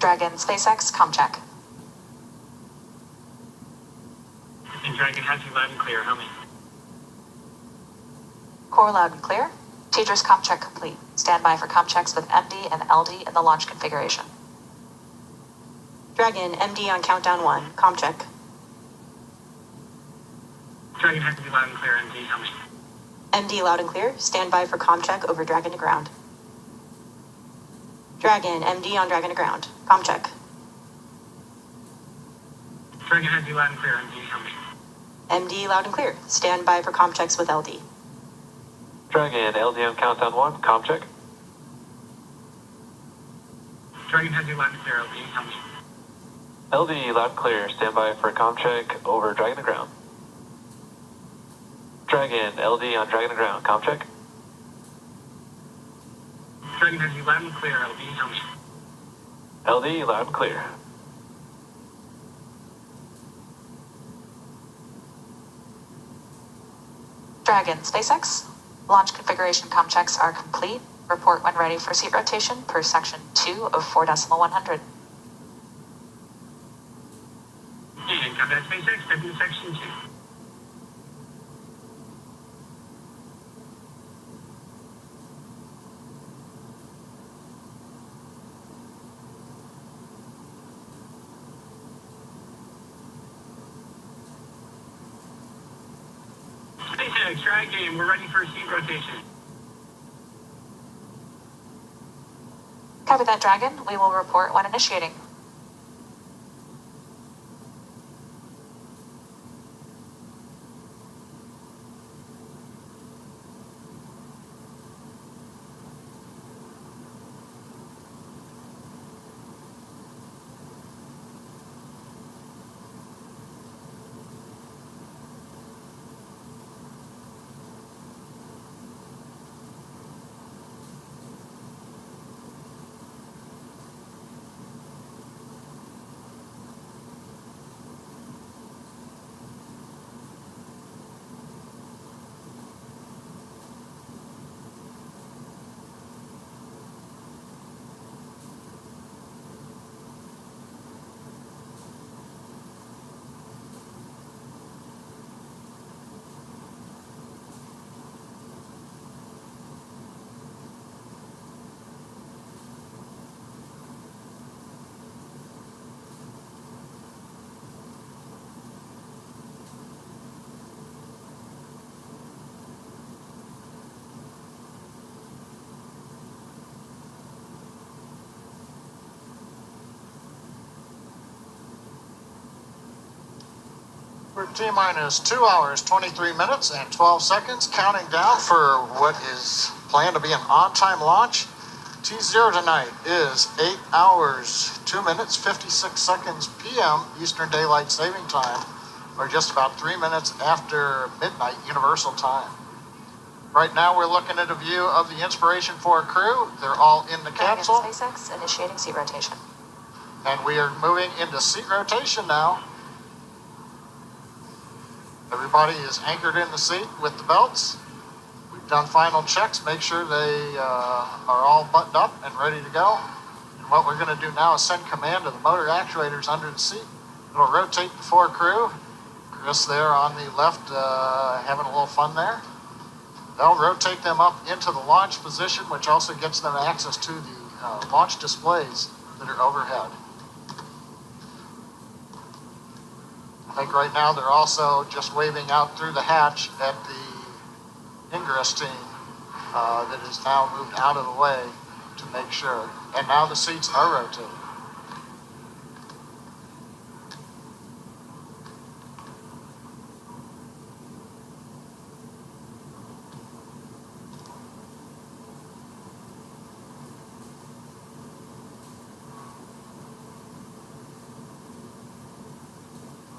V: Dragon SpaceX ComCheck.
W: And Dragon has you loud and clear. How many?
V: Core loud and clear. Tetris ComCheck complete. Stand by for ComChecks with MD and LD in the launch configuration.
L: Dragon, MD on countdown 1. ComCheck.
W: Dragon has you loud and clear. MD, how many?
L: MD loud and clear. Stand by for ComCheck over Dragon to ground. Dragon, MD on Dragon to ground. ComCheck.
W: Dragon has you loud and clear. MD, how many?
L: MD loud and clear. Stand by for ComChecks with LD.
T: Dragon, LD on countdown 1. ComCheck.
W: Dragon has you loud and clear. LD, how many?
T: LD loud and clear. Stand by for ComCheck over Dragon to ground. Dragon, LD on Dragon to ground. ComCheck.
W: Dragon has you loud and clear. LD, how many?
T: LD loud and clear.
V: Dragon SpaceX. Launch configuration ComChecks are complete. Report when ready for seat rotation per section 2 of 4.100.
W: And combat SpaceX, step into section 2. SpaceX, Dragon, we're ready for seat rotation.
V: Copy that, Dragon. We will report when initiating.
F: We're T-minus 2 hours, 23 minutes, and 12 seconds, counting down for what is planned to be an on-time launch. T0 tonight is 8 hours, 2 minutes, 56 seconds p.m. Eastern Daylight Saving Time, or just about 3 minutes after midnight Universal Time. Right now we're looking at a view of the Inspiration 4 crew. They're all in the capsule.
V: Dragon SpaceX initiating seat rotation.
F: And we are moving into seat rotation now. Everybody is anchored in the seat with the belts. We've done final checks, make sure they are all buttoned up and ready to go. And what we're going to do now is send command to the motor actuators under the seat. It'll rotate the 4 crew. Chris there on the left having a little fun there. They'll rotate them up into the launch position, which also gets them access to the launch displays that are overhead. I think right now they're also just waving out through the hatch at the ingress team that is now moved out of the way to make sure. And now the seats are rotating.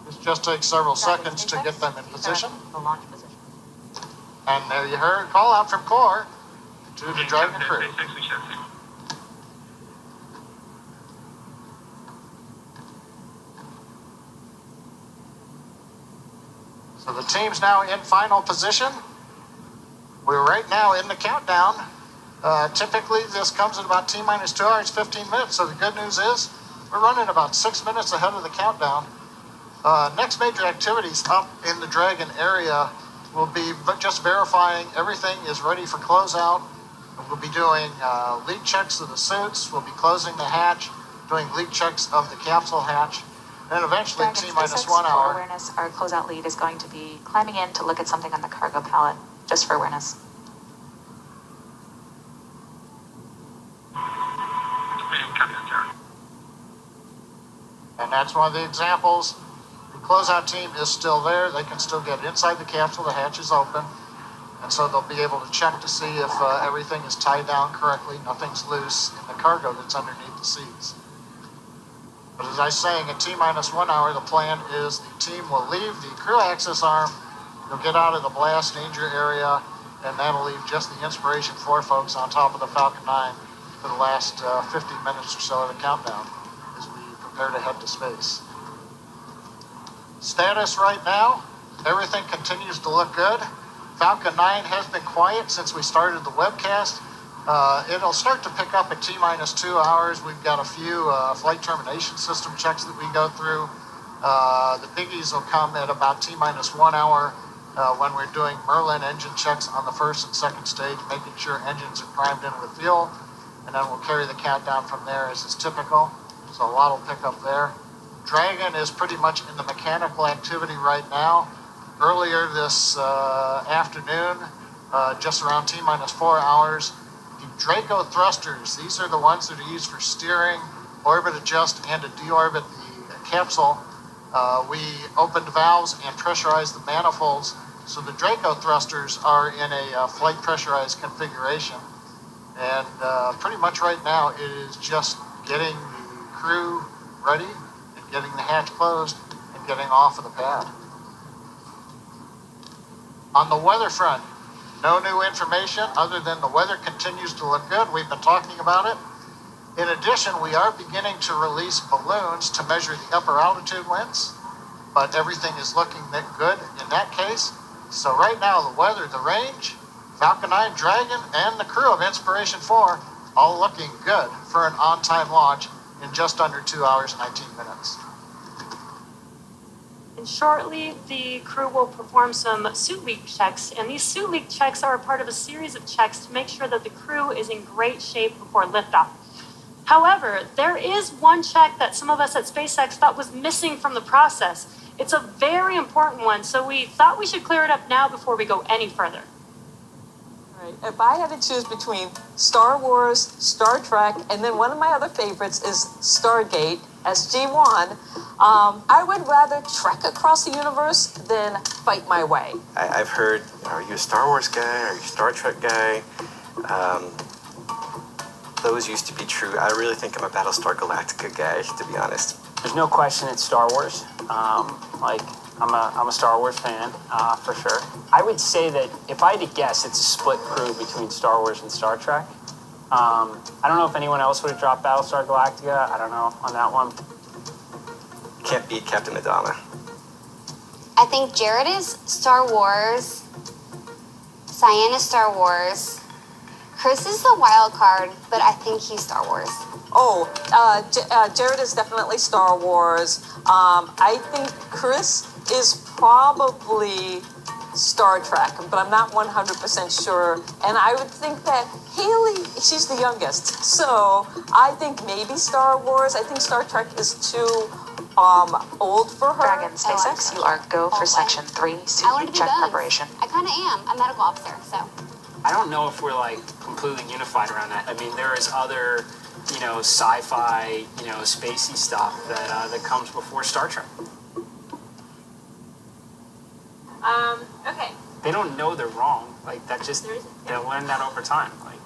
F: This just takes several seconds to get them in position.
V: The launch position.
F: And there you heard a call out from Core to the Dragon crew. So the team's now in final position. We're right now in the countdown. Typically this comes at about T-minus 2 hours, 15 minutes. So the good news is we're running about 6 minutes ahead of the countdown. Next major activities up in the Dragon area will be just verifying everything is ready for closeout. We'll be doing leak checks of the suits. We'll be closing the hatch, doing leak checks of the capsule hatch, and eventually T-minus 1 hour.
V: For awareness, our closeout lead is going to be climbing in to look at something on the cargo pallet, just for awareness.
F: And that's one of the examples. The closeout team is still there. They can still get inside the capsule. The hatch is open. And so they'll be able to check to see if everything is tied down correctly, nothing's loose in the cargo that's underneath the seats. But as I was saying, at T-minus 1 hour, the plan is the team will leave the crew access arm. They'll get out of the blast danger area, and that'll leave just the Inspiration 4 folks on top of the Falcon 9 for the last 50 minutes or so of the countdown as we prepare to head to space. Status right now, everything continues to look good. Falcon 9 has been quiet since we started the webcast. It'll start to pick up at T-minus 2 hours. We've got a few flight termination system checks that we go through. The biggies will come at about T-minus 1 hour when we're doing Merlin engine checks on the first and second stage, making sure engines are primed in with fuel. And then we'll carry the countdown from there as is typical. So a lot will pick up there. Dragon is pretty much in the mechanical activity right now. Earlier this afternoon, just around T-minus 4 hours, the Draco thrusters, these are the ones that are used for steering, orbit adjust, and to deorbit the capsule. We opened valves and pressurized the manifolds, so the Draco thrusters are in a flight pressurized configuration. And pretty much right now it is just getting the crew ready and getting the hatch closed and getting off of the pad. On the weather front, no new information other than the weather continues to look good. We've been talking about it. In addition, we are beginning to release balloons to measure the upper altitude winds, but everything is looking good in that case. So right now, the weather, the range, Falcon 9 Dragon, and the crew of Inspiration 4 all looking good for an on-time launch in just under 2 hours, 19 minutes.
C: And shortly, the crew will perform some suit leak checks, and these suit leak checks are a part of a series of checks to make sure that the crew is in great shape before liftoff. However, there is one check that some of us at SpaceX thought was missing from the process. It's a very important one, so we thought we should clear it up now before we go any further.
K: Right. If I had to choose between Star Wars, Star Trek, and then one of my other favorites is Stargate, SG-1, I would rather trek across the universe than fight my way.
J: I've heard, are you a Star Wars guy? Are you a Star Trek guy? Those used to be true. I really think I'm a Battlestar Galactica guy, to be honest.
G: There's no question it's Star Wars. I'm a Star Wars fan, for sure. I would say that if I had to guess, it's a split crew between Star Wars and Star Trek. I don't know if anyone else would have dropped Battlestar Galactica. I don't know on that one.
J: Can't beat Captain Madonna.
B: I think Jared is Star Wars. Cyan is Star Wars. Chris is the wild card, but I think he's Star Wars.
K: Oh, Jared is definitely Star Wars. I think Chris is probably Star Trek, but I'm not 100% sure. And I would think that Haley, she's the youngest, so I think maybe Star Wars. I think Star Trek is too old for her.
V: Dragon, SpaceX, you are go for Section 3, suit check preparation.
B: I kind of am a medical officer, so.
G: I don't know if we're like completely unified around that. I mean, there is other, sci-fi, spacey stuff that comes before Star Trek.
C: Okay.
G: They don't know they're wrong. Like that just they'll learn that over time. Like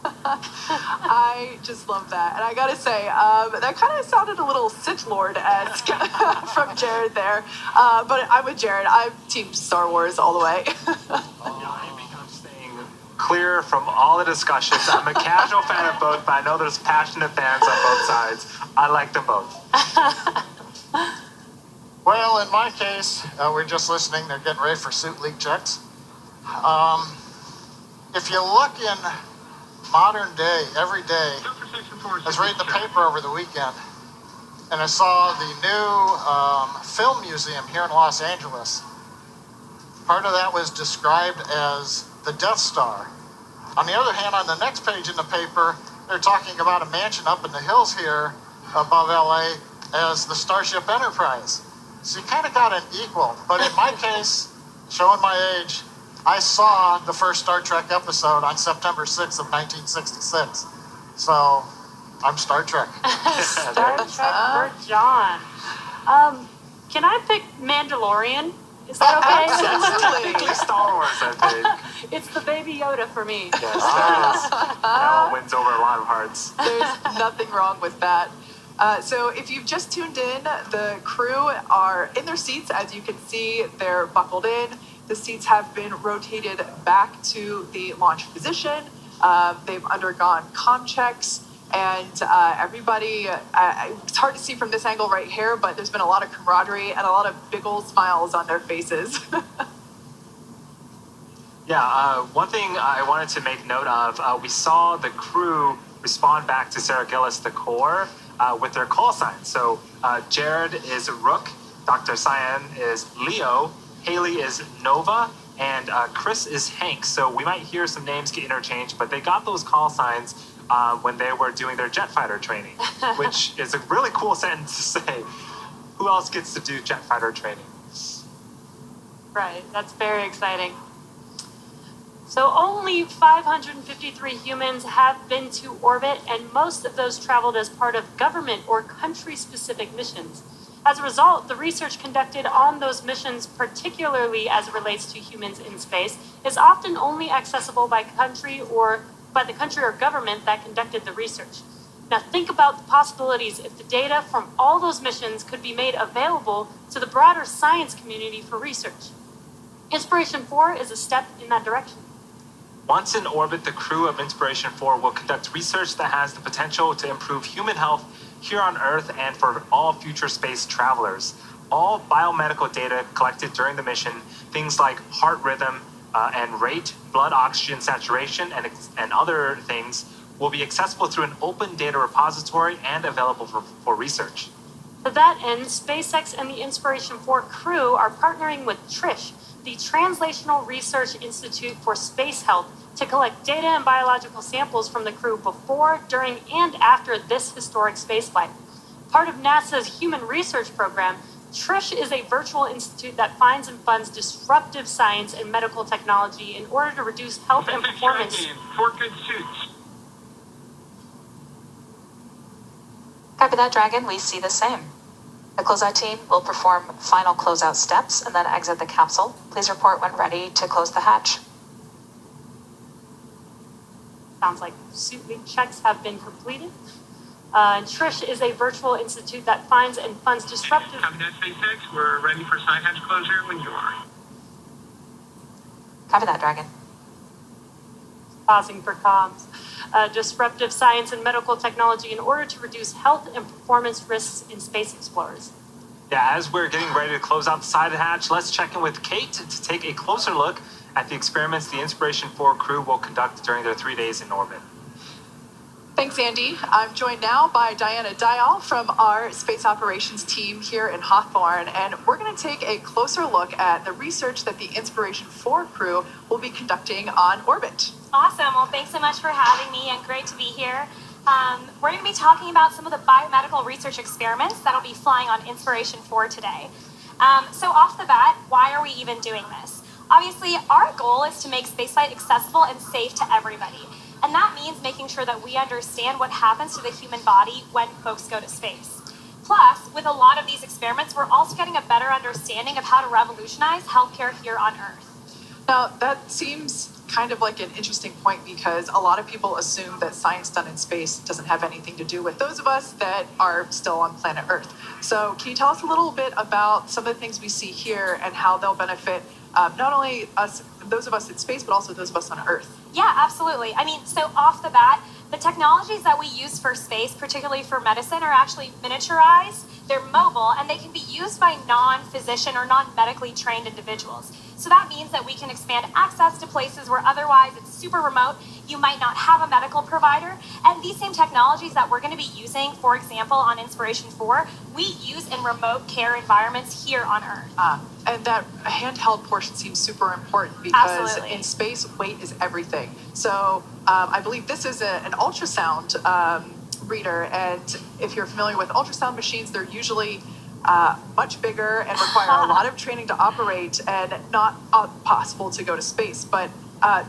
E: I just love that. And I gotta say, that kind of sounded a little Sith Lord-esque from Jared there. But I'm with Jared. I'm team Star Wars all the way.
A: I'm staying clear from all the discussions. I'm a casual fan of both, but I know there's passionate fans on both sides. I like them both.
F: Well, in my case, we're just listening. They're getting ready for suit leak checks. If you look in modern day, every day, I was reading the paper over the weekend, and I saw the new film museum here in Los Angeles. Part of that was described as the Death Star. On the other hand, on the next page in the paper, they're talking about a mansion up in the hills here above LA as the Starship Enterprise. So you kind of got an equal. But in my case, showing my age, I saw the first Star Trek episode on September 6th of 1966. So I'm Star Trek.
C: Star Trek for John. Can I pick Mandalorian? Is that okay?
A: Absolutely. Star Wars, I think.
C: It's the Baby Yoda for me.
A: Yes, there is. That wins over a lot of hearts.
E: There's nothing wrong with that. So if you've just tuned in, the crew are in their seats. As you can see, they're buckled in. The seats have been rotated back to the launch position. They've undergone comm checks, and everybody, it's hard to see from this angle right here, but there's been a lot of camaraderie and a lot of big old smiles on their faces.
A: Yeah, one thing I wanted to make note of, we saw the crew respond back to Sarah Gillis, the core, with their call signs. So Jared is Rook, Dr. Cyan is Leo, Haley is Nova, and Chris is Hank. So we might hear some names get interchanged, but they got those call signs when they were doing their jet fighter training, which is a really cool sentence to say. Who else gets to do jet fighter training?
C: Right, that's very exciting. So only 553 humans have been to orbit, and most of those traveled as part of government or country-specific missions. As a result, the research conducted on those missions, particularly as it relates to humans in space, is often only accessible by the country or government that conducted the research. Now think about the possibilities if the data from all those missions could be made available to the broader science community for research. Inspiration 4 is a step in that direction.
A: Once in orbit, the crew of Inspiration 4 will conduct research that has the potential to improve human health here on Earth and for all future space travelers. All biomedical data collected during the mission, things like heart rhythm and rate, blood oxygen saturation, and other things, will be accessible through an open data repository and available for research.
C: To that end, SpaceX and the Inspiration 4 crew are partnering with TRISH, the Translational Research Institute for Space Health, to collect data and biological samples from the crew before, during, and after this historic spaceflight. Part of NASA's Human Research Program, TRISH is a virtual institute that finds and funds disruptive science and medical technology in order to reduce health and performance.
W: For good suits.
V: Copy that, Dragon. We see the same. The closeout team will perform final closeout steps and then exit the capsule. Please report when ready to close the hatch.
C: Sounds like suit leak checks have been completed. TRISH is a virtual institute that finds and funds disruptive...
W: Copy that, SpaceX. We're ready for side hatch closure when you are.
V: Copy that, Dragon.
C: Pausing for comms. Disruptive science and medical technology in order to reduce health and performance risks in space explorers.
A: Yeah, as we're getting ready to close out the side hatch, let's check in with Kate to take a closer look at the experiments the Inspiration 4 crew will conduct during their 3 days in orbit.
E: Thanks, Andy. I'm joined now by Diana Dial from our space operations team here in Hawthorne, and we're going to take a closer look at the research that the Inspiration 4 crew will be conducting on orbit.
M: Awesome. Well, thanks so much for having me, and great to be here. We're going to be talking about some of the biomedical research experiments that'll be flying on Inspiration 4 today. So off the bat, why are we even doing this? Obviously, our goal is to make spaceflight accessible and safe to everybody. And that means making sure that we understand what happens to the human body when folks go to space. Plus, with a lot of these experiments, we're also getting a better understanding of how to revolutionize healthcare here on Earth.
E: Now, that seems kind of like an interesting point because a lot of people assume that science done in space doesn't have anything to do with those of us that are still on planet Earth. So can you tell us a little bit about some of the things we see here and how they'll benefit not only us, those of us in space, but also those of us on Earth?
M: Yeah, absolutely. I mean, so off the bat, the technologies that we use for space, particularly for medicine, are actually miniaturized, they're mobile, and they can be used by non-physician or non-medically trained individuals. So that means that we can expand access to places where otherwise it's super remote, you might not have a medical provider, and these same technologies that we're going to be using, for example, on Inspiration 4, we use in remote care environments here on Earth.
E: And that handheld portion seems super important because
M: Absolutely.
E: In space, weight is everything. So I believe this is an ultrasound reader, and if you're familiar with ultrasound machines, they're usually much bigger and require a lot of training to operate and not possible to go to space. But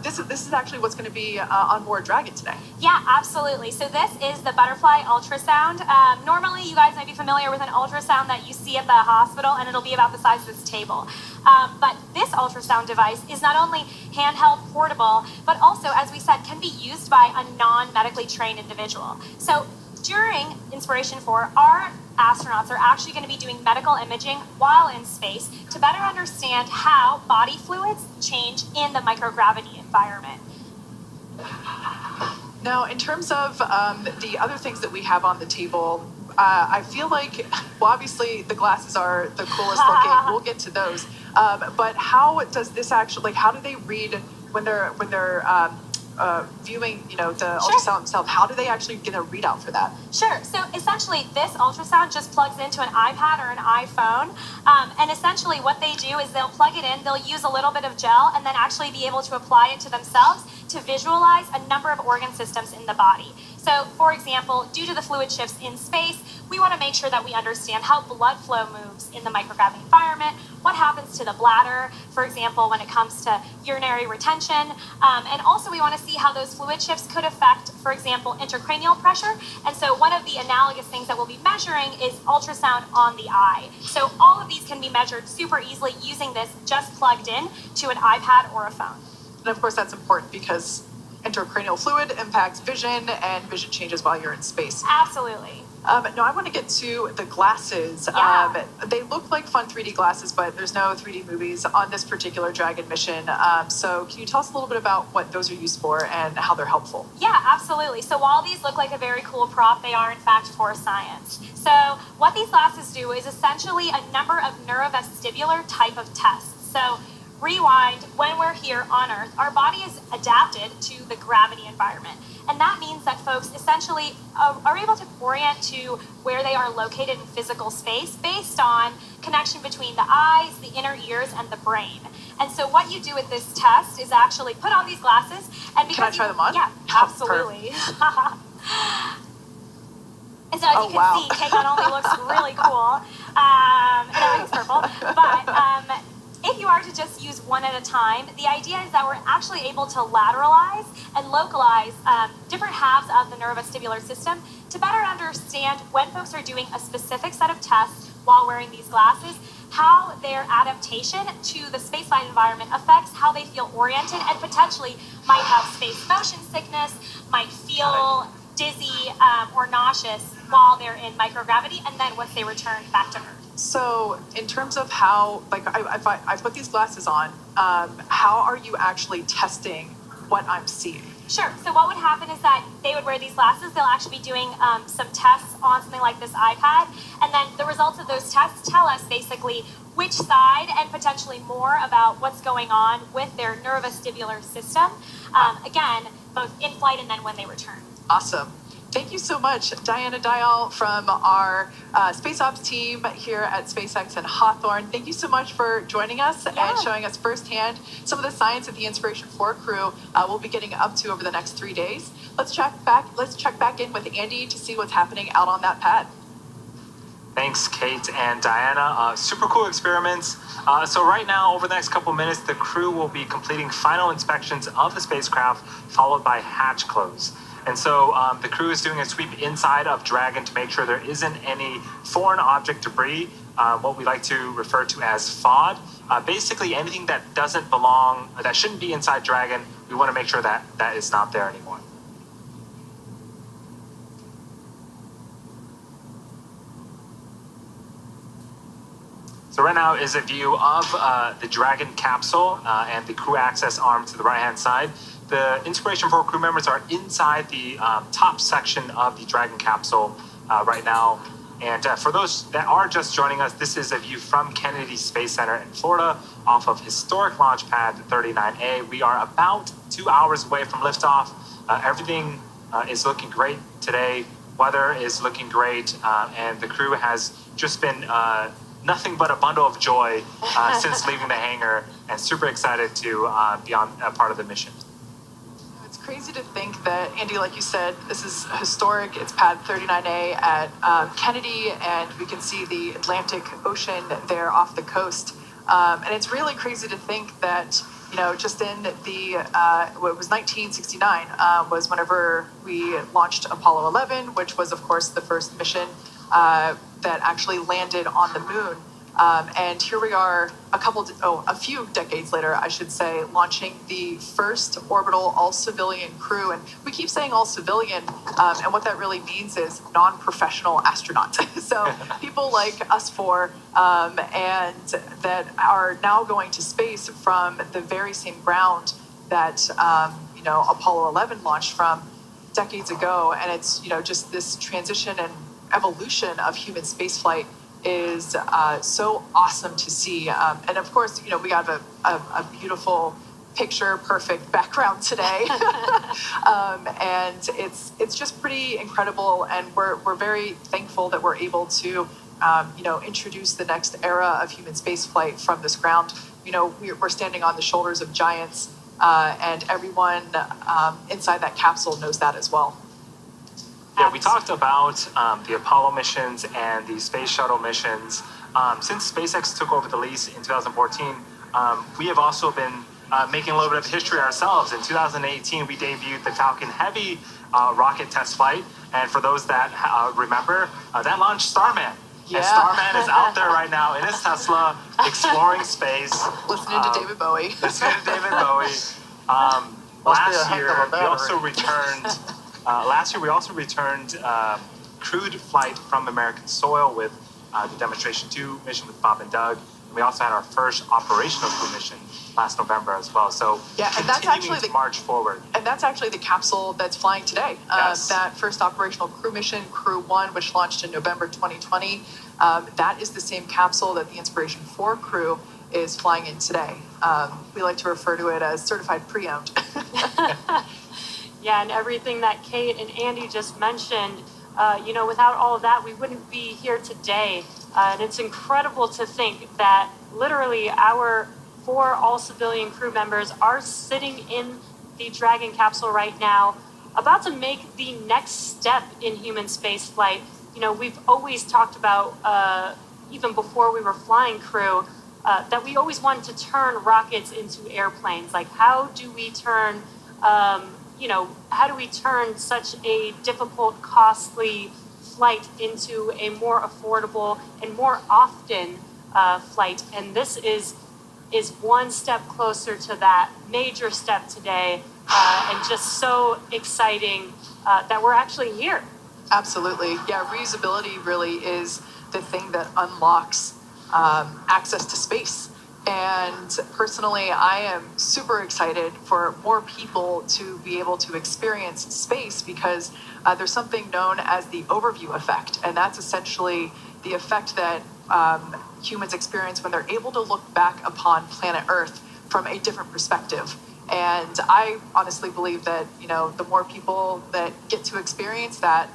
E: this is actually what's going to be on board Dragon today.
M: Yeah, absolutely. So this is the butterfly ultrasound. Normally, you guys might be familiar with an ultrasound that you see at the hospital, and it'll be about the size of this table. But this ultrasound device is not only handheld, portable, but also, as we said, can be used by a non-medically trained individual. So during Inspiration 4, our astronauts are actually going to be doing medical imaging while in space to better understand how body fluids change in the microgravity environment.
E: Now, in terms of the other things that we have on the table, I feel like, well, obviously the glasses are the coolest looking. We'll get to those. But how does this actually, like, how do they read when they're viewing, the ultrasound themselves? How do they actually get a readout for that?
M: Sure. So essentially, this ultrasound just plugs into an iPad or an iPhone. And essentially what they do is they'll plug it in, they'll use a little bit of gel, and then actually be able to apply it to themselves to visualize a number of organ systems in the body. So, for example, due to the fluid shifts in space, we want to make sure that we understand how blood flow moves in the microgravity environment, what happens to the bladder, for example, when it comes to urinary retention, and also we want to see how those fluid shifts could affect, for example, intracranial pressure. And so one of the analogous things that we'll be measuring is ultrasound on the eye. So all of these can be measured super easily using this just plugged in to an iPad or a phone.
E: And of course, that's important because intracranial fluid impacts vision, and vision changes while you're in space.
M: Absolutely.
E: No, I want to get to the glasses.
M: Yeah.
E: They look like fun 3D glasses, but there's no 3D movies on this particular Dragon mission. So can you tell us a little bit about what those are used for and how they're helpful?
M: Yeah, absolutely. So while these look like a very cool prop, they are in fact for science. So what these glasses do is essentially a number of neurovestibular type of tests. So rewind, when we're here on Earth, our body is adapted to the gravity environment. And that means that folks essentially are able to orient to where they are located in physical space based on connection between the eyes, the inner ears, and the brain. And so what you do with this test is actually put on these glasses. And because
E: Can I try them on?
M: Yeah, absolutely. And so as you can see, Kate not only looks really cool, and everything's purple, but if you are to just use one at a time, the idea is that we're actually able to lateralize and localize different halves of the neurovestibular system to better understand when folks are doing a specific set of tests while wearing these glasses, how their adaptation to the spaceflight environment affects how they feel oriented and potentially might have space motion sickness, might feel dizzy or nauseous while they're in microgravity, and then once they return back to Earth.
E: So in terms of how, like, if I put these glasses on, how are you actually testing what I'm seeing?
M: Sure. So what would happen is that they would wear these glasses. They'll actually be doing some tests on something like this iPad. And then the results of those tests tell us basically which side and potentially more about what's going on with their neurovestibular system. Again, both in flight and then when they return.
E: Awesome. Thank you so much, Diana Dial from our Space Ops team here at SpaceX in Hawthorne. Thank you so much for joining us and showing us firsthand some of the science that the Inspiration 4 crew will be getting up to over the next 3 days. Let's check back in with Andy to see what's happening out on that pad.
A: Thanks, Kate and Diana. Super cool experiments. So right now, over the next couple minutes, the crew will be completing final inspections of the spacecraft, followed by hatch close. And so the crew is doing a sweep inside of Dragon to make sure there isn't any foreign object debris, what we like to refer to as FOD. Basically, anything that doesn't belong, that shouldn't be inside Dragon, we want to make sure that that is not there anymore. So right now is a view of the Dragon capsule and the crew access arm to the right-hand side. The Inspiration 4 crew members are inside the top section of the Dragon capsule right now. And for those that are just joining us, this is a view from Kennedy Space Center in Florida off of historic launch pad 39A. We are about 2 hours away from liftoff. Everything is looking great today. Weather is looking great. And the crew has just been nothing but a bundle of joy since leaving the hangar, and super excited to be on a part of the mission.
E: It's crazy to think that, Andy, like you said, this is historic. It's pad 39A at Kennedy, and we can see the Atlantic Ocean there off the coast. And it's really crazy to think that, you know, just in the, what was 1969 was whenever we launched Apollo 11, which was, of course, the first mission that actually landed on the moon. And here we are a few decades later, I should say, launching the first orbital all-civilian crew. And we keep saying all-civilian, and what that really means is non-professional astronauts. So people like us four, and that are now going to space from the very same ground that, Apollo 11 launched from decades ago. And it's, just this transition and evolution of human spaceflight is so awesome to see. And of course, we have a beautiful picture perfect background today. And it's just pretty incredible. And we're very thankful that we're able to, introduce the next era of human spaceflight from this ground. We're standing on the shoulders of giants, and everyone inside that capsule knows that as well.
A: Yeah, we talked about the Apollo missions and the Space Shuttle missions. Since SpaceX took over the lease in 2014, we have also been making a little bit of history ourselves. In 2018, we debuted the Falcon Heavy rocket test flight. And for those that remember, that launched Starman. Yeah. And Starman is out there right now in his Tesla, exploring space.
E: Listening to David Bowie.
A: Last year, we also returned crewed flight from American soil with the Demonstration 2 mission with Bob and Doug. And we also had our first operational crew mission last November as well. So
E: yeah, and that's actually
A: the march forward.
E: And that's actually the capsule that's flying today.
A: Yes.
E: That first operational crew mission, Crew 1, which launched in November 2020, that is the same capsule that the Inspiration 4 crew is flying in today. We like to refer to it as certified pre-owned.
C: Yeah, and everything that Kate and Andy just mentioned, without all of that, we wouldn't be here today. And it's incredible to think that literally our 4 all-civilian crew members are sitting in the Dragon capsule right now, about to make the next step in human spaceflight. We've always talked about, even before we were flying crew, that we always wanted to turn rockets into airplanes. Like, how do we turn such a difficult, costly flight into a more affordable and more often flight? And this is one step closer to that major step today, and just so exciting that we're actually here.
E: Absolutely. Yeah, reusability really is the thing that unlocks access to space. And personally, I am super excited for more people to be able to experience space, because there's something known as the overview effect. And that's essentially the effect that humans experience when they're able to look back upon planet Earth from a different perspective. And I honestly believe that, the more people that get to experience that,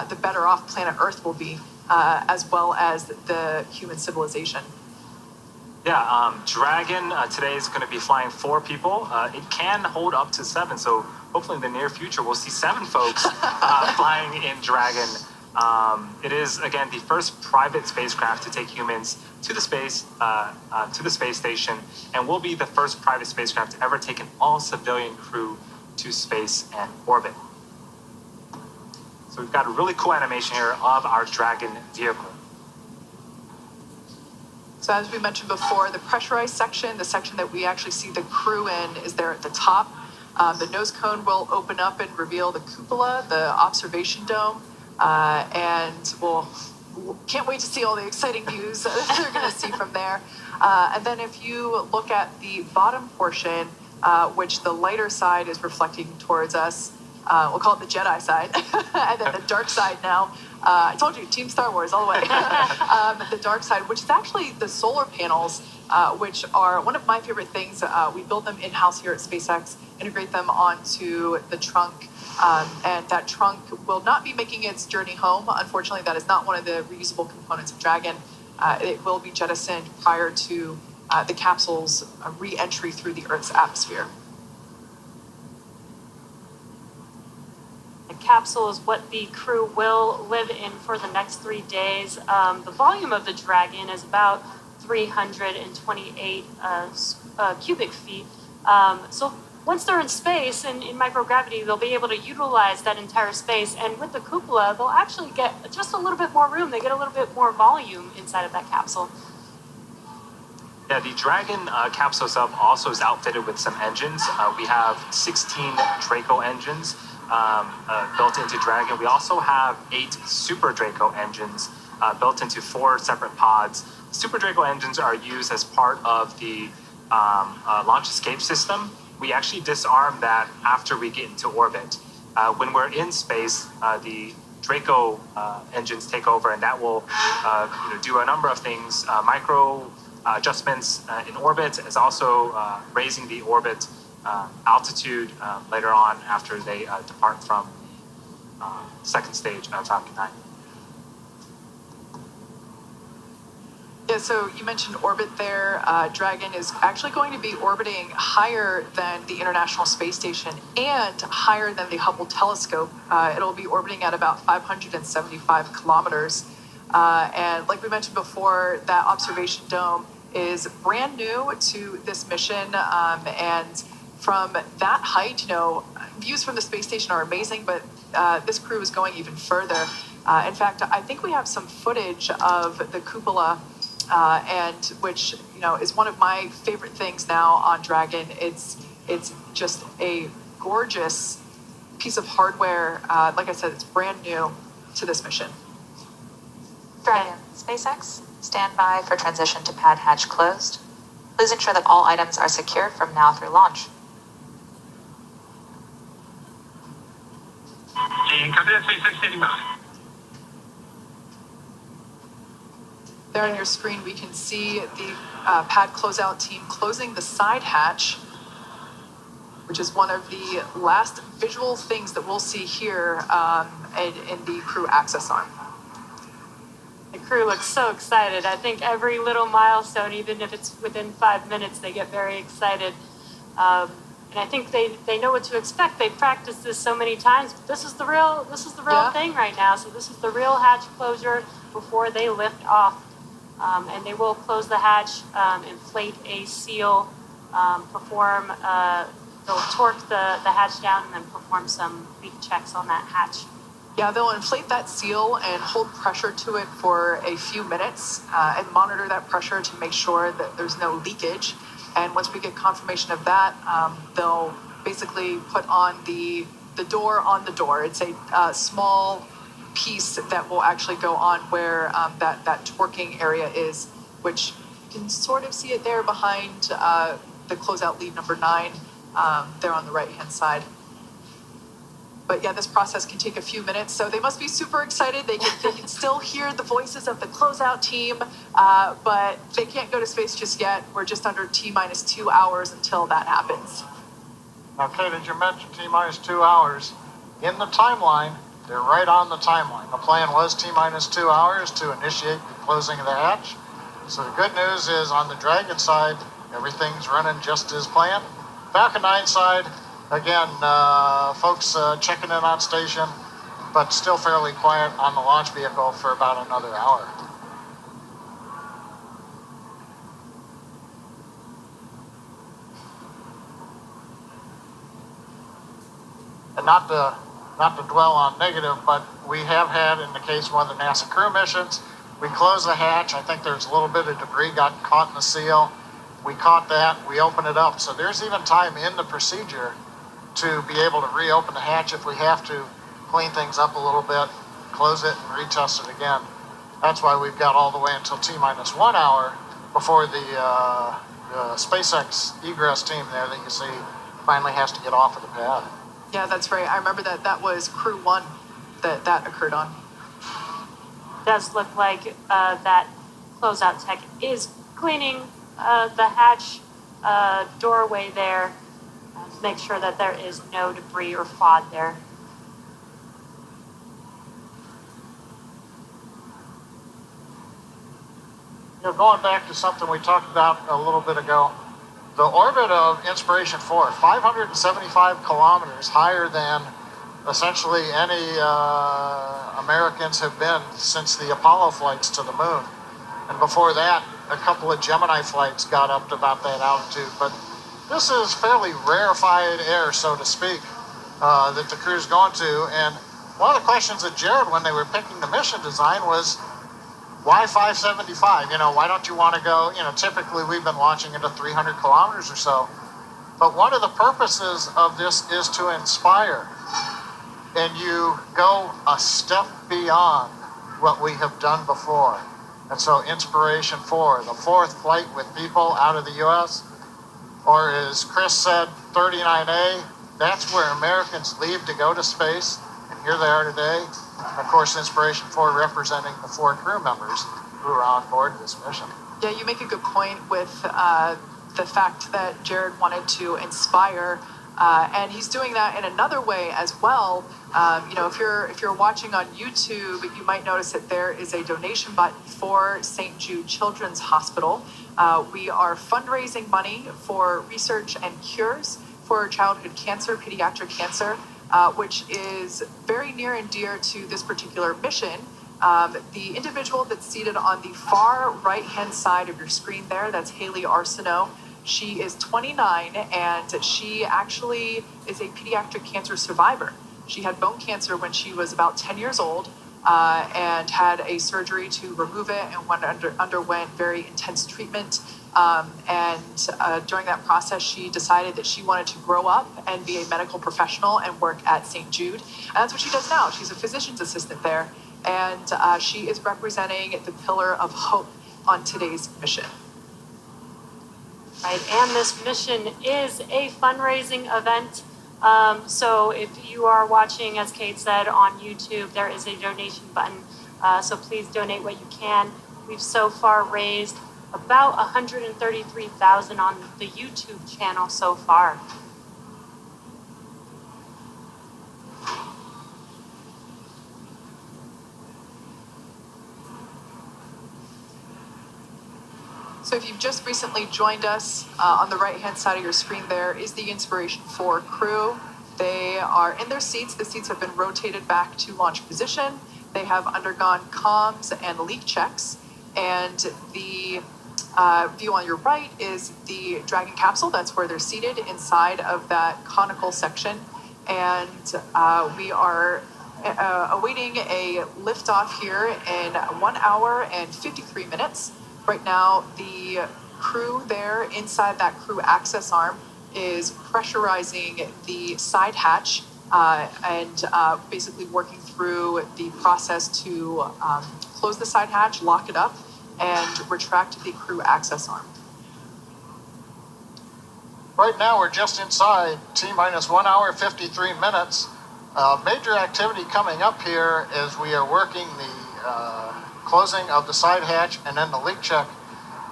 E: the better off planet Earth will be, as well as the human civilization.
A: Yeah, Dragon today is going to be flying 4 people. It can hold up to 7, so hopefully in the near future we'll see 7 folks flying in Dragon. It is again the first private spacecraft to take humans to the space station, and will be the first private spacecraft to ever take an all-civilian crew to space and orbit. So we've got a really cool animation here of our Dragon vehicle.
E: So as we mentioned before, the pressurized section, the section that we actually see the crew in, is there at the top. The nose cone will open up and reveal the cupola, the observation dome, and we'll can't wait to see all the exciting views that they're going to see from there. And then if you look at the bottom portion, which the lighter side is reflecting towards us, we'll call it the Jedi side, and then the dark side now. I told you, Team Star Wars all the way. The dark side, which is actually the solar panels, which are one of my favorite things. We build them in-house here at SpaceX, integrate them onto the trunk, and that trunk will not be making its journey home. Unfortunately, that is not one of the reusable components of Dragon. It will be jettisoned prior to the capsule's re-entry through the Earth's atmosphere.
C: The capsule is what the crew will live in for the next 3 days. The volume of the Dragon is about 328 cubic feet. So once they're in space and in microgravity, they'll be able to utilize that entire space. And with the cupola, they'll actually get just a little bit more room. They get a little bit more volume inside of that capsule.
A: Yeah, the Dragon capsule itself also is outfitted with some engines. We have 16 Draco engines built into Dragon. We also have 8 Super Draco engines built into 4 separate pods. Super Draco engines are used as part of the launch escape system. We actually disarm that after we get into orbit. When we're in space, the Draco engines take over, and that will do a number of things. Micro adjustments in orbit, is also raising the orbit altitude later on after they depart from second stage of Falcon 9.
E: Yeah, so you mentioned orbit there. Dragon is actually going to be orbiting higher than the International Space Station and higher than the Hubble telescope. It'll be orbiting at about 575 kilometers. And like we mentioned before, that observation dome is brand new to this mission. And from that height, views from the space station are amazing, but this crew is going even further. In fact, I think we have some footage of the cupola, and which is one of my favorite things now on Dragon. It's just a gorgeous piece of hardware. Like I said, it's brand new to this mission.
V: Dragon, SpaceX, stand by for transition to pad hatch closed. Please ensure that all items are secured from now through launch.
W: And copy that, SpaceX standing by.
E: There on your screen, we can see the pad closeout team closing the side hatch, which is one of the last visual things that we'll see here in the crew access arm.
C: The crew looks so excited. I think every little milestone, even if it's within 5 minutes, they get very excited. And I think they know what to expect. They've practiced this so many times. But this is the real thing right now. So this is the real hatch closure before they lift off. And they will close the hatch, inflate a seal, they'll torque the hatch down and then perform some leak checks on that hatch.
E: Yeah, they'll inflate that seal and hold pressure to it for a few minutes and monitor that pressure to make sure that there's no leakage. And once we get confirmation of that, they'll basically put on the door on the door. It's a small piece that will actually go on where that torquing area is, which you can sort of see it there behind the closeout lead number 9 there on the right-hand side. But yeah, this process can take a few minutes, so they must be super excited. They can still hear the voices of the closeout team, but they can't go to space just yet. We're just under T-minus 2 hours until that happens.
F: Now, Kate, as you mentioned, T-minus 2 hours. In the timeline, they're right on the timeline. The plan was T-minus 2 hours to initiate the closing of the hatch. So the good news is on the Dragon side, everything's running just as planned. Falcon 9 side, again, folks checking in on station, but still fairly quiet on the launch vehicle for about another hour. And not to dwell on negative, but we have had, in the case of one of the NASA crew missions, we close the hatch. I think there's a little bit of debris got caught in the seal. We caught that, we open it up. So there's even time in the procedure to be able to reopen the hatch if we have to, clean things up a little bit, close it, and retest it again. That's why we've got all the way until T-minus 1 hour before the SpaceX egress team there that you see finally has to get off of the pad.
E: Yeah, that's right. I remember that was Crew 1 that occurred on.
C: Does look like that closeout tech is cleaning the hatch doorway there to make sure that there is no debris or FOD there.
F: Going back to something we talked about a little bit ago, the orbit of Inspiration 4, 575 kilometers higher than essentially any Americans have been since the Apollo flights to the moon. And before that, a couple of Gemini flights got up to about that altitude. But this is fairly rarefied air, so to speak, that the crew's going to. And one of the questions that Jared, when they were picking the mission design, was, why 575? Why don't you want to go, typically we've been launching into 300 kilometers or so. But one of the purposes of this is to inspire. And you go a step beyond what we have done before. And so Inspiration 4, the fourth flight with people out of the U.S., or as Chris said, 39A, that's where Americans leave to go to space. And here they are today. Of course, Inspiration 4 representing the 4 crew members who are on board this mission.
E: Yeah, you make a good point with the fact that Jared wanted to inspire, and he's doing that in another way as well. If you're watching on YouTube, you might notice that there is a donation button for St. Jude Children's Hospital. We are fundraising money for research and cures for childhood cancer, pediatric cancer, which is very near and dear to this particular mission. The individual that's seated on the far right-hand side of your screen there, that's Haley Arsenault. She is 29, and she actually is a pediatric cancer survivor. She had bone cancer when she was about 10 years old, and had a surgery to remove it and underwent very intense treatment. During that process, she decided that she wanted to grow up and be a medical professional and work at St. Jude. And that's what she does now. She's a physician's assistant there. And she is representing the pillar of hope on today's mission.
C: Right, and this mission is a fundraising event. So if you are watching, as Kate said, on YouTube, there is a donation button. So please donate what you can. We've so far raised about $133,000 on the YouTube channel so far.
E: So if you've just recently joined us, on the right-hand side of your screen there is the Inspiration 4 crew. They are in their seats. The seats have been rotated back to launch position. They have undergone comms and leak checks. And the view on your right is the Dragon capsule. That's where they're seated inside of that conical section. And we are awaiting a liftoff here in 1 hour and 53 minutes. Right now, the crew there inside that crew access arm is pressurizing the side hatch and basically working through the process to close the side hatch, lock it up, and retract the crew access arm.
F: Right now, we're just inside T-minus 1 hour, 53 minutes. Major activity coming up here as we are working the closing of the side hatch and then the leak check.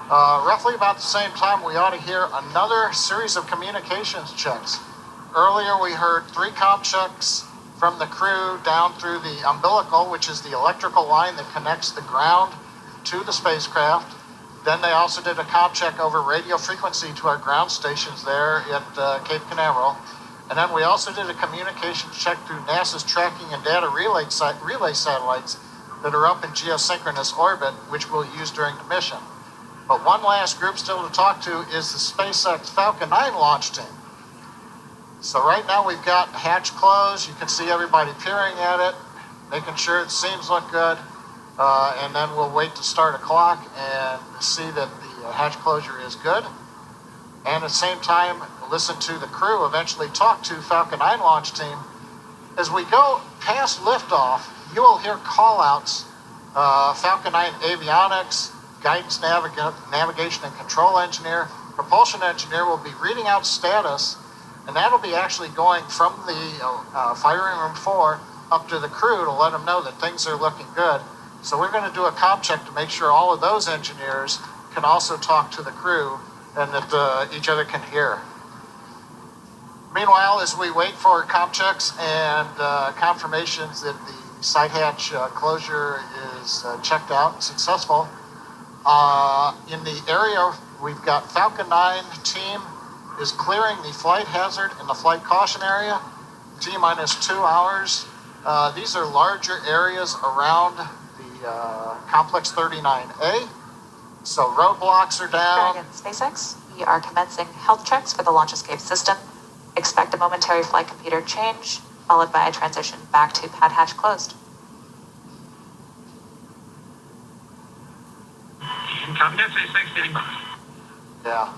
F: Roughly about the same time, we ought to hear another series of communications checks. earlier we heard 3 comp checks from the crew down through the umbilical, which is the electrical line that connects the ground to the spacecraft. Then they also did a comp check over radio frequency to our ground stations there at Cape Canaveral. And then we also did a communication check through NASA's tracking and data relay satellites that are up in geosynchronous orbit, which we'll use during the mission. But one last group still to talk to is the SpaceX Falcon 9 launch team. So right now we've got hatch closed. You can see everybody peering at it, making sure its seams look good. And then we'll wait to start a clock and see that the hatch closure is good. And at the same time, listen to the crew eventually talk to Falcon 9 launch team. As we go past liftoff, you will hear call-outs. Falcon 9 avionics, guidance navigation and control engineer, propulsion engineer will be reading out status, and that'll be actually going from the firing room 4 up to the crew to let them know that things are looking good. So we're going to do a comp check to make sure all of those engineers can also talk to the crew and that each other can hear. Meanwhile, as we wait for comp checks and confirmations that the side hatch closure is checked out and successful, in the area we've got Falcon 9 team is clearing the flight hazard in the flight caution area, T-minus 2 hours. These are larger areas around the Complex 39A. So roadblocks are down.
V: Dragon SpaceX, we are commencing health checks for the launch escape system. Expect a momentary flight computer change, followed by a transition back to pad hatch closed.
W: Copy that, SpaceX, standing by.
F: Yeah,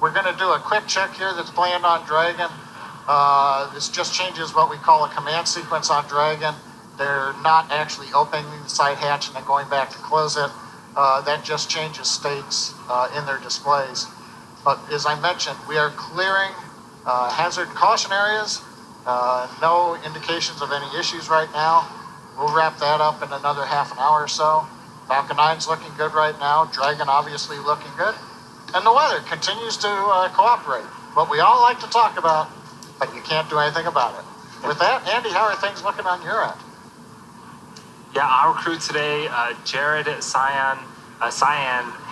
F: we're going to do a quick check here that's planned on Dragon. This just changes what we call a command sequence on Dragon. They're not actually opening the side hatch and then going back to close it. That just changes states in their displays. But as I mentioned, we are clearing hazard and caution areas. No indications of any issues right now. We'll wrap that up in another half an hour or so. Falcon 9's looking good right now. Dragon obviously looking good. And the weather continues to cooperate. What we all like to talk about, but you can't do anything about it. With that, Andy, how are things looking on your end?
A: Yeah, our crew today, Jared, Cyan,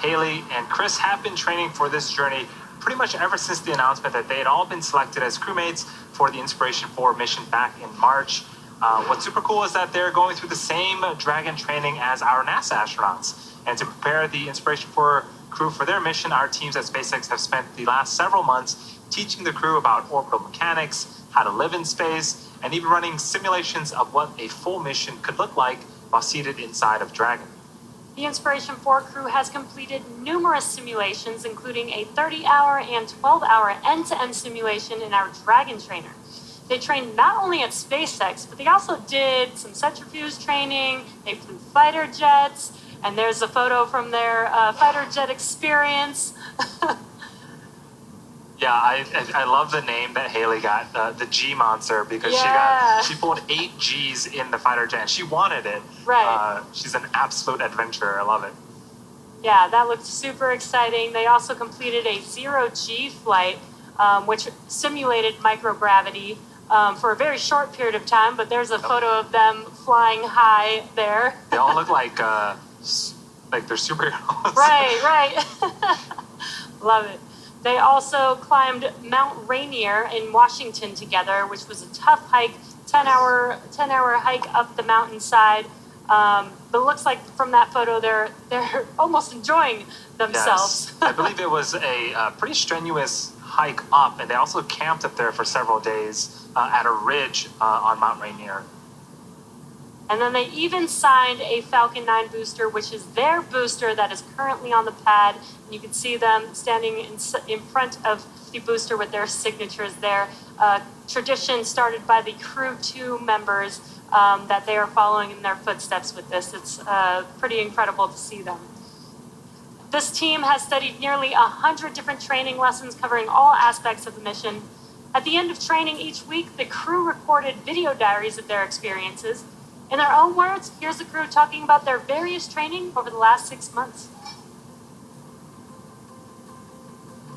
A: Haley, and Chris have been training for this journey pretty much ever since the announcement that they had all been selected as crewmates for the Inspiration 4 mission back in March. What's super cool is that they're going through the same Dragon training as our NASA astronauts. And to prepare the Inspiration 4 crew for their mission, our teams at SpaceX have spent the last several months teaching the crew about orbital mechanics, how to live in space, and even running simulations of what a full mission could look like while seated inside of Dragon.
C: The Inspiration 4 crew has completed numerous simulations, including a 30-hour and 12-hour end-to-end simulation in our Dragon trainer. They trained not only at SpaceX, but they also did some centrifuge training, they flew fighter jets, and there's a photo from their fighter jet experience.
A: Yeah, I love the name that Haley got, the G Monster, because she pulled 8 Gs in the fighter jet, and she wanted it.
C: Right.
A: She's an absolute adventurer. I love it.
C: Yeah, that looked super exciting. They also completed a 0G flight, which simulated microgravity for a very short period of time, but there's a photo of them flying high there.
A: They all look like they're superheroes.
C: Right. Love it. They also climbed Mount Rainier in Washington together, which was a tough hike, 10-hour hike up the mountainside. But it looks like from that photo, they're almost enjoying themselves.
A: Yes. I believe it was a pretty strenuous hike up, and they also camped up there for several days at a ridge on Mount Rainier.
C: And then they even signed a Falcon 9 booster, which is their booster that is currently on the pad. And you can see them standing in front of the booster with their signatures there. Tradition started by the Crew 2 members that they are following in their footsteps with this. It's pretty incredible to see them. This team has studied nearly 100 different training lessons covering all aspects of the mission. At the end of training each week, the crew recorded video diaries of their experiences. In their own words, here's the crew talking about their various training over the last 6 months.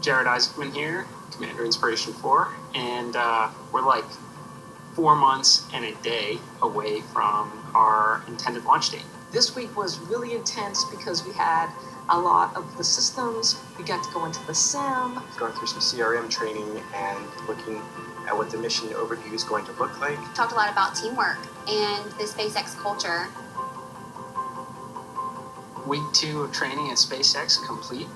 G: Jared Isaacman here. Commander Inspiration 4, and we're like 4 months and a day away from our intended launch date.
K: This week was really intense because we had a lot of the systems. We got to go into the sim.
J: Going through some CRM training and looking at what the mission overview is going to look like.
B: Talked a lot about teamwork and the SpaceX culture.
G: Week 2 of training at SpaceX complete.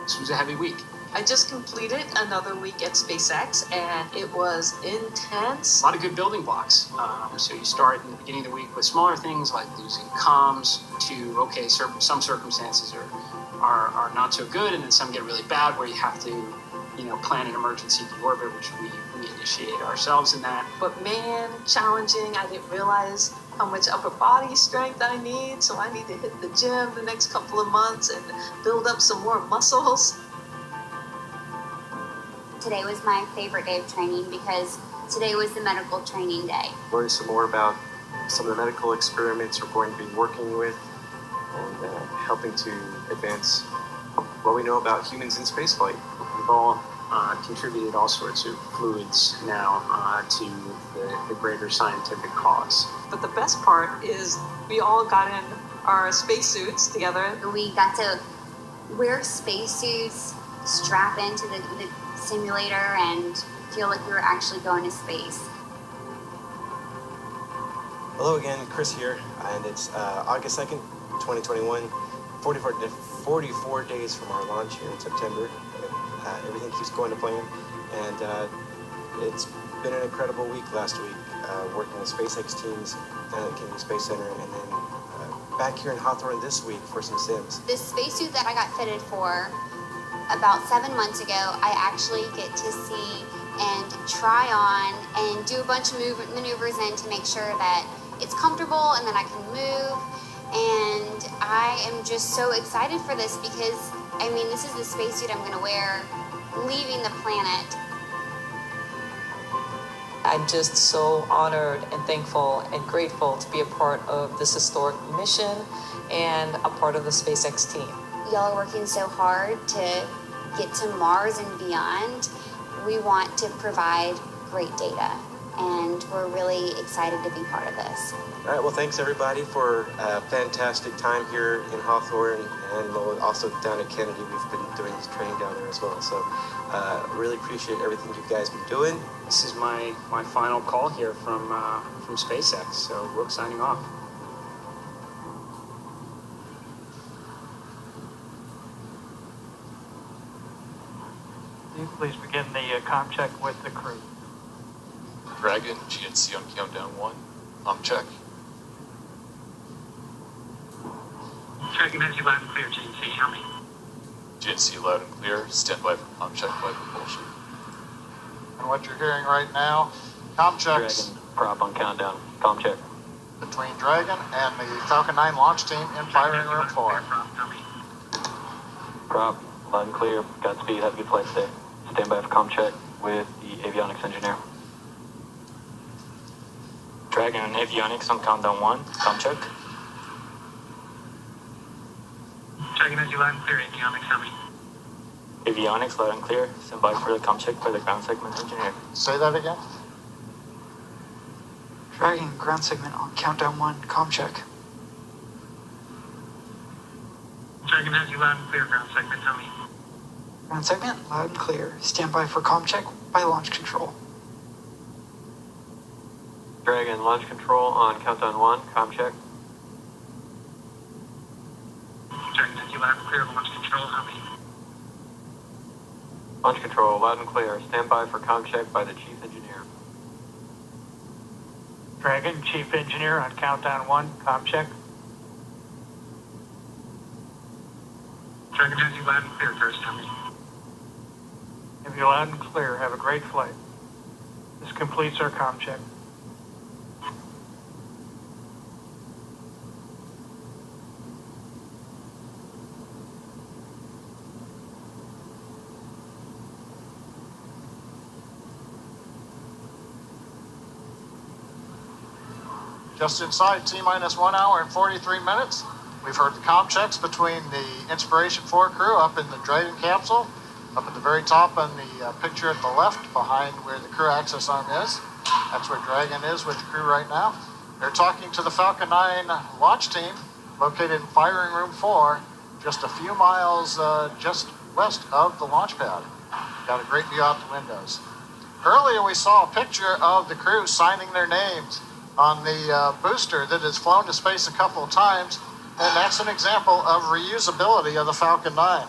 G: This was a heavy week.
K: I just completed another week at SpaceX and it was intense.
G: A lot of good building blocks. So you start in the beginning of the week with smaller things like losing comms to, okay, some circumstances are not so good, and then some get really bad where you have to, plan an emergency deorbit, which we initiate ourselves in that.
K: But man, challenging. I didn't realize how much upper body strength I need, so I need to hit the gym the next couple of months and build up some more muscles.
B: Today was my favorite day of training because today was the medical training day.
J: Learn some more about some of the medical experiments we're going to be working with and helping to advance what we know about humans in spaceflight.
G: We've all contributed all sorts of fluids now to the greater scientific cause.
K: But the best part is we all got in our spacesuits together.
B: We got to wear spacesuits, strap into the simulator, and feel like we were actually going to space.
J: Hello again, Chris here, and it's August 2nd, 2021, 44 days from our launch here in September. Everything keeps going to plan, and it's been an incredible week last week, working with SpaceX teams down at Kennedy Space Center, and then back here in Hawthorne this week for some sims.
B: This spacesuit that I got fitted for about 7 months ago, I actually get to see and try on and do a bunch of maneuvers in to make sure that it's comfortable and that I can move. And I am just so excited for this because, this is the spacesuit I'm going to wear leaving the planet.
K: I'm just so honored and thankful and grateful to be a part of this historic mission and a part of the SpaceX team.
B: Y'all are working so hard to get to Mars and beyond. We want to provide great data, and we're really excited to be part of this.
J: All right, well, thanks everybody for a fantastic time here in Hawthorne and also down at Kennedy. We've been doing this training down there as well, so really appreciate everything you guys been doing.
G: This is my final call here from SpaceX, so Rook signing off.
N: Please begin the comm check with the crew.
P: Dragon, GNC on countdown 1. Comm check.
W: Dragon has you loud and clear, GNC. Tell me.
P: GNC loud and clear. Stand by for comm check by propulsion.
F: And what you're hearing right now, comm checks
T: Dragon, prop on countdown. Comm check.
F: between Dragon and the Falcon 9 launch team in firing room 4.
T: Prop, loud and clear. Godspeed. Have a good flight today. Stand by for comm check with the avionics engineer.
Q: Dragon and avionics on countdown 1. Comm check.
W: Dragon has you loud and clear, avionics. Tell me.
Q: Avionics loud and clear. Stand by for the comm check by the ground segment engineer.
F: Say that again.
N: Dragon ground segment on countdown 1. Comm check.
W: Dragon has you loud and clear, ground segment. Tell me.
N: Ground segment loud and clear. Stand by for comm check by launch control.
T: Dragon, launch control on countdown 1. Comm check.
W: Dragon has you loud and clear, launch control. Tell me.
T: Launch control, loud and clear. Stand by for comm check by the chief engineer.
N: Dragon chief engineer on countdown 1. Comm check.
W: Dragon has you loud and clear, first. Tell me.
N: If you're loud and clear, have a great flight. This completes our comm check.
F: Just inside T-minus 1 hour and 43 minutes. We've heard the comm checks between the Inspiration 4 crew up in the Dragon capsule Up at the very top on the picture at the left, behind where the crew access arm is, that's where Dragon is with the crew right now. They're talking to the Falcon 9 launch team located in firing room 4, just a few miles just west of the launch pad. Got a great view out the windows. Earlier we saw a picture of the crew signing their names on the booster that has flown to space a couple of times, and that's an example of reusability of the Falcon 9.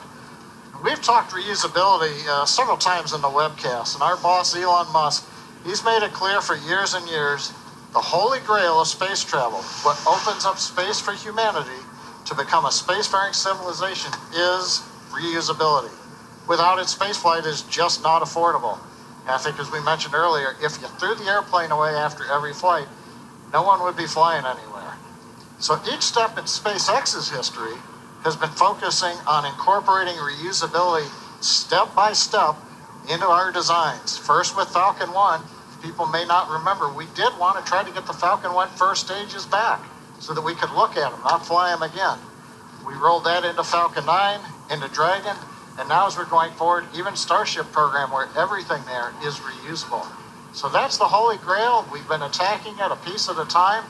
F: We've talked reusability several times in the webcast, and our boss Elon Musk, he's made it clear for years and years, the holy grail of space travel, what opens up space for humanity to become a spacefaring civilization, is reusability. Without it, spaceflight is just not affordable. And I think, as we mentioned earlier, if you threw the airplane away after every flight, no one would be flying anywhere. So each step in SpaceX's history has been focusing on incorporating reusability step by step into our designs. First with Falcon 1, people may not remember, we did want to try to get the Falcon 1 first stages back so that we could look at them, not fly them again. We rolled that into Falcon 9, into Dragon, and now as we're going forward, even Starship program where everything there is reusable. So that's the holy grail. We've been attacking it a piece at a time.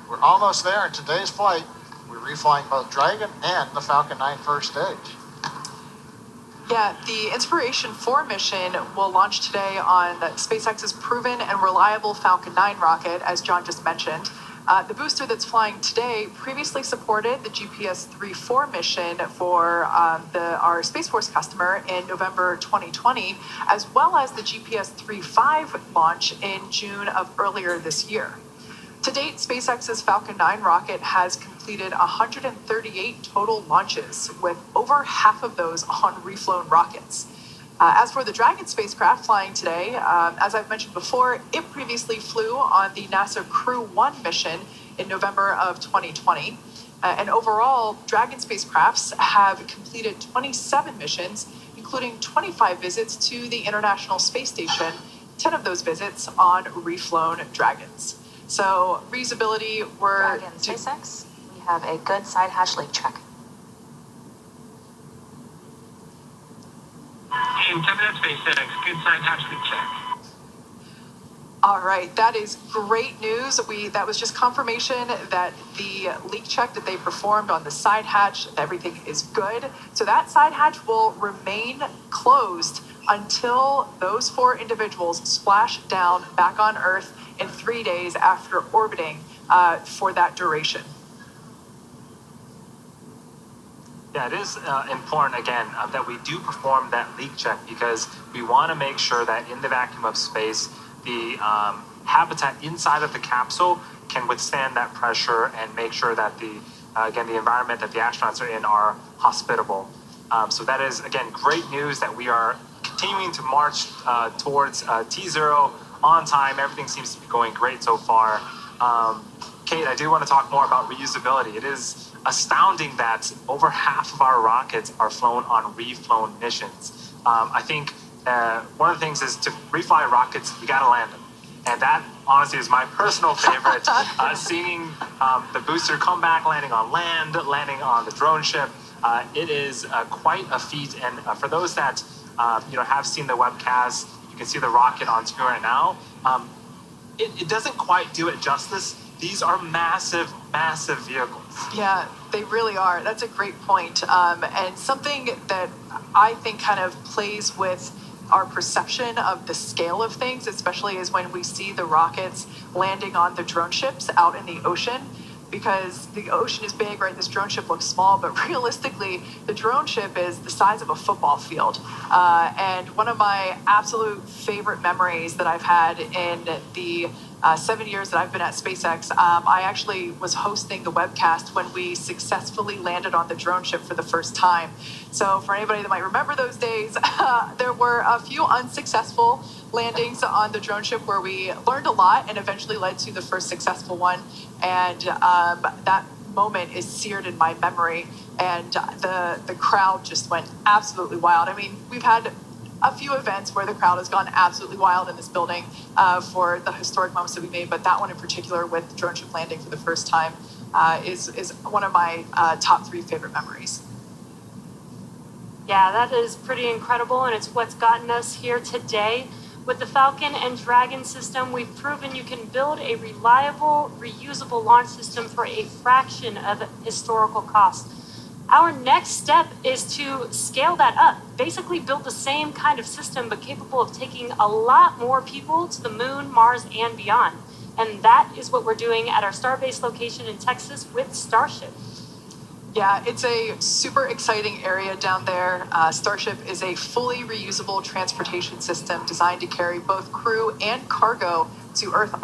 F: We're almost there in today's flight. We're reflying both Dragon and the Falcon 9 first stage.
E: Yeah, the Inspiration 4 mission will launch today on SpaceX's proven and reliable Falcon 9 rocket, as John just mentioned. The booster that's flying today previously supported the GPS 3-4 mission for our Space Force customer in November 2020, as well as the GPS 3-5 launch in June of earlier this year. To date, SpaceX's Falcon 9 rocket has completed 138 total launches, with over half of those on reflown rockets. As for the Dragon spacecraft flying today, as I've mentioned before, it previously flew on the NASA Crew 1 mission in November of 2020. And overall, Dragon spacecrafts have completed 27 missions, including 25 visits to the International Space Station, 10 of those visits on reflown Dragons. So reusability,
V: Dragon SpaceX, we have a good side hatch leak check.
W: Team 10 minutes SpaceX, good side hatch leak check.
E: All right, that is great news. That was just confirmation that the leak check that they performed on the side hatch, everything is good. So that side hatch will remain closed until those 4 individuals splash down back on Earth in 3 days after orbiting for that duration.
A: Yeah, it is important, again, that we do perform that leak check, because we want to make sure that in the vacuum of space, the habitat inside of the capsule can withstand that pressure and make sure that the environment that the astronauts are in are hospitable. So that is, again, great news that we are continuing to march towards T0 on time. Everything seems to be going great so far. Kate, I do want to talk more about reusability. It is astounding that over half of our rockets are flown on reflown missions. I think one of the things is to refly rockets, we got to land them. And that, honestly, is my personal favorite. Seeing the booster come back, landing on land, landing on the drone ship. It is quite a feat. And for those that have seen the webcast, you can see the rocket on screen right now. It doesn't quite do it justice. These are massive, massive vehicles.
E: Yeah, they really are. That's a great point. And something that I think kind of plays with our perception of the scale of things, especially is when we see the rockets landing on the drone ships out in the ocean, because the ocean is big, right? This drone ship looks small, but realistically, the drone ship is the size of a football field. And one of my absolute favorite memories that I've had in the 7 years that I've been at SpaceX, I actually was hosting the webcast when we successfully landed on the drone ship for the first time. So for anybody that might remember those days, there were a few unsuccessful landings on the drone ship where we learned a lot and eventually led to the first successful one. And that moment is seared in my memory. And the crowd just went absolutely wild. I mean, we've had a few events where the crowd has gone absolutely wild in this building for the historic moments that we made, but that one in particular with the drone ship landing for the first time is one of my top 3 favorite memories.
C: Yeah, that is pretty incredible, and it's what's gotten us here today. With the Falcon and Dragon system, we've proven you can build a reliable, reusable launch system for a fraction of historical cost. Our next step is to scale that up, basically build the same kind of system, but capable of taking a lot more people to the moon, Mars, and beyond. And that is what we're doing at our Starbase location in Texas with Starship.
E: Yeah, it's a super exciting area down there. Starship is a fully reusable transportation system designed to carry both crew and cargo to Earth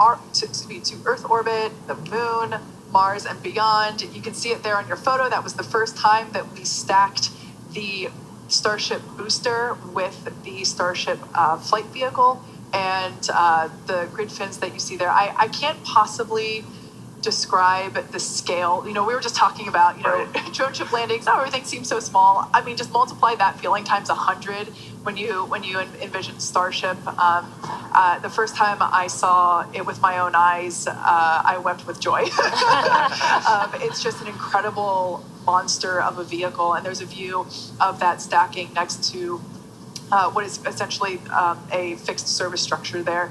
E: orbit, the moon, Mars, and beyond. You can see it there on your photo. That was the first time that we stacked the Starship booster with the Starship flight vehicle and the grid fins that you see there. I can't possibly describe the scale. We were just talking about, drone ship landings. Oh, everything seems so small. I mean, just multiply that feeling times 100 when you envision Starship. The first time I saw it with my own eyes, I wept with joy. It's just an incredible monster of a vehicle, and there's a view of that stacking next to what is essentially a fixed service structure there.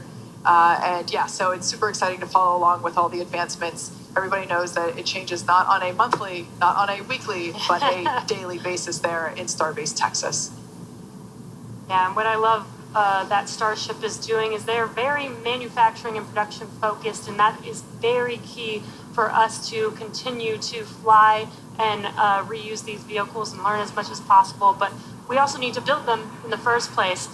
E: So it's super exciting to follow along with all the advancements. Everybody knows that it changes not on a monthly, not on a weekly, but a daily basis there in Starbase, Texas.
C: Yeah, and what I love that Starship is doing is they're very manufacturing and production focused, and that is very key for us to continue to fly and reuse these vehicles and learn as much as possible. But we also need to build them in the first place.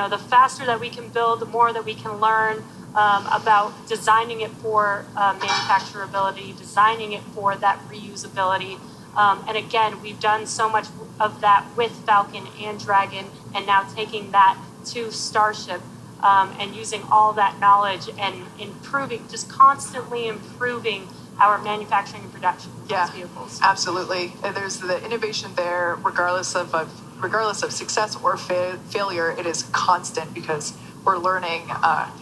C: The faster that we can build, the more that we can learn about designing it for manufacturability, designing it for that reusability. And again, we've done so much of that with Falcon and Dragon, and now taking that to Starship and using all that knowledge and just constantly improving our manufacturing and production of these vehicles.
E: Absolutely. There's the innovation there, regardless of success or failure. It is constant because we're learning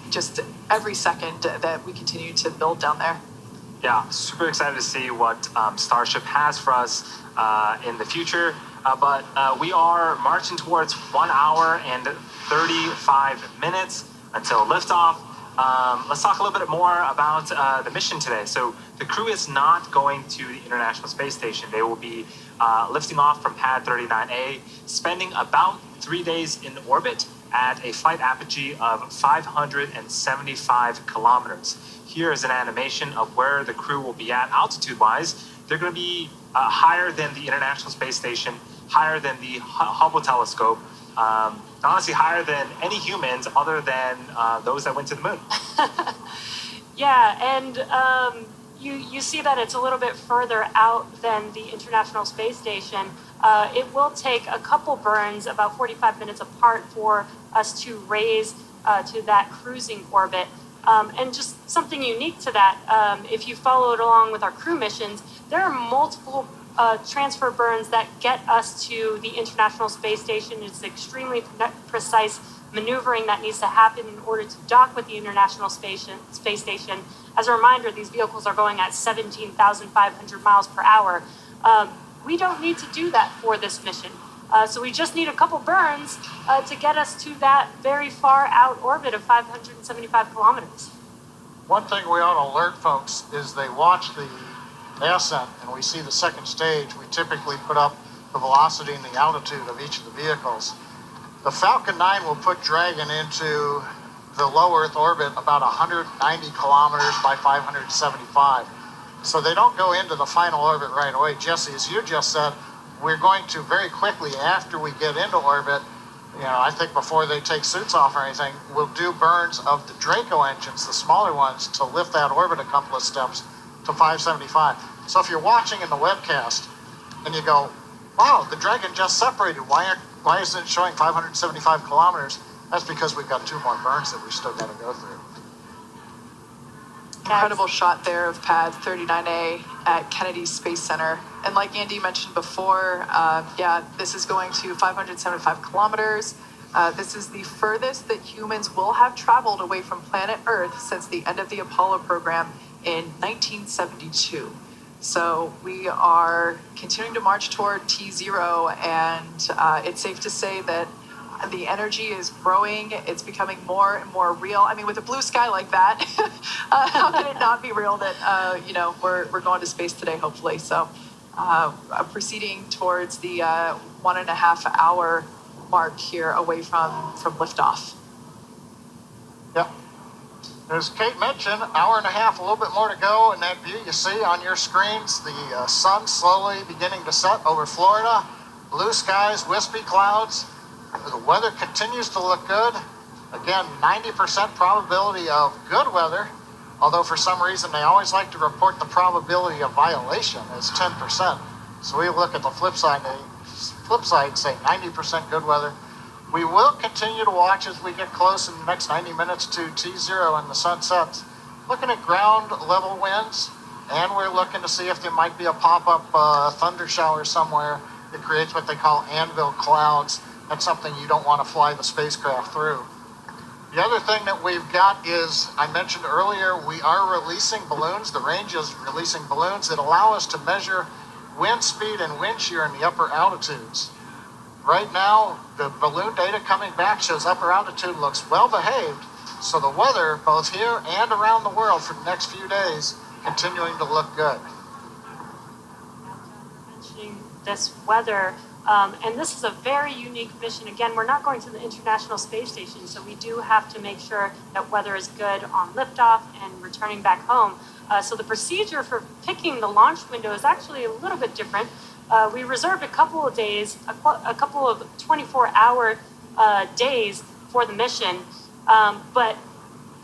E: just every second that we continue to build down there.
A: Yeah, super excited to see what Starship has for us in the future. But we are marching towards 1 hour and 35 minutes until liftoff. Let's talk a little bit more about the mission today. So the crew is not going to the International Space Station. They will be lifting off from pad 39A, spending about 3 days in orbit at a flight apogee of 575 kilometers. Here is an animation of where the crew will be at altitude-wise. They're going to be higher than the International Space Station, higher than the Hubble telescope, honestly higher than any humans other than those that went to the moon.
C: Yeah, and you see that it's a little bit further out than the International Space Station. It will take a couple burns, about 45 minutes apart, for us to raise to that cruising orbit. And just something unique to that, if you followed along with our crew missions, there are multiple transfer burns that get us to the International Space Station. It's extremely precise maneuvering that needs to happen in order to dock with the International Space Station. As a reminder, these vehicles are going at 17,500 miles per hour. We don't need to do that for this mission. So we just need a couple burns to get us to that very far out orbit of 575 kilometers.
F: One thing we ought to alert folks is they watch the ascent and we see the second stage. We typically put up the velocity and the altitude of each of the vehicles. The Falcon 9 will put Dragon into the low Earth orbit about 190 kilometers by 575. So they don't go into the final orbit right away. Jesse, as you just said, we're going to very quickly after we get into orbit, I think before they take suits off or anything, we'll do burns of the Draco engines, the smaller ones, to lift that orbit a couple of steps to 575. So if you're watching in the webcast and you go, wow, the Dragon just separated, why isn't it showing 575 kilometers? That's because we've got 2 more burns that we've still got to go through.
E: Incredible shot there of pad 39A at Kennedy Space Center. And like Andy mentioned before, this is going to 575 kilometers. This is the furthest that humans will have traveled away from planet Earth since the end of the Apollo program in 1972. So we are continuing to march toward T0, and it's safe to say that the energy is growing. It's becoming more and more real. I mean, with a blue sky like that, how can it not be real that, we're going to space today, hopefully. So proceeding towards the 1.5 hour mark here away from liftoff.
F: Yep. As Kate mentioned, hour and a half, a little bit more to go. And that view you see on your screens, the sun slowly beginning to set over Florida. Blue skies, wispy clouds. The weather continues to look good. Again, 90% probability of good weather. Although for some reason they always like to report the probability of violation as 10%. So we look at the flip side and say 90% good weather. We will continue to watch as we get close in the next 90 minutes to T0 and the sun sets. Looking at ground level winds, and we're looking to see if there might be a pop-up thunder shower somewhere that creates what they call anvil clouds. That's something you don't want to fly the spacecraft through. The other thing that we've got is, I mentioned earlier, we are releasing balloons. The range is releasing balloons that allow us to measure wind speed and wind shear in the upper altitudes. Right now, the balloon data coming back shows upper altitude looks well behaved, so the weather, both here and around the world for the next few days, continuing to look good.
C: Mentioning this weather, and this is a very unique mission. Again, we're not going to the International Space Station, so we do have to make sure that weather is good on liftoff and returning back home. So the procedure for picking the launch window is actually a little bit different. We reserved a couple of days, a couple of 24-hour days for the mission, but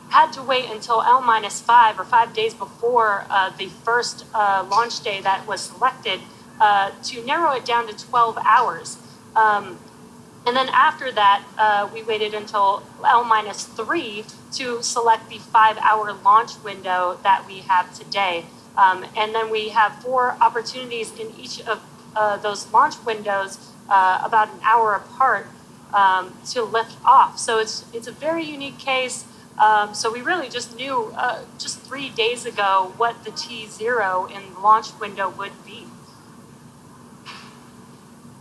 C: had to wait until L-5 or 5 days before the first launch day that was selected to narrow it down to 12 hours. And then after that, we waited until L-3 to select the 5-hour launch window that we have today. And then we have 4 opportunities in each of those launch windows about an hour apart to lift off. So it's a very unique case. So we really just knew just 3 days ago what the T0 in the launch window would be.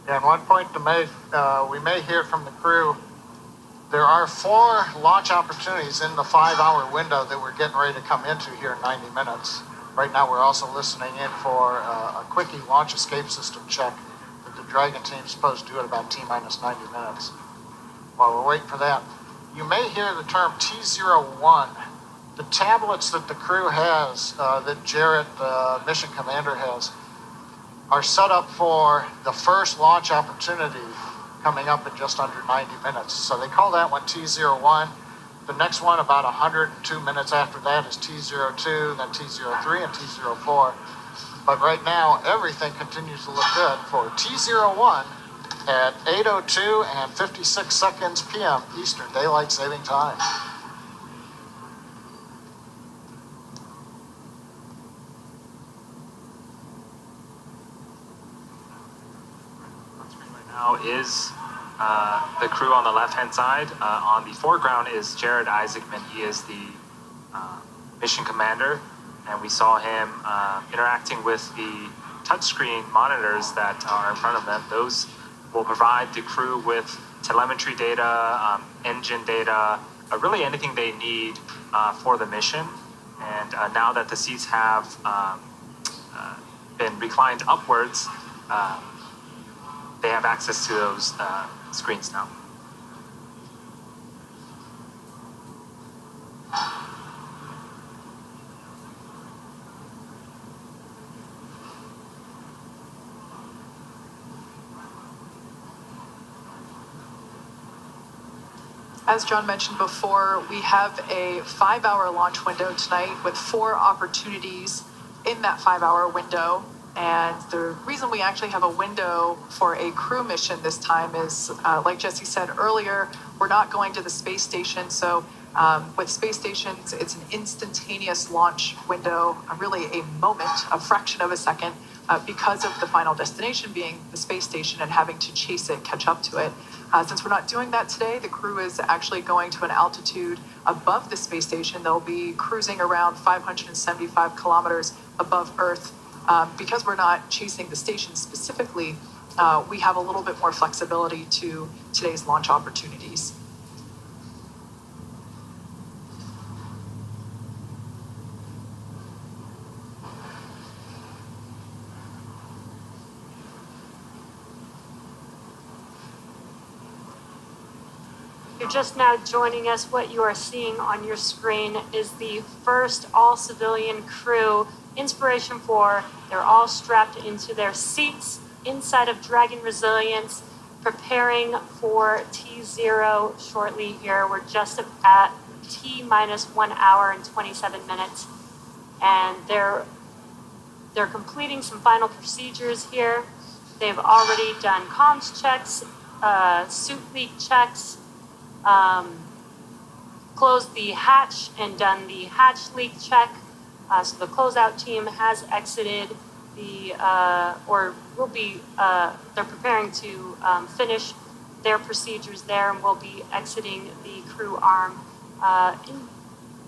F: And one point to make, we may hear from the crew, there are 4 launch opportunities in the 5-hour window that we're getting ready to come into here in 90 minutes. Right now we're also listening in for a quickie launch escape system check that the Dragon team is supposed to do at about T-minus 90 minutes. While we're waiting for that, you may hear the term T01. The tablets that the crew has, that Jarrett, mission commander, has, are set up for the first launch opportunity coming up in just under 90 minutes. So they call that one T01. The next one, about 102 minutes after that, is T02, then T03, and T04. But right now, everything continues to look good for T01 at 8:02 and 56 seconds p.m. Eastern Daylight Saving Time.
A: Now is the crew on the left-hand side. On the foreground is Jared Isaacman. He is the mission commander, and we saw him interacting with the touchscreen monitors that are in front of them. Those will provide the crew with telemetry data, engine data, really anything they need for the mission. And now that the seats have been reclined upwards, they have access to those screens now.
E: As John mentioned before, we have a 5-hour launch window tonight with 4 opportunities in that 5-hour window. And the reason we actually have a window for a crew mission this time is, like Jesse said earlier, we're not going to the space station. So with space stations, it's an instantaneous launch window, really a moment, a fraction of a second, because of the final destination being the space station and having to chase it, catch up to it. Since we're not doing that today, the crew is actually going to an altitude above the space station. They'll be cruising around 575 kilometers above Earth. Because we're not chasing the station specifically, we have a little bit more flexibility to today's launch opportunities.
C: You're just now joining us. What you are seeing on your screen is the first all-civilian crew, Inspiration 4. They're all strapped into their seats inside of Dragon Resilience, preparing for T0 shortly here. We're just at T-minus 1 hour and 27 minutes. And they're completing some final procedures here. They've already done comms checks, suit leak checks, closed the hatch and done the hatch leak check. So the closeout team has exited they're preparing to finish their procedures there, and will be exiting the crew arm in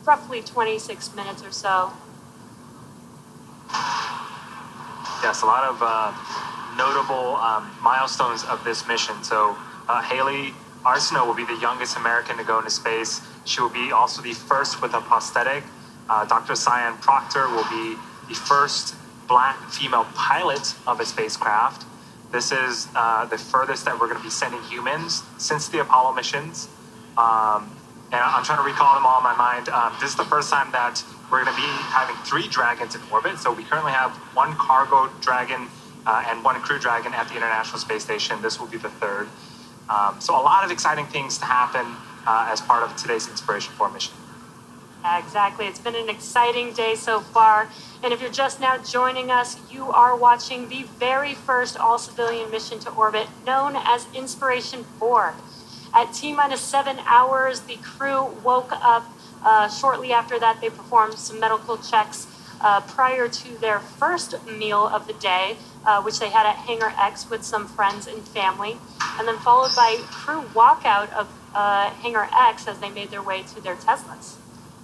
C: roughly 26 minutes or so.
A: Yes, a lot of notable milestones of this mission. So Haley Arsenault will be the youngest American to go into space. She will be also the first with a prosthetic. Dr. Cyan Proctor will be the first Black female pilot of a spacecraft. This is the furthest that we're going to be sending humans since the Apollo missions. And I'm trying to recall them all in my mind. This is the first time that we're going to be having 3 Dragons in orbit. So we currently have 1 cargo Dragon and 1 crew Dragon at the International Space Station. This will be the 3rd. So a lot of exciting things to happen as part of today's Inspiration 4 mission.
C: Exactly. It's been an exciting day so far. And if you're just now joining us, you are watching the very first all-civilian mission to orbit, known as Inspiration 4. At T-minus 7 hours, the crew woke up. Shortly after that, they performed some medical checks prior to their first meal of the day, which they had at Hangar X with some friends and family, and then followed by crew walkout of Hangar X as they made their way to their Teslas.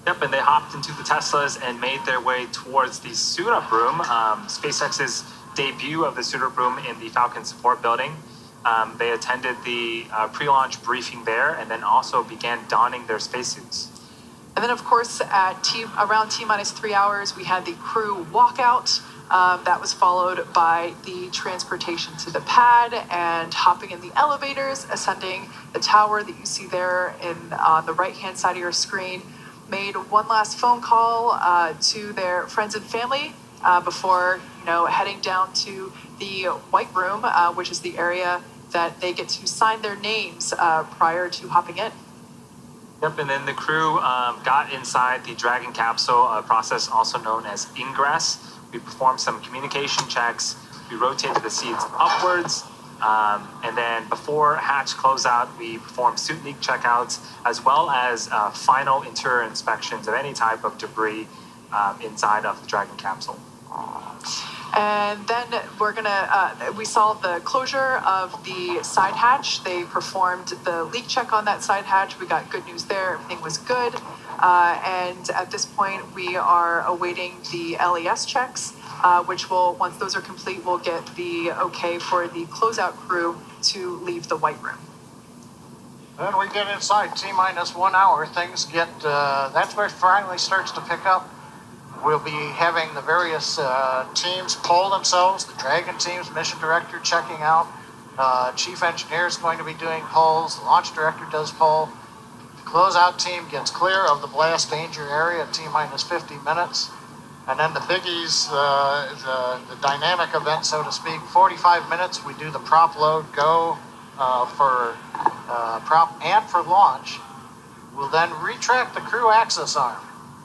A: Yep, and they hopped into the Teslas and made their way towards the suit-up room, SpaceX's debut of the suit-up room in the Falcon support building. They attended the pre-launch briefing there and then also began donning their spacesuits.
E: And then, of course, at around T-minus 3 hours, we had the crew walkout. That was followed by the transportation to the pad and hopping in the elevators, ascending the tower that you see there on the right-hand side of your screen. Made one last phone call to their friends and family before heading down to the White Room, which is the area that they get to sign their names prior to hopping in.
A: Yep, and then the crew got inside the Dragon capsule, a process also known as ingress. We performed some communication checks. We rotated the seats upwards. And then before hatch closeout, we performed suit leak checkouts, as well as final interior inspections of any type of debris inside of the Dragon capsule.
E: And then we saw the closure of the side hatch. They performed the leak check on that side hatch. We got good news there. Everything was good. And at this point, we are awaiting the LES checks, which once those are complete, we'll get the okay for the closeout crew to leave the White Room.
F: When we get inside T-minus 1 hour, things get, that's where it finally starts to pick up. We'll be having the various teams poll themselves, the Dragon team's mission director checking out, chief engineer is going to be doing polls, the launch director does poll, the closeout team gets clear of the blast danger area at T-minus 50 minutes, and then the biggies, the dynamic event, so to speak, 45 minutes, we do the prop load go for prop and for launch. We'll then retract the crew access arm.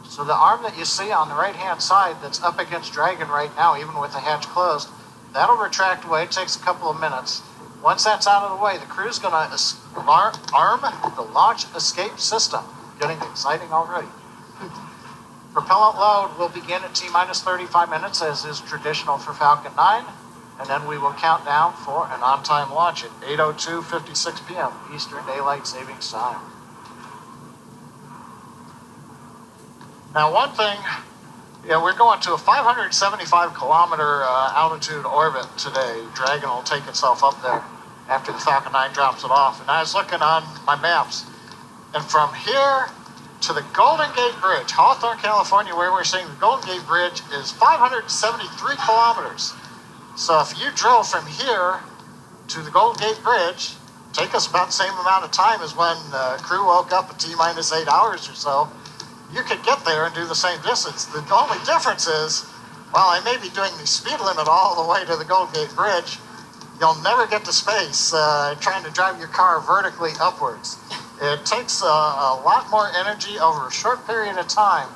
F: So the arm that you see on the right-hand side that's up against Dragon right now, even with the hatch closed, that'll retract away. It takes a couple of minutes. Once that's out of the way, the crew's going to arm the launch escape system. Getting exciting already. Propellant load will begin at T-minus 35 minutes, as is traditional for Falcon 9, and then we will count down for an on-time launch at 8:02:56 p.m. Eastern Daylight Savings Time. Now, one thing Yeah, we're going to a 575 kilometer altitude orbit today. Dragon will take itself up there after the Falcon 9 drops it off. And I was looking on my maps, and from here to the Golden Gate Bridge, Hawthorne, California, where we're seeing the Golden Gate Bridge, is 573 kilometers. So if you drove from here to the Golden Gate Bridge, take us about the same amount of time as when the crew woke up at T-minus 8 hours or so. You could get there and do the same distance. The only difference is, while I may be doing the speed limit all the way to the Golden Gate Bridge, you'll never get to space trying to drive your car vertically upwards. It takes a lot more energy over a short period of time.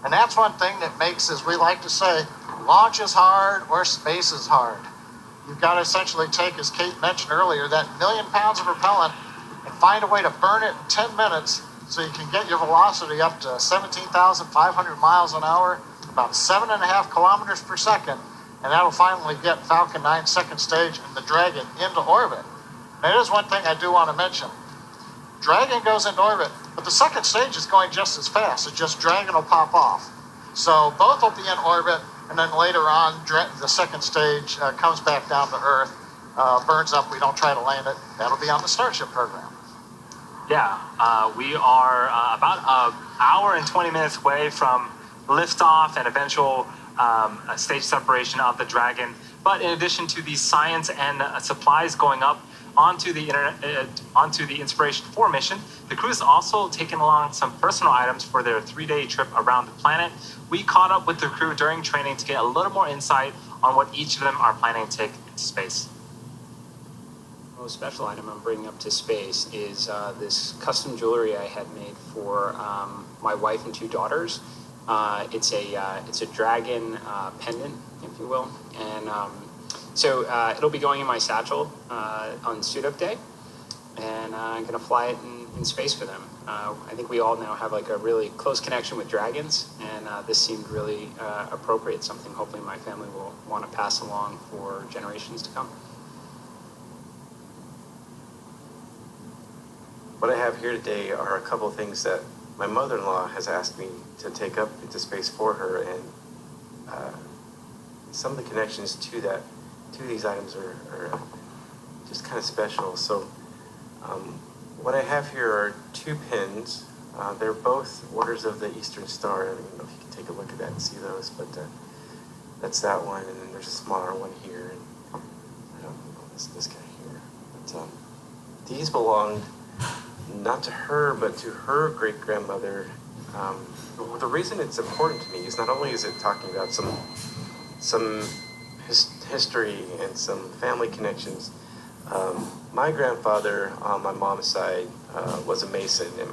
F: And that's one thing that makes, as we like to say, launch is hard or space is hard. You've got to essentially take, as Kate mentioned earlier, that 1 million pounds of propellant and find a way to burn it in 10 minutes so you can get your velocity up to 17,500 miles an hour, about 7.5 kilometers per second, and that'll finally get Falcon 9 second stage and the Dragon into orbit. Now, there's one thing I do want to mention. Dragon goes into orbit, but the second stage is going just as fast. It's just Dragon will pop off. So both will be in orbit, and then later on, the second stage comes back down to Earth, burns up. We don't try to land it. That'll be on the Starship program.
A: Yeah, we are about an hour and 20 minutes away from liftoff and eventual stage separation of the Dragon. But in addition to the science and supplies going up onto the Inspiration 4 mission, the crew has also taken along some personal items for their 3-day trip around the planet. We caught up with the crew during training to get a little more insight on what each of them are planning to take into space.
G: The most special item I'm bringing up to space is this custom jewelry I had made for my wife and 2 daughters. It's a dragon pendant, if you will, and so it'll be going in my satchel on suit-up day, and I'm gonna fly it in space for them. I think we all now have like a really close connection with dragons, and this seemed really appropriate. Something hopefully my family will want to pass along for generations to come.
J: What I have here today are a couple of things that my mother-in-law has asked me to take up into space for her, and some of the connections to these items are just kind of special. So what I have here are 2 pins. They're both orders of the Eastern Star. I don't even know if you can take a look at that and see those, but that's that one, and then there's a smaller one here, and I don't know this guy here. But these belonged not to her, but to her great-grandmother. The reason it's important to me is not only is it talking about some history and some family connections. My grandfather on my mom's side was a Mason, and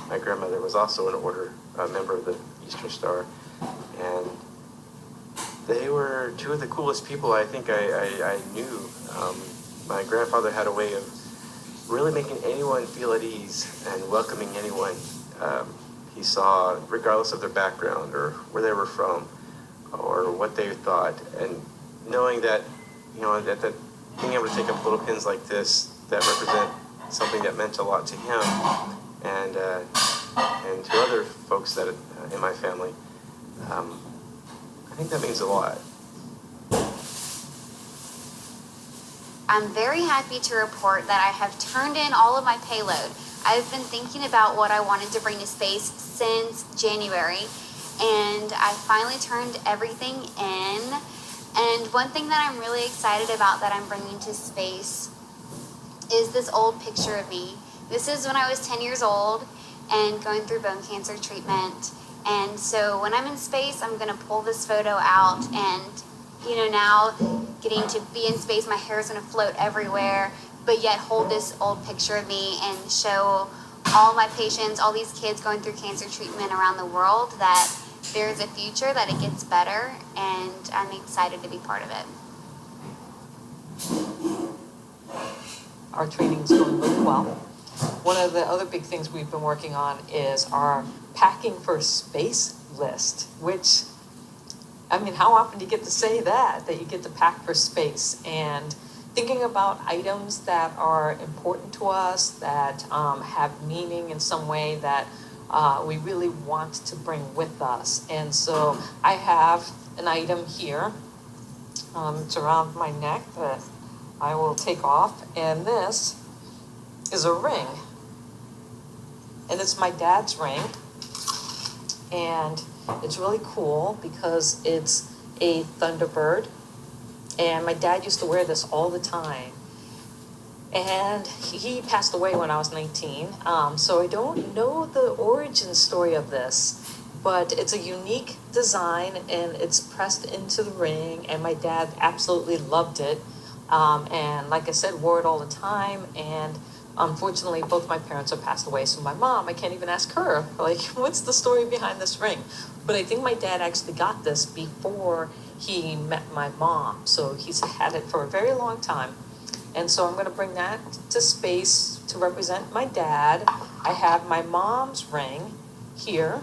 J: my grandmother was also an order member of the Eastern Star, and they were 2 of the coolest people I think I knew. My grandfather had a way of really making anyone feel at ease and welcoming anyone he saw, regardless of their background or where they were from or what they thought. And knowing that, that being able to take up little pins like this that represent something that meant a lot to him and to other folks that in my family, I think that means a lot.
B: I'm very happy to report that I have turned in all of my payload. I've been thinking about what I wanted to bring to space since January, and I finally turned everything in. And one thing that I'm really excited about that I'm bringing to space is this old picture of me. This is when I was 10 years old and going through bone cancer treatment. And so when I'm in space, I'm gonna pull this photo out, and now getting to be in space, my hair is going to float everywhere, but yet hold this old picture of me and show all my patients, all these kids going through cancer treatment around the world, that there's a future, that it gets better, and I'm excited to be part of it.
K: Our training's going really well. One of the other big things we've been working on is our packing for space list, which, I mean, how often do you get to say that you get to pack for space? And thinking about items that are important to us, that have meaning in some way, that we really want to bring with us. And so I have an item here. It's around my neck that I will take off. And this is a ring. And it's my dad's ring. And it's really cool because it's a Thunderbird. And my dad used to wear this all the time. And he passed away when I was 19. So I don't know the origin story of this, but it's a unique design and it's pressed into the ring. And my dad absolutely loved it. And like I said, wore it all the time. And unfortunately, both my parents have passed away. So my mom, I can't even ask her, like, what's the story behind this ring? But I think my dad actually got this before he met my mom. So he's had it for a very long time. And so I'm going to bring that to space to represent my dad. I have my mom's ring here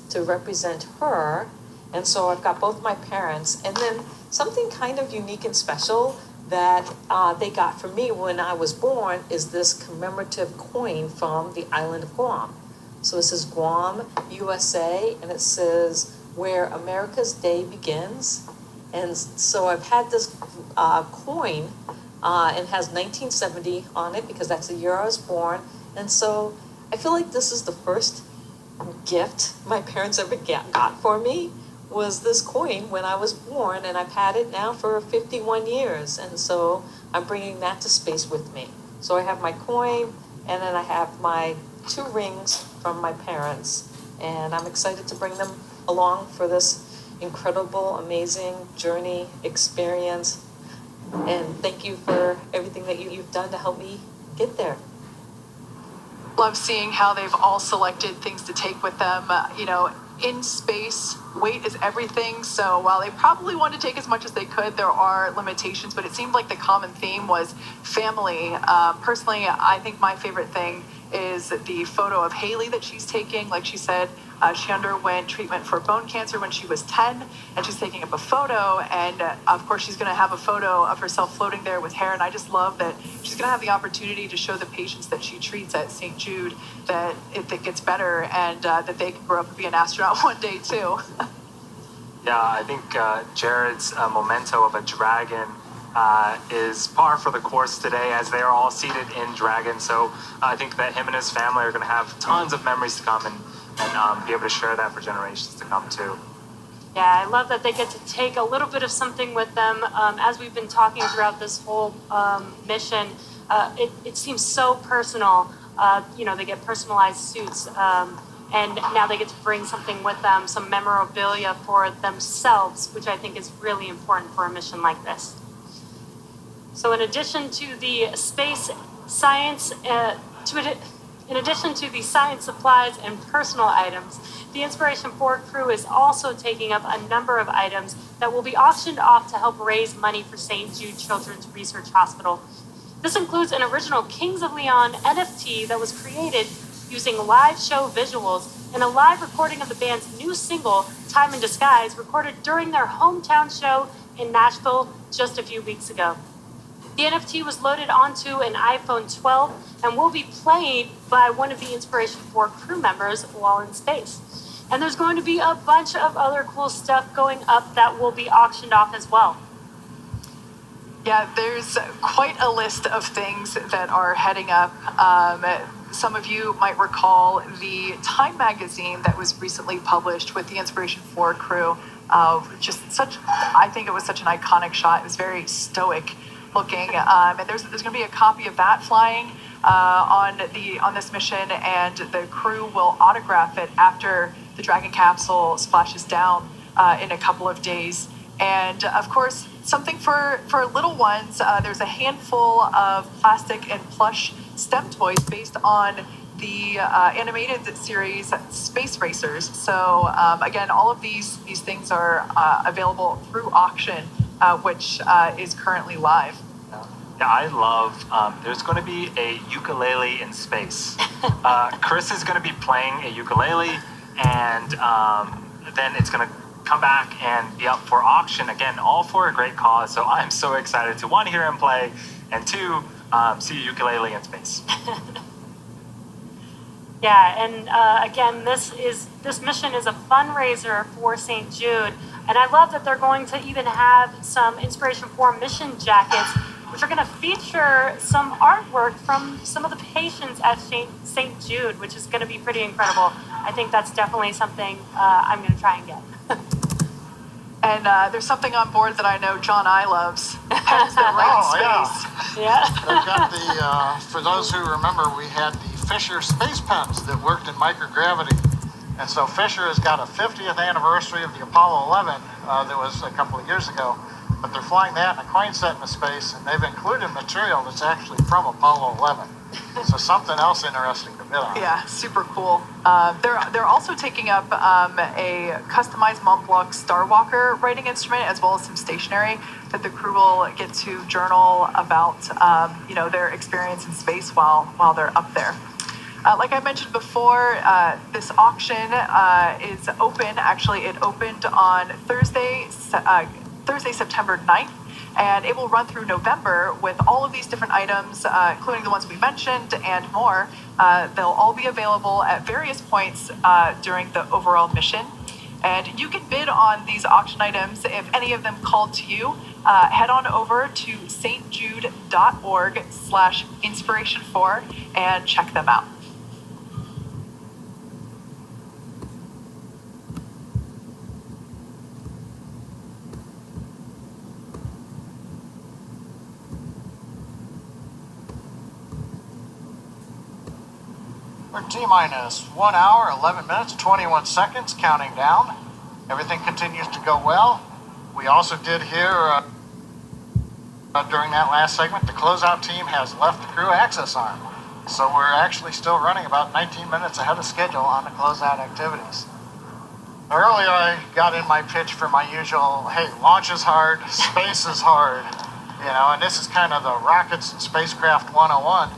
K: to represent her. And so I've got both my parents. And then something kind of unique and special that they got for me when I was born is this commemorative coin from the island of Guam. So this is Guam, USA, and it says, "Where America's Day Begins." And so I've had this coin. It has 1970 on it because that's the year I was born. And so I feel like this is the first gift my parents ever got for me was this coin when I was born. And I've had it now for 51 years. And so I'm bringing that to space with me. So I have my coin and then I have my 2 rings from my parents. And I'm excited to bring them along for this incredible, amazing journey experience. And thank you for everything that you've done to help me get there.
E: Love seeing how they've all selected things to take with them. In space, weight is everything. So while they probably wanted to take as much as they could, there are limitations. But it seemed like the common theme was family. Personally, I think my favorite thing is the photo of Haley that she's taking. Like she said, she underwent treatment for bone cancer when she was 10, and she's taking up a photo. And of course, she's going to have a photo of herself floating there with hair. And I just love that she's going to have the opportunity to show the patients that she treats at St. Jude that it gets better and that they can grow up and be an astronaut one day too.
A: Yeah, I think Jared's memento of a dragon is par for the course today as they are all seated in Dragon. So I think that him and his family are going to have tons of memories to come and be able to share that for generations to come too.
C: Yeah, I love that they get to take a little bit of something with them. As we've been talking throughout this whole mission, it seems so personal. They get personalized suits, and now they get to bring something with them, some memorabilia for themselves, which I think is really important for a mission like this. So in addition to the space science, in addition to the science supplies and personal items, the Inspiration 4 crew is also taking up a number of items that will be auctioned off to help raise money for St. Jude Children's Research Hospital. This includes an original Kings of Leon NFT that was created using live show visuals and a live recording of the band's new single, Time in Disguise, recorded during their hometown show in Nashville just a few weeks ago. The NFT was loaded onto an iPhone 12 and will be played by one of the Inspiration 4 crew members while in space. And there's going to be a bunch of other cool stuff going up that will be auctioned off as well.
E: Yeah, there's quite a list of things that are heading up. Some of you might recall the Time magazine that was recently published with the Inspiration 4 crew. I think it was such an iconic shot. It was very stoic looking, and there's going to be a copy of that flying on this mission, and the crew will autograph it after the Dragon capsule splashes down in a couple of days. And of course, something for little ones. There's a handful of plastic and plush STEM toys based on the animated series Space Racers. So again, all of these things are available through auction, which is currently live.
A: Yeah, I love, there's going to be a ukulele in space. Chris is going to be playing a ukulele, and then it's going to come back and be up for auction. Again, all for a great cause. So I'm so excited to, 1, hear him play, and 2, see a ukulele in space.
C: Yeah, and again, this mission is a fundraiser for St. Jude, and I love that they're going to even have some Inspiration 4 mission jackets, which are going to feature some artwork from some of the patients at St. Jude, which is going to be pretty incredible. I think that's definitely something I'm going to try and get.
E: And there's something on board that I know John I loves. Pens that write space.
C: Yeah.
F: They've got the, for those who remember, we had the Fisher space pens that worked in microgravity. And so Fisher has got a 50th anniversary of the Apollo 11 that was a couple of years ago. But they're flying that in a coin set into space, and they've included material that's actually from Apollo 11. So something else interesting to bid on.
E: Yeah, super cool. They're also taking up a customized Mont Blanc Starwalker writing instrument, as well as some stationery that the crew will get to journal about, their experience in space while they're up there. Like I mentioned before, this auction is open. Actually, it opened on Thursday, September 9th. And it will run through November with all of these different items, including the ones we mentioned and more. They'll all be available at various points during the overall mission. And you can bid on these auction items if any of them called to you. Head on over to stjude.org/inspiration4 and check them out.
F: We're T-minus 1 hour, 11 minutes, 21 seconds, counting down. Everything continues to go well. We also did hear during that last segment, the closeout team has left the crew access arm. So we're actually still running about 19 minutes ahead of schedule on the closeout activities. Earlier I got in my pitch for my usual, hey, launch is hard, space is hard, and this is kind of the rockets and spacecraft 101.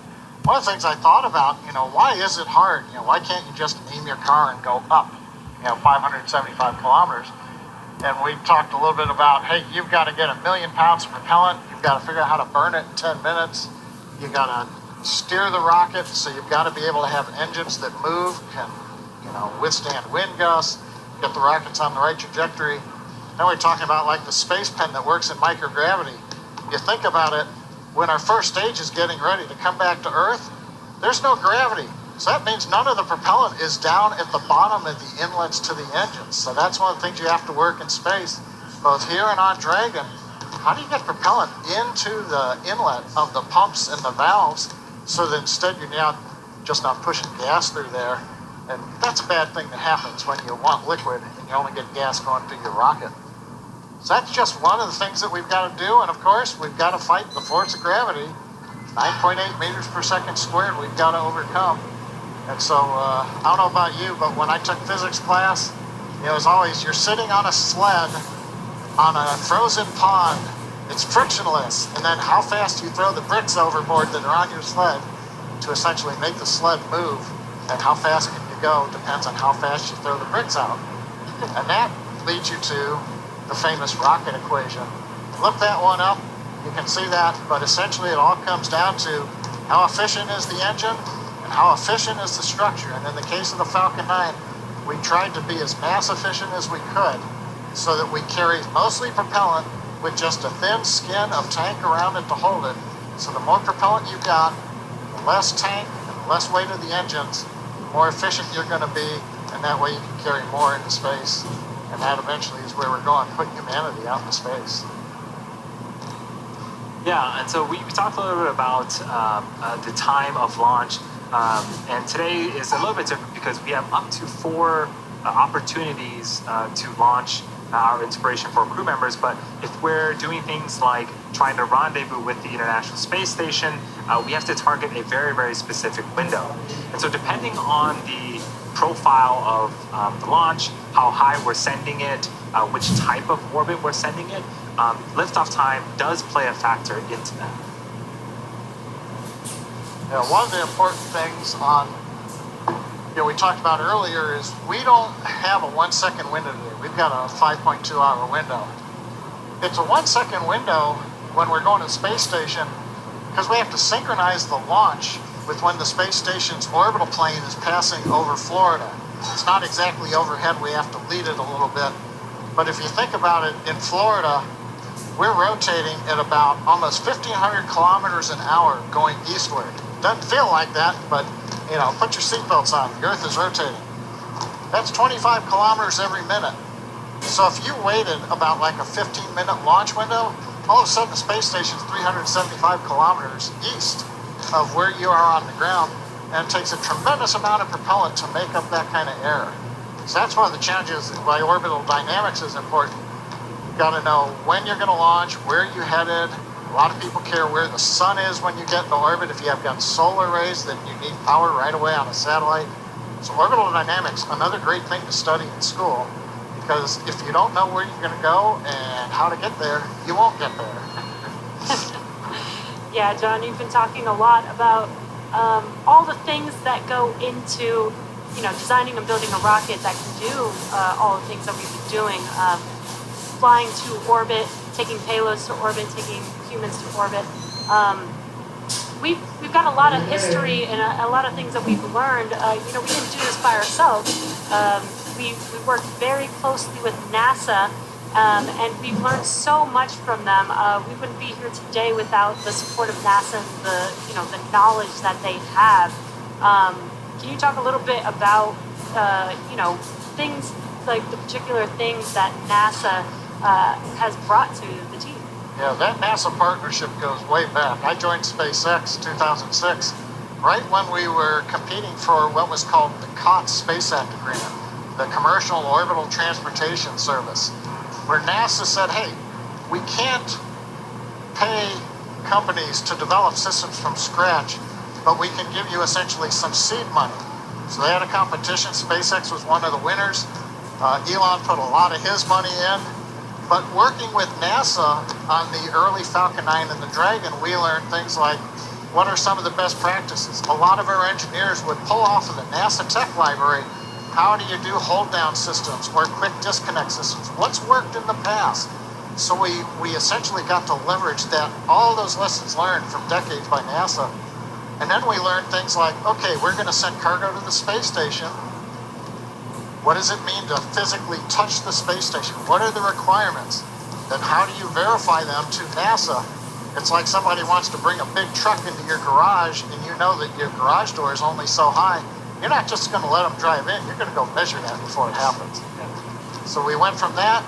F: One of the things I thought about, why is it hard? Why can't you just aim your car and go up, 575 kilometers? And we talked a little bit about, hey, you've got to get 1 million pounds of propellant. You've got to figure out how to burn it in 10 minutes. You've got to steer the rocket, so you've got to be able to have engines that move, can, withstand wind gusts, get the rockets on the right trajectory. Then we're talking about like the space pen that works in microgravity. You think about it, when our first stage is getting ready to come back to Earth, there's no gravity. So that means none of the propellant is down at the bottom of the inlets to the engines. So that's one of the things you have to work in space, both here and on Dragon. How do you get propellant into the inlet of the pumps and the valves so that instead you're not pushing gas through there? And that's a bad thing that happens when you want liquid and you only get gas going through your rocket. So that's just one of the things that we've got to do. And of course, we've got to fight the force of gravity. 9.8 meters per second squared we've got to overcome. And so, I don't know about you, but when I took physics class, as always, you're sitting on a sled on a frozen pond. It's frictionless. And then how fast you throw the bricks overboard that are on your sled to essentially make the sled move. And how fast can you go depends on how fast you throw the bricks out. And that leads you to the famous rocket equation. Look that one up, you can see that, but essentially it all comes down to how efficient is the engine and how efficient is the structure. And in the case of the Falcon 9, we tried to be as mass efficient as we could so that we carried mostly propellant with just a thin skin of tank around it to hold it. So the more propellant you've got, the less tank and the less weight of the engines, the more efficient you're going to be, and that way you can carry more into space. And that eventually is where we're going, put humanity out into space.
A: Yeah, and so we talked a little bit about the time of launch. And today is a little bit different because we have up to 4 opportunities to launch our Inspiration 4 crew members. But if we're doing things like trying to rendezvous with the International Space Station, we have to target a very, very specific window. And so depending on the profile of the launch, how high we're sending it, which type of orbit we're sending it, liftoff time does play a factor into that.
F: One of the important things we talked about earlier is we don't have a 1 second window today. We've got a 5.2 hour window. It's a 1 second window when we're going to the space station because we have to synchronize the launch with when the space station's orbital plane is passing over Florida. It's not exactly overhead, we have to lead it a little bit. But if you think about it, in Florida, we're rotating at about almost 1,500 kilometers an hour going eastward. Doesn't feel like that, but put your seatbelts on. The Earth is rotating. That's 25 kilometers every minute. So if you waited about like a 15-minute launch window, all of a sudden the space station's 375 kilometers east of where you are on the ground, and it takes a tremendous amount of propellant to make up that kind of error. So that's one of the challenges why orbital dynamics is important. You got to know when you're going to launch, where you're headed. A lot of people care where the sun is when you get into orbit. If you have got solar rays, then you need power right away on a satellite. So orbital dynamics, another great thing to study in school, because if you don't know where you're going to go and how to get there, you won't get there.
C: Yeah, John, you've been talking a lot about all the things that go into, designing and building a rocket that can do all the things that we've been doing. Flying to orbit, taking payloads to orbit, taking humans to orbit. We've got a lot of history and a lot of things that we've learned. We didn't do this by ourselves. We worked very closely with NASA, and we've learned so much from them. We wouldn't be here today without the support of NASA and the knowledge that they have. Can you talk a little bit about things like the particular things that NASA has brought to the team?
F: Yeah, that NASA partnership goes way back. I joined SpaceX 2006, right when we were competing for what was called the COTS Space Act Agreement, the Commercial Orbital Transportation Service, where NASA said, hey, we can't pay companies to develop systems from scratch, but we can give you essentially some seed money. So they had a competition. SpaceX was one of the winners. Elon put a lot of his money in. But working with NASA on the early Falcon 9 and the Dragon, we learned things like, what are some of the best practices? A lot of our engineers would pull off of the NASA Tech Library, how do you do hold-down systems or quick disconnect systems? What's worked in the past? So we essentially got to leverage that, all those lessons learned from decades by NASA. And then we learned things like, okay, we're going to send cargo to the space station. What does it mean to physically touch the space station? What are the requirements? Then how do you verify them to NASA? It's like somebody wants to bring a big truck into your garage and you know that your garage door is only so high. You're not just going to let them drive in. You're going to go measure that before it happens. So we went from that.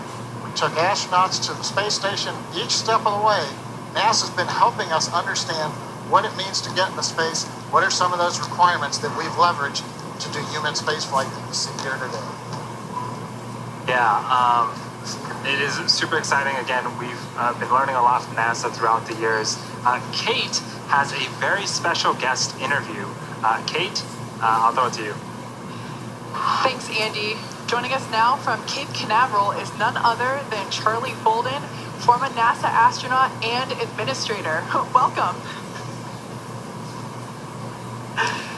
F: We took astronauts to the space station. Each step of the way, NASA's been helping us understand what it means to get into space. What are some of those requirements that we've leveraged to do human spaceflight that you see here today?
A: Yeah, it is super exciting. Again, we've been learning a lot from NASA throughout the years. Kate has a very special guest interview. Kate, I'll throw it to you.
E: Thanks, Andy. Joining us now from Cape Canaveral is none other than Charlie Bolden, former NASA astronaut and administrator. Welcome.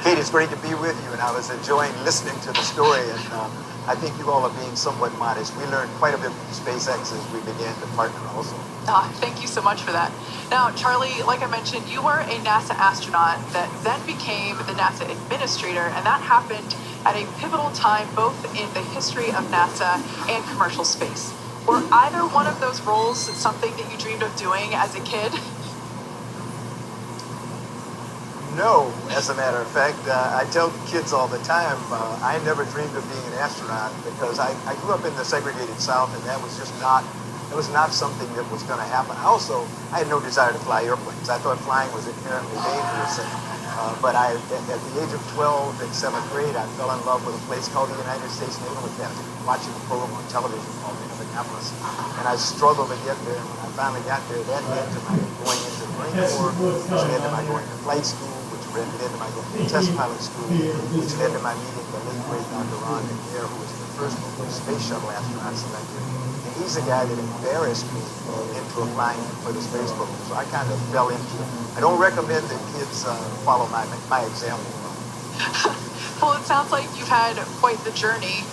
O: Kate, it's great to be with you, and I was enjoying listening to the story, and I think you all are being somewhat modest. We learned quite a bit from SpaceX as we began to partner also.
E: Thank you so much for that. Now, Charlie, like I mentioned, you were a NASA astronaut that then became the NASA administrator, and that happened at a pivotal time both in the history of NASA and commercial space. Were either one of those roles something that you dreamed of doing as a kid?
O: No, as a matter of fact, I tell kids all the time, I never dreamed of being an astronaut because I grew up in the segregated South, and that was not something that was going to happen. I had no desire to fly airplanes. I thought flying was inherently dangerous. But at the age of 12 in 7th grade, I fell in love with a place called the United States Naval Academy, watching a program on television called Minneapolis. And I struggled to get there. And when I finally got there, that led to my going into the Marine Corps, which led to my going to flight school, which led to my going to test pilot school, which led to my meeting the late great Dr. Ron McNair, who was the first space shuttle astronaut selected. And he's the guy that embarrassed me into applying for the space program. So I kind of fell into it. I don't recommend that kids follow my example.
E: Well, it sounds like you've had quite the journey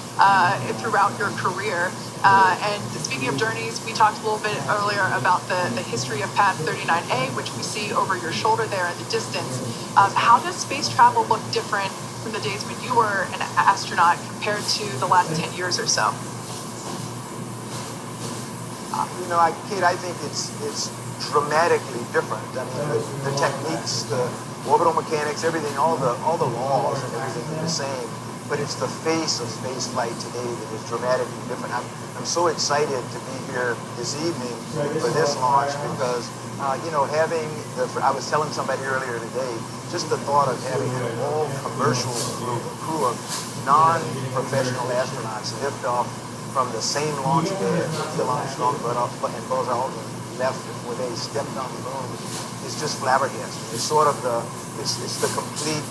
E: throughout your career. And speaking speaking of journeys, we talked a little bit earlier about the history of Pad 39A, which we see over your shoulder there in the distance. How does space travel look different from the days when you were an astronaut compared to the last 10 years or so?
O: Kate, I think it's dramatically different. I mean, the techniques, the orbital mechanics, everything, all the laws and everything are the same. But it's the face of space flight today that is dramatically different. I'm so excited to be here this evening for this launch because, I was telling somebody earlier today, just the thought of having an all-commercial crew of non-professional astronauts lift off from the same launch pad that Neil Armstrong and Buzz Aldrin left before they stepped on the moon is just flabbergasting. It's sort of it's the complete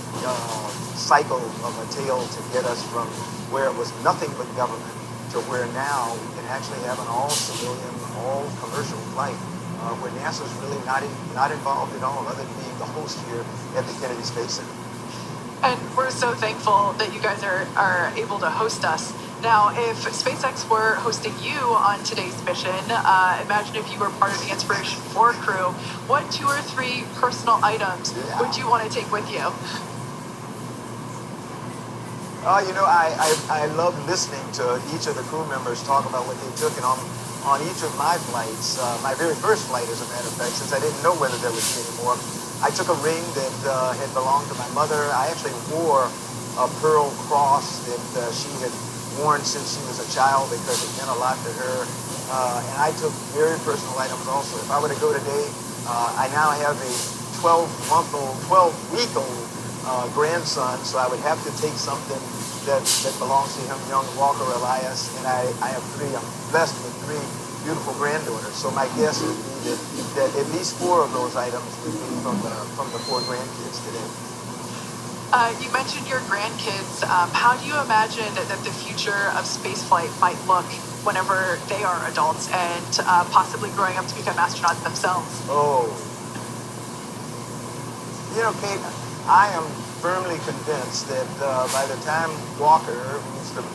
O: cycle of a tale to get us from where it was nothing but government to where now we can actually have an all-civilian, all-commercial flight where NASA's really not involved at all, other than being the host here at the Kennedy Space Center.
E: And we're so thankful that you guys are able to host us. Now, if SpaceX were hosting you on today's mission, imagine if you were part of the Inspiration 4 crew, what 2 or 3 personal items would you want to take with you?
O: I love listening to each of the crew members talk about what they took, and on each of my flights, my very first flight, as a matter of fact, since I didn't know whether there would be any more, I took a ring that had belonged to my mother. I actually wore a pearl cross that she had worn since she was a child because it meant a lot to her. And I took very personal items also. If I were to go today, I now have a 12-week-old grandson, so I would have to take something that belongs to him, young Walker Elias, and I have 3. I'm blessed with 3 beautiful granddaughters. So my guess would be that at least 4 of those items would be from the 4 grandkids today.
E: You mentioned your grandkids. How do you imagine that the future of spaceflight might look whenever they are adults and possibly growing up to become astronauts themselves?
O: Oh. Kate, I am firmly convinced that by the time Walker,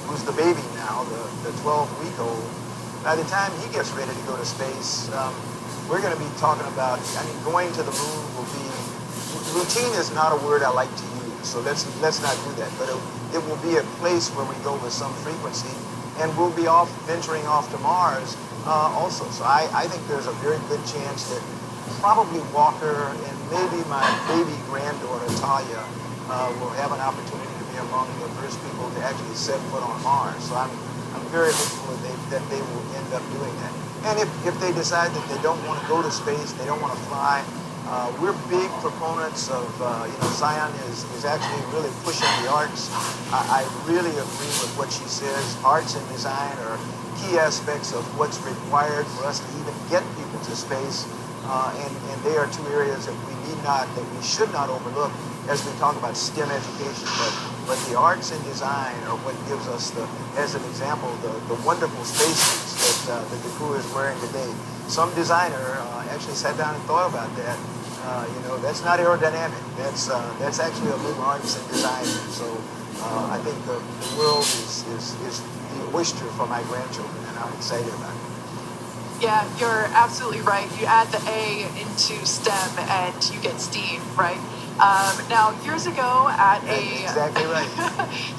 O: who's the baby now, the 12-week-old, by the time he gets ready to go to space, we're going to be talking about, going to the moon will be, routine is not a word I like to use, so let's not do that, but it will be a place where we go with some frequency, and we'll be venturing off to Mars also. So I think there's a very good chance that probably Walker and maybe my baby granddaughter, Talia, will have an opportunity to be among the first people to actually set foot on Mars. So I'm very hopeful that they will end up doing that. And if they decide that they don't want to go to space, they don't want to fly, we're big proponents of, Zion is actually really pushing the arts. I really agree with what she says. Arts and design are key aspects of what's required for us to even get people to space. And they are 2 areas that we should not overlook as we talk about STEM education. But the arts and design are what gives us as an example, the wonderful spacesuits that the crew is wearing today. Some designer actually sat down and thought about that. That's not aerodynamic. That's actually a little arts and design. So I think the world is the oyster for my grandchildren, and I'm excited about it.
E: Yeah, you're absolutely right. You add the A into STEM and you get STEAM, right? Now, years ago at
O: exactly right.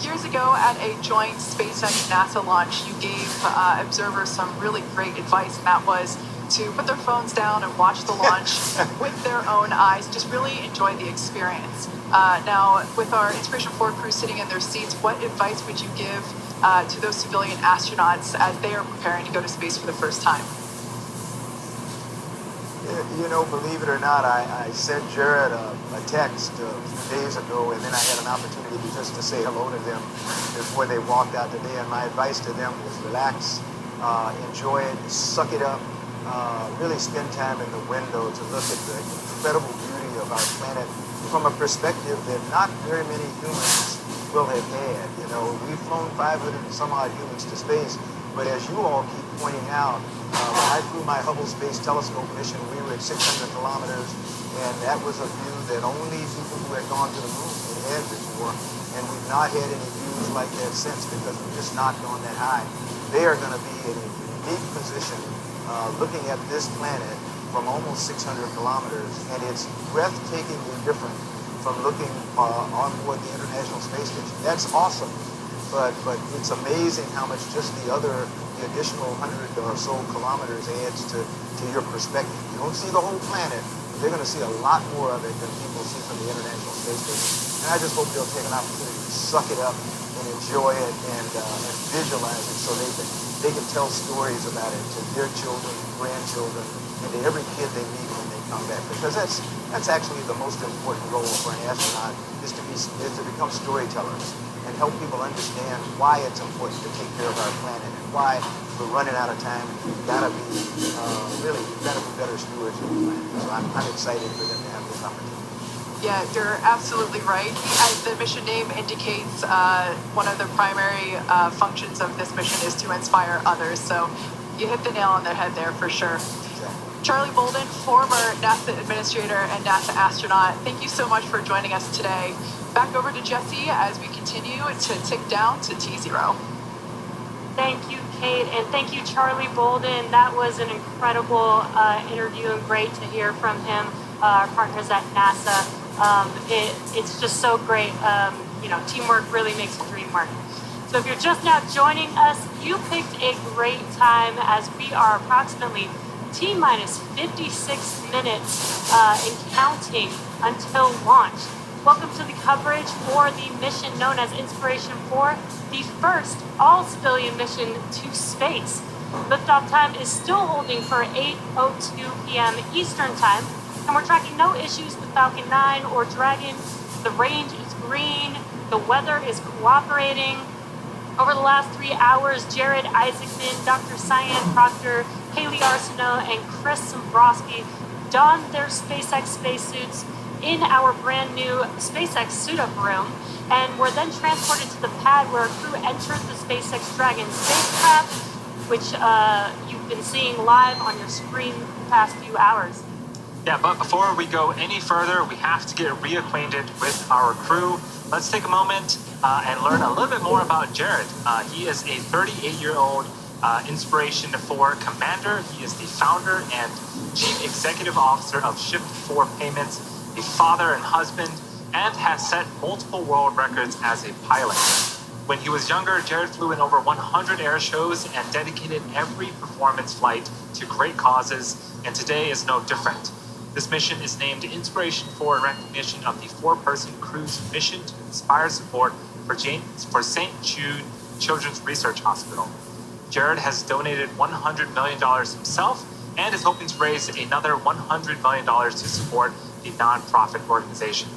E: Years ago at a joint SpaceX NASA launch, you gave observers some really great advice, and that was to put their phones down and watch the launch with their own eyes, just really enjoy the experience. Now, with our Inspiration 4 crew sitting in their seats, what advice would you give to those civilian astronauts as they are preparing to go to space for the first time?
O: Believe it or not, I sent Jared a text a few days ago, and then I had an opportunity just to say hello to them before they walked out today. And my advice to them was relax, enjoy it, suck it up, really spend time in the window to look at the incredible beauty of our planet from a perspective that not very many humans will have had. We've flown 500 and some odd humans to space, but as you all keep pointing out, when I flew my Hubble Space Telescope mission, we were at 600 kilometers, and that was a view that only people who had gone to the moon had before, and we've not had any views like that since because we've just not gone that high. They are going to be an unique position looking at this planet from almost 600 kilometers, and it's breathtakingly different from looking on board the International Space Station. That's awesome, but it's amazing how much just the additional 100 or so kilometers adds to your perspective. You don't see the whole planet, but they're going to see a lot more of it than people see from the International Space Station. And I just hope they'll take an opportunity to suck it up and enjoy it and visualize it so they can tell stories about it to their children, grandchildren, and to every kid they meet when they come back. Because that's actually the most important role for an astronaut is to become storytellers and help people understand why it's important to take care of our planet and why we're running out of time and we've got to be better stewards of the planet. So I'm excited for them to have this opportunity.
E: Yeah, you're absolutely right. As the mission name indicates, one of the primary functions of this mission is to inspire others. So you hit the nail on the head there for sure. Charlie Bolden, former NASA administrator and NASA astronaut, thank you so much for joining us today. Back over to Jesse as we continue to tick down to T0.
C: Thank you, Kate, and thank you, Charlie Bolden. That was an incredible interview and great to hear from him, our partners at NASA. It's just so great. Teamwork really makes the dream work. So if you're just now joining us, you picked a great time as we are approximately T-minus 56 minutes and counting until launch. Welcome to the coverage for the mission known as Inspiration 4, the first all-civilian mission to space. Liftoff time is still holding for 8:02 p.m. Eastern Time, and we're tracking no issues with Falcon 9 or Dragon. The range is green, the weather is cooperating. Over the last 3 hours, Jared Isaacman, Dr. Cyan Proctor, Haley Arsenault, and Chris Sombrosky donned their SpaceX spacesuits in our brand new SpaceX suit-up room, and were then transported to the pad where a crew entered the SpaceX Dragon spacecraft, which you've been seeing live on your screen the past few hours.
A: Yeah, but before we go any further, we have to get reacquainted with our crew. Let's take a moment and learn a little bit more about Jared. He is a 38-year-old Inspiration 4 commander. He is the founder and chief executive officer of Shift 4 Payments, a father and husband, and has set multiple world records as a pilot. When he was younger, Jared flew in over 100 air shows and dedicated every performance flight to great causes, and today is no different. This mission is named Inspiration 4 in recognition of the 4-person crew's mission to inspire support for St. Jude Children's Research Hospital. Jared has donated $100 million himself and is hoping to raise another $100 million to support the nonprofit organization.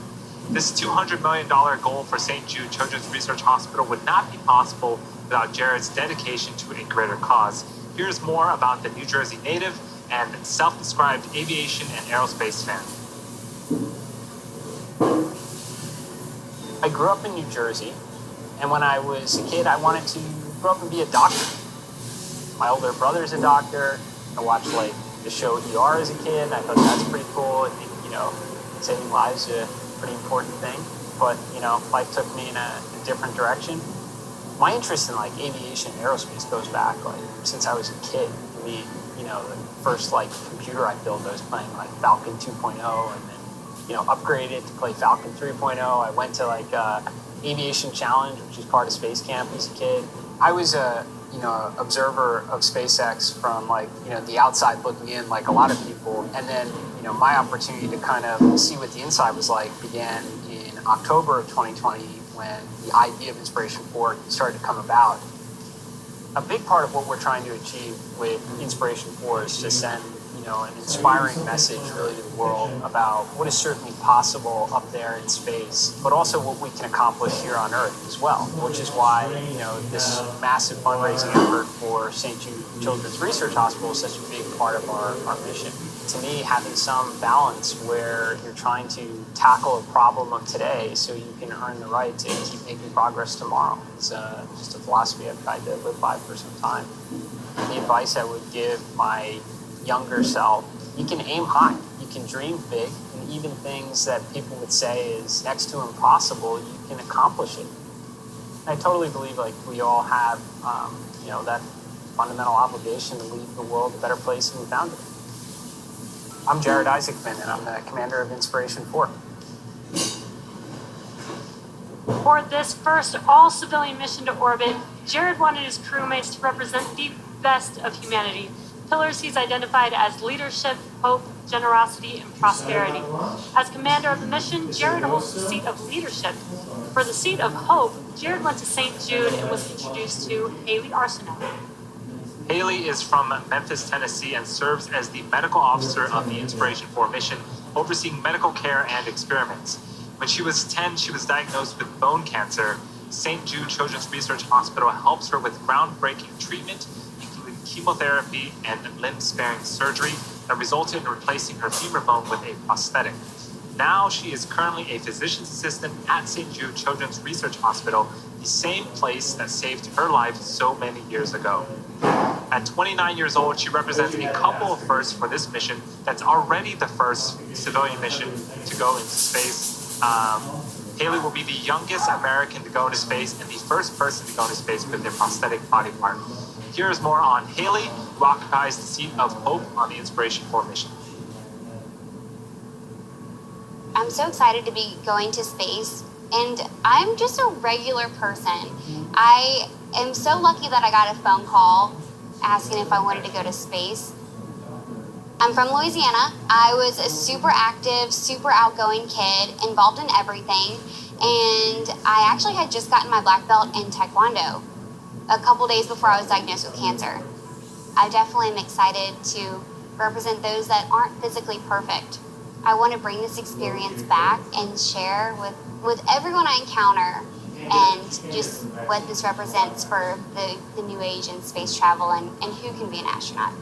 A: This $200 million goal for St. Jude Children's Research Hospital would not be possible without Jared's dedication to a greater cause. Here's more about the New Jersey native and self-described aviation and aerospace fan.
G: I grew up in New Jersey, and when I was a kid, I wanted to grow up and be a doctor. My older brother's a doctor. I watched the show ER as a kid. I thought that's pretty cool. I think saving lives is a pretty important thing. But life took me in a different direction. My interest in aviation and aerospace goes back since I was a kid. The first computer I built, I was playing Falcon 2.0, and then upgraded to play Falcon 3.0. I went to Aviation Challenge, which is part of Space Camp as a kid. I was a observer of SpaceX from the outside looking in, like a lot of people, and then my opportunity to kind of see what the inside was like began in October of 2020 when the idea of Inspiration 4 started to come about. A big part of what we're trying to achieve with Inspiration 4 is to send an inspiring message really to the world about what is certainly possible up there in space, but also what we can accomplish here on Earth as well, which is why, this massive fundraising effort for St. Jude Children's Research Hospital is such a big part of our mission. To me, having some balance where you're trying to tackle a problem of today so you can earn the right to keep making progress tomorrow. It's just a philosophy I've tried to live by for some time. The advice I would give my younger self, you can aim high, you can dream big, and even things that people would say is next to impossible, you can accomplish it. I totally believe we all have, that fundamental obligation to leave the world a better place than we found it. I'm Jared Isaacman, and I'm the commander of Inspiration 4.
C: For this first all-civilian mission to orbit, Jared wanted his crewmates to represent the best of humanity, pillars he's identified as leadership, hope, generosity, and prosperity. As commander of the mission, Jared holds the seat of leadership. For the seat of hope, Jared went to St. Jude and was introduced to Haley Arsenault.
A: Haley is from Memphis, Tennessee, and serves as the medical officer of the Inspiration 4 mission, overseeing medical care and experiments. When she was 10, she was diagnosed with bone cancer. St. Jude Children's Research Hospital helps her with groundbreaking treatment, including chemotherapy and limb-sparing surgery that resulted in replacing her femur bone with a prosthetic. Now she is currently a physician's assistant at St. Jude Children's Research Hospital, the same place that saved her life so many years ago. At 29 years old, she represents a couple of firsts for this mission that's already the first civilian mission to go into space. Haley will be the youngest American to go into space and the first person to go into space with a prosthetic body part. Here's more on Haley, who occupies the seat of hope on the Inspiration 4 mission.
B: I'm so excited to be going to space, and I'm just a regular person. I am so lucky that I got a phone call asking if I wanted to go to space. I'm from Louisiana. I was a super active, super outgoing kid, involved in everything, and I actually had just gotten my black belt in Taekwondo a couple days before I was diagnosed with cancer. I definitely am excited to represent those that aren't physically perfect. I want to bring this experience back and share with everyone I encounter, and just what this represents for the new age in space travel and who can be an astronaut.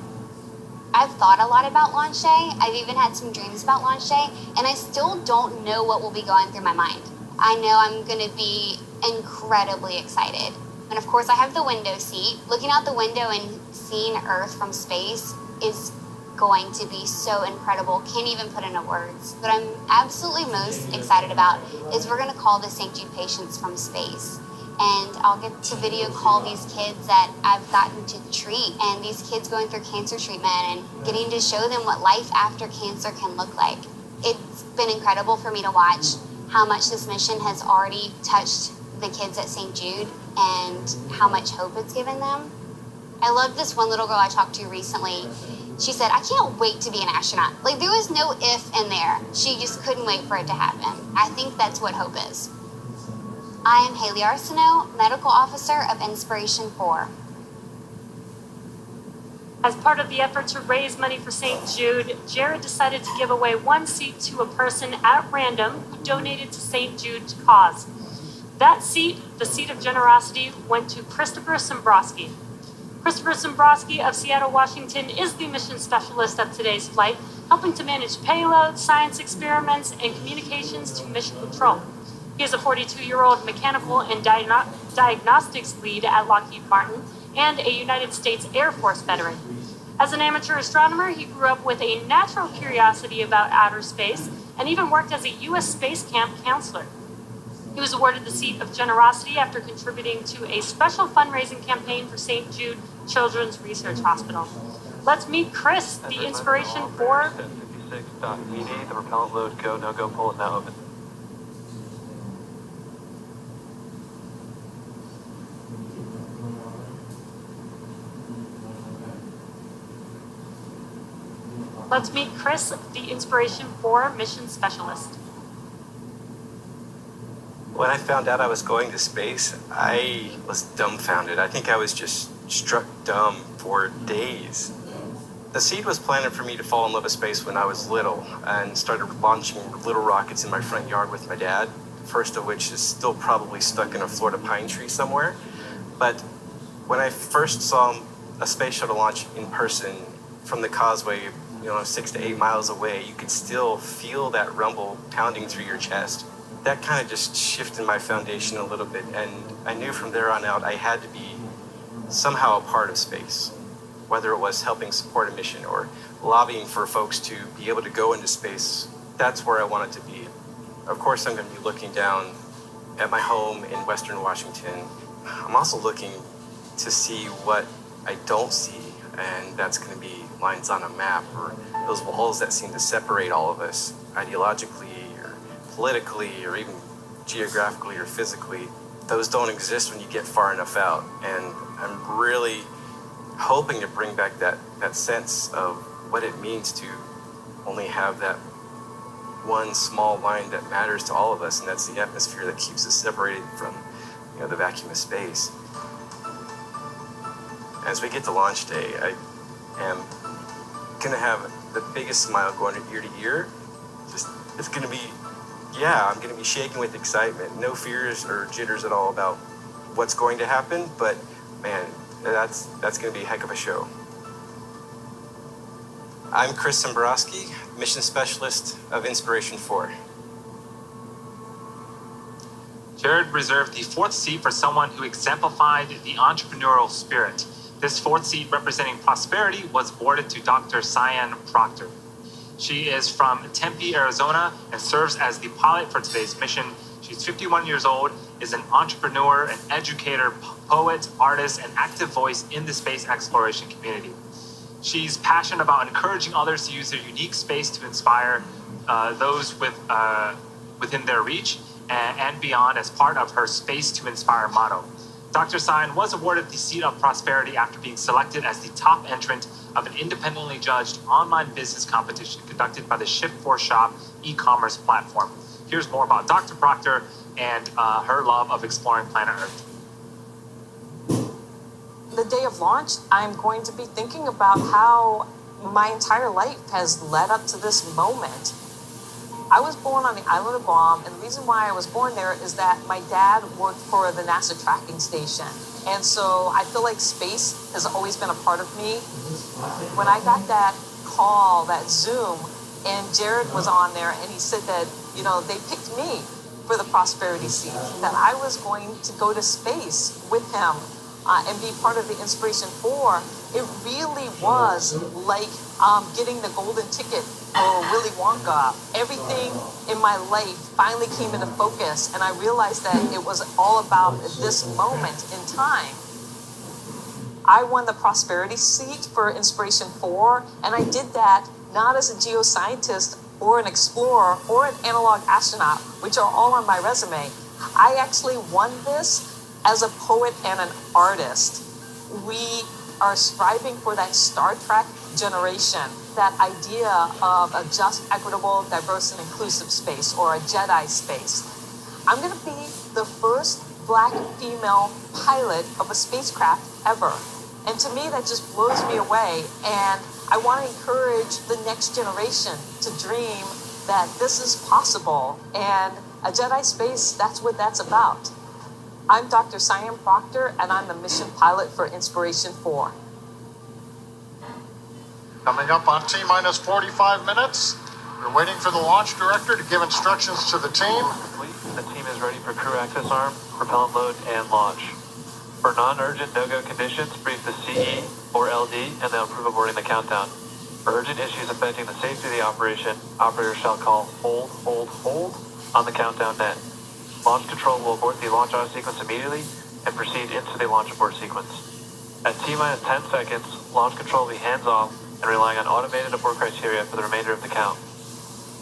B: I've thought a lot about launch day. I've even had some dreams about launch day, and I still don't know what will be going through my mind. I know I'm going to be incredibly excited. And of course, I have the window seat. Looking out the window and seeing Earth from space is going to be so incredible. Can't even put into words. What I'm absolutely most excited about is we're going to call the St. Jude patients from space. And I'll get to video call these kids that I've gotten to treat, and these kids going through cancer treatment and getting to show them what life after cancer can look like. It's been incredible for me to watch how much this mission has already touched the kids at St. Jude and how much hope it's given them. I love this one little girl I talked to recently. She said, I can't wait to be an astronaut. Like, there was no if in there. She just couldn't wait for it to happen. I think that's what hope is. I am Haley Arsenault, Medical Officer of Inspiration 4.
C: As part of the effort to raise money for St. Jude, Jared decided to give away one seat to a person at random who donated to St. Jude's cause. That seat, the seat of generosity, went to Christopher Simbrowski. Christopher Simbrowski of Seattle, Washington is the mission specialist of today's flight, helping to manage payloads, science experiments, and communications to mission control. He is a 42-year-old mechanical and diagnostics lead at Lockheed Martin and a United States Air Force veteran. As an amateur astronomer, he grew up with a natural curiosity about outer space and even worked as a U.S. space camp counselor. He was awarded the seat of generosity after contributing to a special fundraising campaign for St. Jude Children's Research Hospital. Let's meet Chris, the Inspiration 4.
Q: 56.PD, the propellant load go, no go, pull it now open.
C: Let's meet Chris, the Inspiration 4 mission specialist.
J: When I found out I was going to space, I was dumbfounded. I think I was just struck dumb for days. The seed was planted for me to fall in love with space when I was little and started launching little rockets in my front yard with my dad, first of which is still probably stuck in a Florida pine tree somewhere. But when I first saw a space shuttle launch in person from the causeway, 6 to 8 miles away, you could still feel that rumble pounding through your chest. That kind of just shifted my foundation a little bit, and I knew from there on out I had to be somehow a part of space, whether it was helping support a mission or lobbying for folks to be able to go into space. That's where I wanted to be. Of course, I'm going to be looking down at my home in Western Washington. I'm also looking to see what I don't see, and that's going to be lines on a map, or those walls that seem to separate all of us ideologically or politically or even geographically or physically. Those don't exist when you get far enough out, and I'm really hoping to bring back that sense of what it means to only have that one small line that matters to all of us, and that's the atmosphere that keeps us separated from, the vacuum of space. As we get to launch day, I am gonna have the biggest smile going ear to ear. It's gonna be, I'm gonna be shaking with excitement. No fears or jitters at all about what's going to happen, but man, that's gonna be a heck of a show. I'm Chris Simborowski, Mission Specialist of Inspiration 4.
A: Jared reserved the fourth seat for someone who exemplified the entrepreneurial spirit. This fourth seat, representing prosperity, was awarded to Dr. Cyan Proctor. She is from Tempe, Arizona, and serves as the pilot for today's mission. She's 51 years old, is an entrepreneur, an educator, poet, artist, and active voice in the space exploration community. She's passionate about encouraging others to use their unique space to inspire those within their reach and beyond as part of her Space to Inspire motto. Dr. Cyan was awarded the seat of prosperity after being selected as the top entrant of an independently judged online business competition conducted by the Shift4Shop e-commerce platform. Here's more about Dr. Proctor and her love of exploring planet Earth.
K: The day of launch, I'm going to be thinking about how my entire life has led up to this moment. I was born on the island of Guam, and the reason why I was born there is that my dad worked for the NASA tracking station. And so I feel like space has always been a part of me. When I got that call, that Zoom, and Jared was on there, and he said that, they picked me for the prosperity seat, that I was going to go to space with him and be part of the Inspiration 4, it really was like getting the golden ticket for Willy Wonka. Everything in my life finally came into focus, and I realized that it was all about this moment in time. I won the prosperity seat for Inspiration 4, and I did that not as a geoscientist or an explorer or an analog astronaut, which are all on my resume. I actually won this as a poet and an artist. We are striving for that Star Trek generation, that idea of a just, equitable, diverse, and inclusive space, or a Jedi space. I'm gonna be the first Black female pilot of a spacecraft ever. And to me, that just blows me away. And I wanna encourage the next generation to dream that this is possible. And a Jedi space, that's what that's about. I'm Dr. Cyan Proctor, and I'm the mission pilot for Inspiration 4.
F: Coming up on T-minus 45 minutes, we're waiting for the launch director to give instructions to the team.
T: The team is ready for crew access arm, propellant load, and launch. For non-urgent no-go conditions, brief the CE or LD, and they'll approve aborting the countdown. For urgent issues affecting the safety of the operation, operators shall call hold on the countdown net. Launch control will abort the launch auto sequence immediately and proceed into the launch abort sequence. At T-minus 10 seconds, launch control will be hands-off and relying on automated abort criteria for the remainder of the count.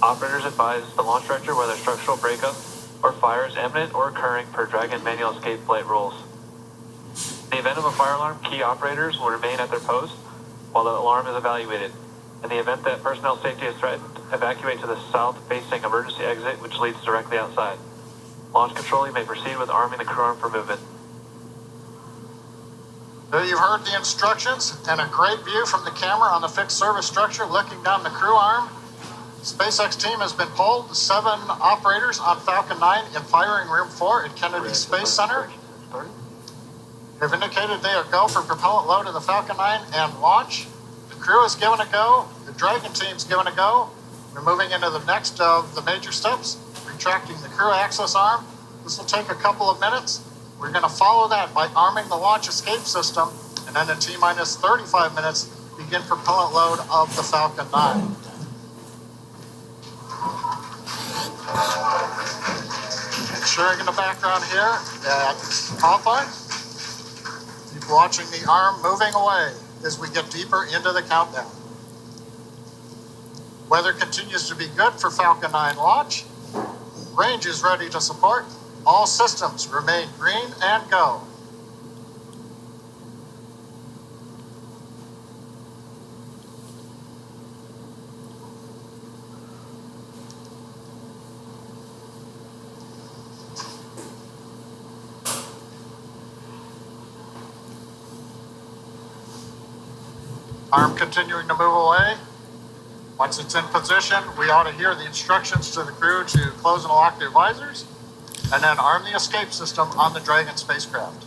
T: Operators advise the launch director whether structural breakup or fire is imminent or occurring per Dragon manual escape flight rules. In the event of a fire alarm, key operators will remain at their post while the alarm is evaluated. In the event that personnel safety is threatened, evacuate to the south-facing emergency exit, which leads directly outside. Launch control, you may proceed with arming the crew arm for movement.
F: There you've heard the instructions and a great view from the camera on the fixed service structure looking down the crew arm. SpaceX team has been pulled, 7 operators on Falcon 9 in firing room 4 at Kennedy Space Center. They've indicated they are go for propellant load in the Falcon 9 and launch. The crew is given a go. The Dragon team's given a go. We're moving into the next of the major steps, retracting the crew access arm. This will take a couple of minutes. We're going to follow that by arming the launch escape system, and then in T-minus 35 minutes, begin propellant load of the Falcon 9. Ensuring in the background here that Alpine, the watching the arm moving away as we get deeper into the countdown. Weather continues to be good for Falcon 9 launch. Range is ready to support. All systems remain green and go. Arm continuing to move away. Once it's in position, we ought to hear the instructions to the crew to close and lock their visors, and then arm the escape system on the Dragon spacecraft.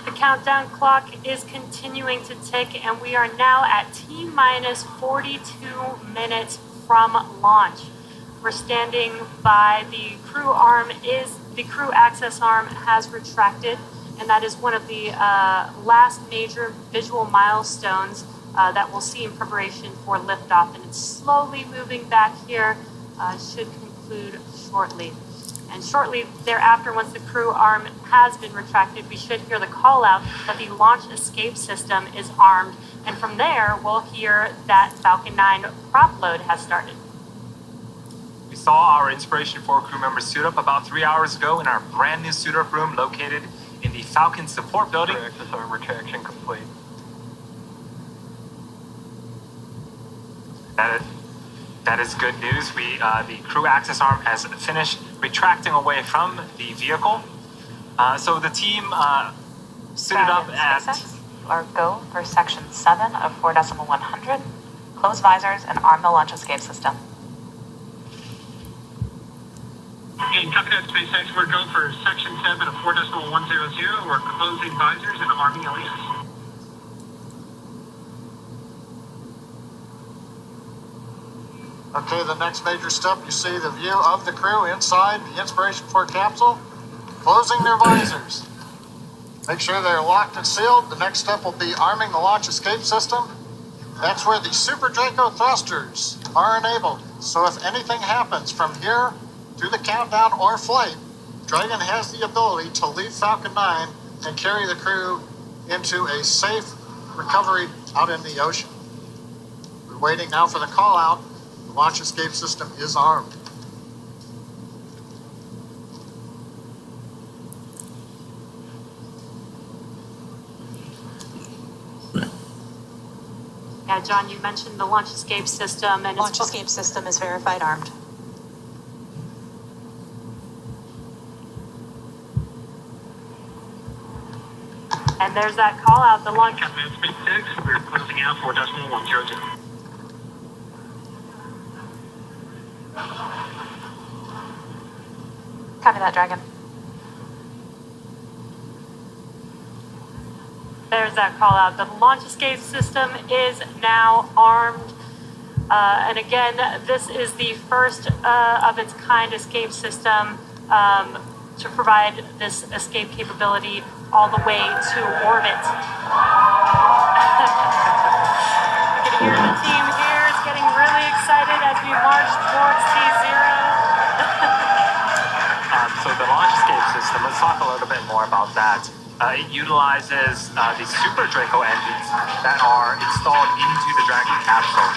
C: The countdown clock is continuing to tick, and we are now at T-minus 42 minutes from launch. We're standing by the crew arm. The crew access arm has retracted, and that is one of the last major visual milestones that we'll see in preparation for liftoff, and it's slowly moving back here. Should conclude shortly. And shortly thereafter, once the crew arm has been retracted, we should hear the call out that the launch escape system is armed, and from there we'll hear that Falcon 9 prop load has started.
A: We saw our Inspiration 4 crew members suit up about 3 hours ago in our brand new suit up room located in the Falcon support building.
N: Access arm retraction complete.
A: That is good news. The crew access arm has finished retracting away from the vehicle. So the team suited up at...
V: SpaceX, or go for section 7 of 4.100. Close visors and arm the launch escape system.
W: And copy that, SpaceX. We're going for section 7 of 4.100. We're closing visors and arming LES.
F: Okay, the next major step, you see the view of the crew inside the Inspiration 4 capsule, closing their visors. Make sure they're locked and sealed. The next step will be arming the launch escape system. That's where the Super Draco thrusters are enabled. So if anything happens from here through the countdown or flight, Dragon has the ability to leave Falcon 9 and carry the crew into a safe recovery out in the ocean. We're waiting now for the call out. The launch escape system is armed.
C: Yeah, John, you mentioned the launch escape system, and
L: Launch escape system is verified armed.
C: And there's that call out, the launch.
W: Captain SpaceX, we're closing out 4.100.
V: Copy that, Dragon.
C: There's that call out. The launch escape system is now armed. And again, this is the first of its kind escape system to provide this escape capability all the way to orbit. You can hear the team here is getting really excited as we march towards T0.
A: So the launch escape system, let's talk a little bit more about that. It utilizes the Super Draco engines that are installed into the Dragon capsule.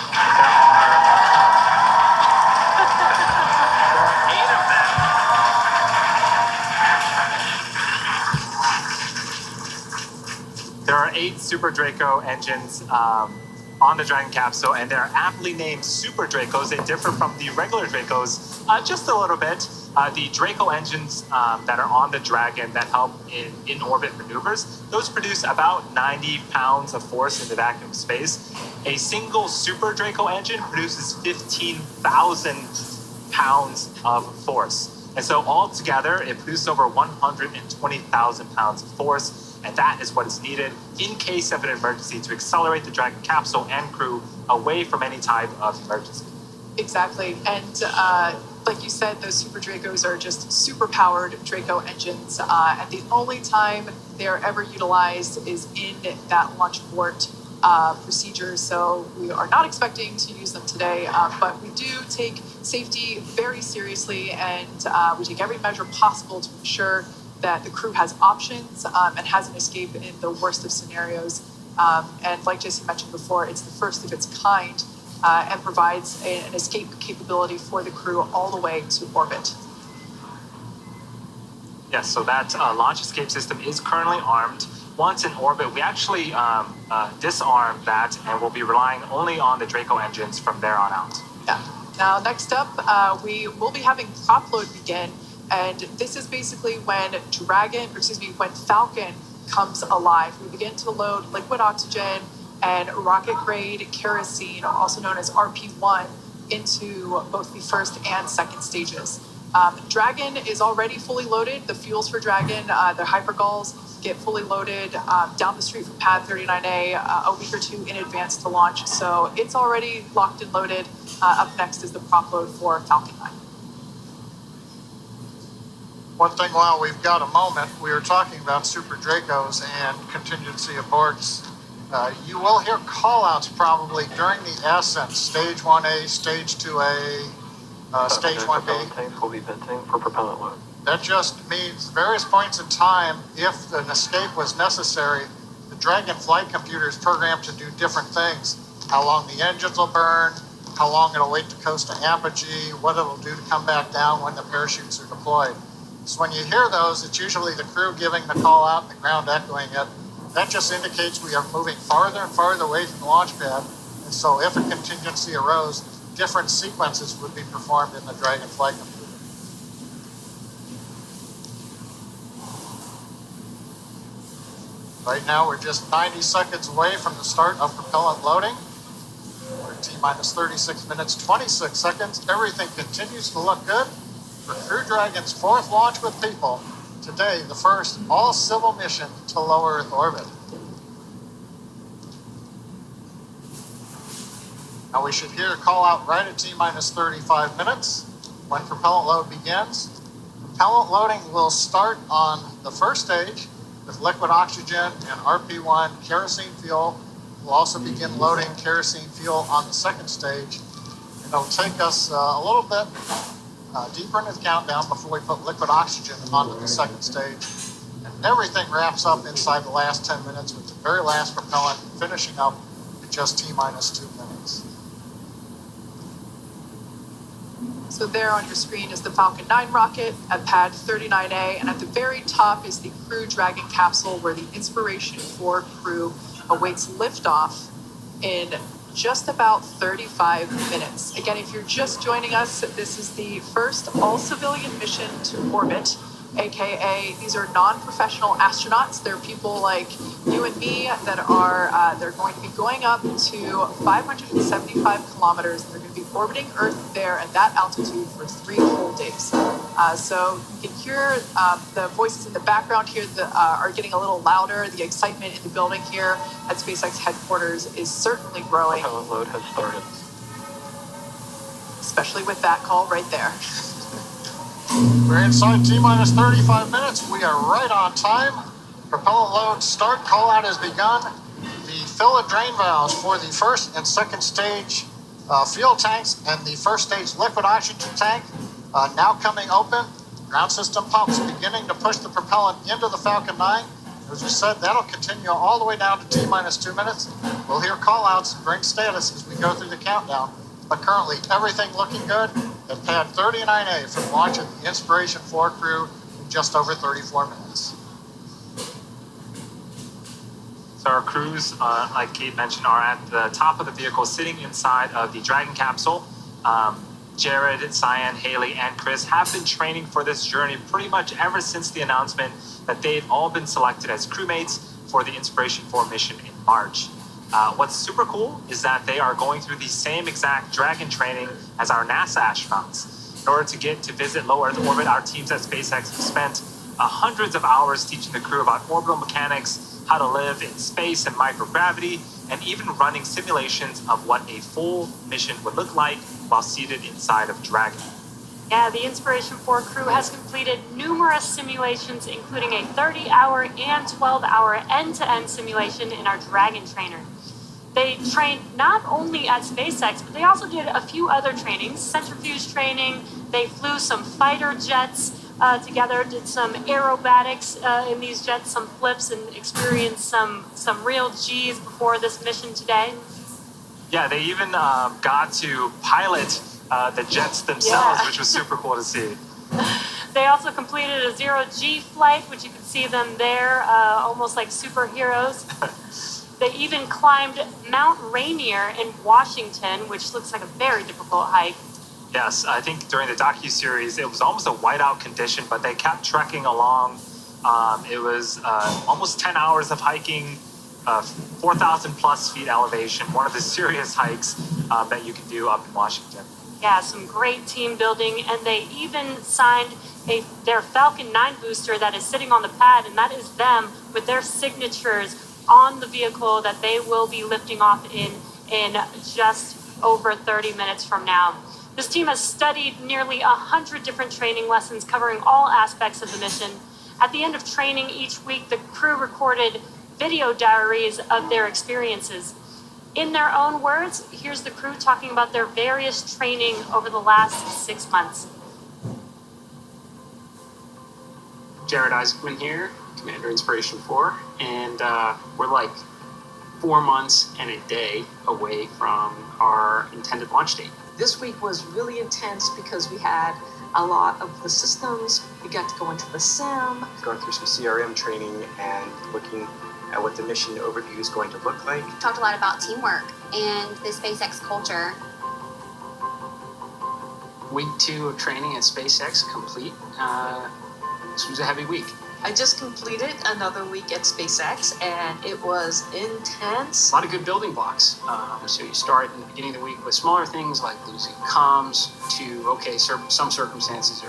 A: There are 8 Super Draco engines on the Dragon capsule, and they're aptly named Super Dracos. They differ from the regular Dracos just a little bit. The Draco engines that are on the Dragon that help in in-orbit maneuvers, those produce about 90 pounds of force in the vacuum space. A single Super Draco engine produces 15,000 pounds of force. And so altogether, it produces over 120,000 pounds of force, and that is what is needed in case of an emergency to accelerate the Dragon capsule and crew away from any type of emergency.
E: Exactly. And like you said, those Super Dracos are just super powered Draco engines. And the only time they are ever utilized is in that launch abort procedure. So we are not expecting to use them today, but we do take safety very seriously, and we take every measure possible to ensure that the crew has options and has an escape in the worst of scenarios. And like Jason mentioned before, it's the first of its kind and provides an escape capability for the crew all the way to orbit.
A: Yes, so that launch escape system is currently armed. Once in orbit, we actually disarm that, and we'll be relying only on the Draco engines from there on out.
E: Yeah. Now, next up, we will be having prop load begin, and this is basically when when Falcon comes alive. We begin to load liquid oxygen and rocket-grade kerosene, also known as RP1, into both the first and second stages. Dragon is already fully loaded. The fuels for Dragon, the hypergulls, get fully loaded down the street from pad 39A a week or two in advance to launch. So it's already locked and loaded. Up next is the prop load for Falcon 9.
F: One thing while we've got a moment, we were talking about Super Dracos and contingency aborts. You will hear call-outs probably during the ascent, stage 1A, stage 2A, stage 1B.
Q: Tanks will be venting for propellant load.
F: That just means various points in time, if an escape was necessary, the Dragon flight computer is programmed to do different things. How long the engines will burn, how long it'll wait to coast to apogee, what it'll do to come back down when the parachutes are deployed. So when you hear those, it's usually the crew giving the call out and the ground echoing it. That just indicates we are moving farther and farther away from the launch pad. And so if a contingency arose, different sequences would be performed in the Dragon flight computer. Right now, we're just 90 seconds away from the start of propellant loading. We're at T-minus 36 minutes, 26 seconds. Everything continues to look good for Crew Dragon's fourth launch with people. Today, the first all-civil mission to low Earth orbit. Now we should hear a call out right at T-minus 35 minutes when propellant load begins. Propellant loading will start on the first stage with liquid oxygen and RP1 kerosene fuel. We'll also begin loading kerosene fuel on the second stage. And it'll take us a little bit deeper into the countdown before we put liquid oxygen onto the second stage. And everything wraps up inside the last 10 minutes with the very last propellant finishing up at just T-minus 2 minutes.
E: So there on your screen is the Falcon 9 rocket at pad 39A, and at the very top is the Crew Dragon capsule where the Inspiration 4 crew awaits liftoff in just about 35 minutes. Again, if you're just joining us, this is the first all-civilian mission to orbit, aka these are non-professional astronauts. They're people like you and me that are they're going to be going up to 575 kilometers. They're going to be orbiting Earth there at that altitude for 3 whole days. So you can hear the voices in the background here that are getting a little louder. The excitement in the building here at SpaceX headquarters is certainly growing.
Q: Propellant load has started.
E: Especially with that call right there.
F: We're inside T-minus 35 minutes. We are right on time. Propellant load start call out has begun. The fill and drain valves for the first and second stage fuel tanks and the first stage liquid oxygen tank now coming open. Ground system pumps beginning to push the propellant into the Falcon 9. As we said, that'll continue all the way down to T-minus 2 minutes. We'll hear call outs and bring status as we go through the countdown. But currently, everything looking good at pad 39A for the launch of the Inspiration 4 crew in just over 34 minutes.
A: So our crews, like Kate mentioned, are at the top of the vehicle sitting inside of the Dragon capsule. Jared, Cyan, Haley, and Chris have been training for this journey pretty much ever since the announcement that they've all been selected as crewmates for the Inspiration 4 mission in March. What's super cool is that they are going through the same exact Dragon training as our NASA astronauts. In order to get to visit low Earth orbit, our teams at SpaceX have spent hundreds of hours teaching the crew about orbital mechanics, how to live in space and microgravity, and even running simulations of what a full mission would look like while seated inside of Dragon.
C: Yeah, the Inspiration 4 crew has completed numerous simulations, including a 30-hour and 12-hour end-to-end simulation in our Dragon trainer. They trained not only at SpaceX, but they also did a few other trainings, centrifuge training. They flew some fighter jets together, did some aerobatics in these jets, some flips, and experienced some real G's before this mission today.
A: Yeah, they even got to pilot the jets themselves, which was super cool to see.
C: They also completed a zero-G flight, which you can see them there, almost like superheroes. They even climbed Mount Rainier in Washington, which looks like a very difficult hike.
A: Yes, I think during the docuseries, it was almost a whiteout condition, but they kept trekking along. It was almost 10 hours of hiking, 4,000 plus feet elevation, one of the serious hikes that you can do up in Washington.
C: Yeah, some great team building, and they even signed their Falcon 9 booster that is sitting on the pad, and that is them with their signatures on the vehicle that they will be lifting off in just over 30 minutes from now. This team has studied nearly 100 different training lessons covering all aspects of the mission. At the end of training each week, the crew recorded video diaries of their experiences. In their own words, here's the crew talking about their various training over the last 6 months.
G: Jared Isaacman here, Commander Inspiration 4, and we're like 4 months and a day away from our intended launch date.
K: This week was really intense because we had a lot of the systems. We got to go into the sim.
J: Going through some CRM training and looking at what the mission overview is going to look like.
B: Talked a lot about teamwork and the SpaceX culture.
G: Week 2 of training at SpaceX complete. This was a heavy week.
K: I just completed another week at SpaceX, and it was intense.
G: A lot of good building blocks. So you start in the beginning of the week with smaller things like losing comms to, okay, some circumstances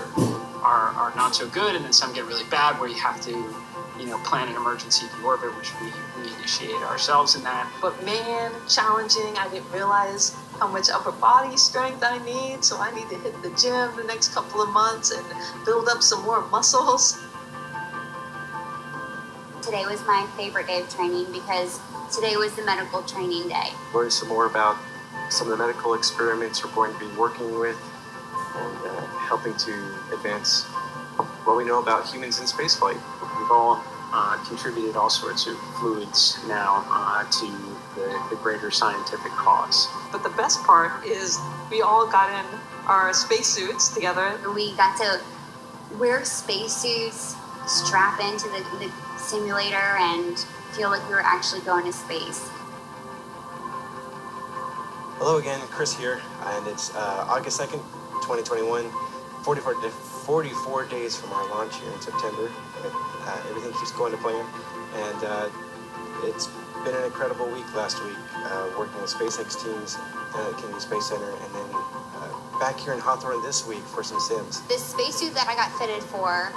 G: are not so good, and then some get really bad where you have to, plan an emergency deorbit, which we initiate ourselves in that.
K: But man, challenging. I didn't realize how much upper body strength I need, so I need to hit the gym the next couple of months and build up some more muscles.
B: Today was my favorite day of training because today was the medical training day.
J: Learn some more about some of the medical experiments we're going to be working with and helping to advance what we know about humans in spaceflight.
G: We've all contributed all sorts of fluids now to the greater scientific cause.
K: But the best part is we all got in our spacesuits together.
B: We got to wear spacesuits, strap into the simulator, and feel like we were actually going to space.
J: Hello again, Chris here, and it's August 2nd, 2021, 44 days from our launch here in September. Everything keeps going to plan, and it's been an incredible week last week, working with SpaceX teams at Kennedy Space Center, and then back here in Hawthorne this week for some sims.
B: This spacesuit that I got fitted for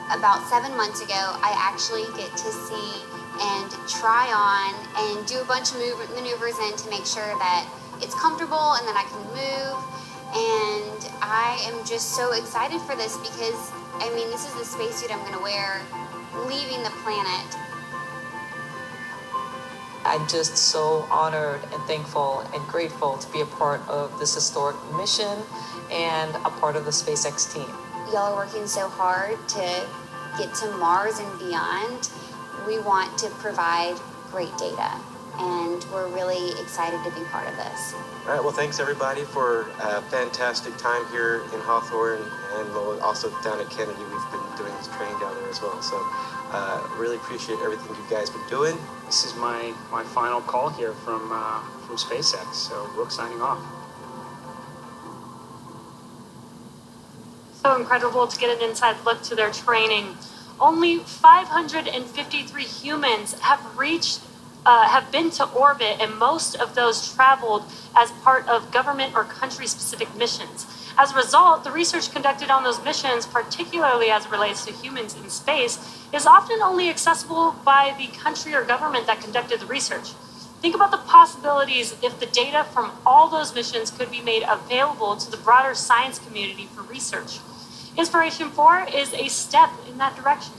B: about 7 months ago, I actually get to see and try on and do a bunch of maneuvers in to make sure that it's comfortable and that I can move. And I am just so excited for this because, this is the spacesuit I'm going to wear leaving the planet.
K: I'm just so honored and thankful and grateful to be a part of this historic mission and a part of the SpaceX team.
B: Y'all are working so hard to get to Mars and beyond. We want to provide great data, and we're really excited to be part of this.
J: All right, well, thanks everybody for a fantastic time here in Hawthorne, and also down at Kennedy. We've been doing this training down there as well, so really appreciate everything you guys been doing.
G: This is my final call here from SpaceX, so Rook signing off.
C: So incredible to get an inside look to their training. Only 553 humans have been to orbit, and most of those traveled as part of government or country-specific missions. As a result, the research conducted on those missions, particularly as it relates to humans in space, is often only accessible by the country or government that conducted the research. Think about the possibilities if the data from all those missions could be made available to the broader science community for research. Inspiration 4 is a step in that direction.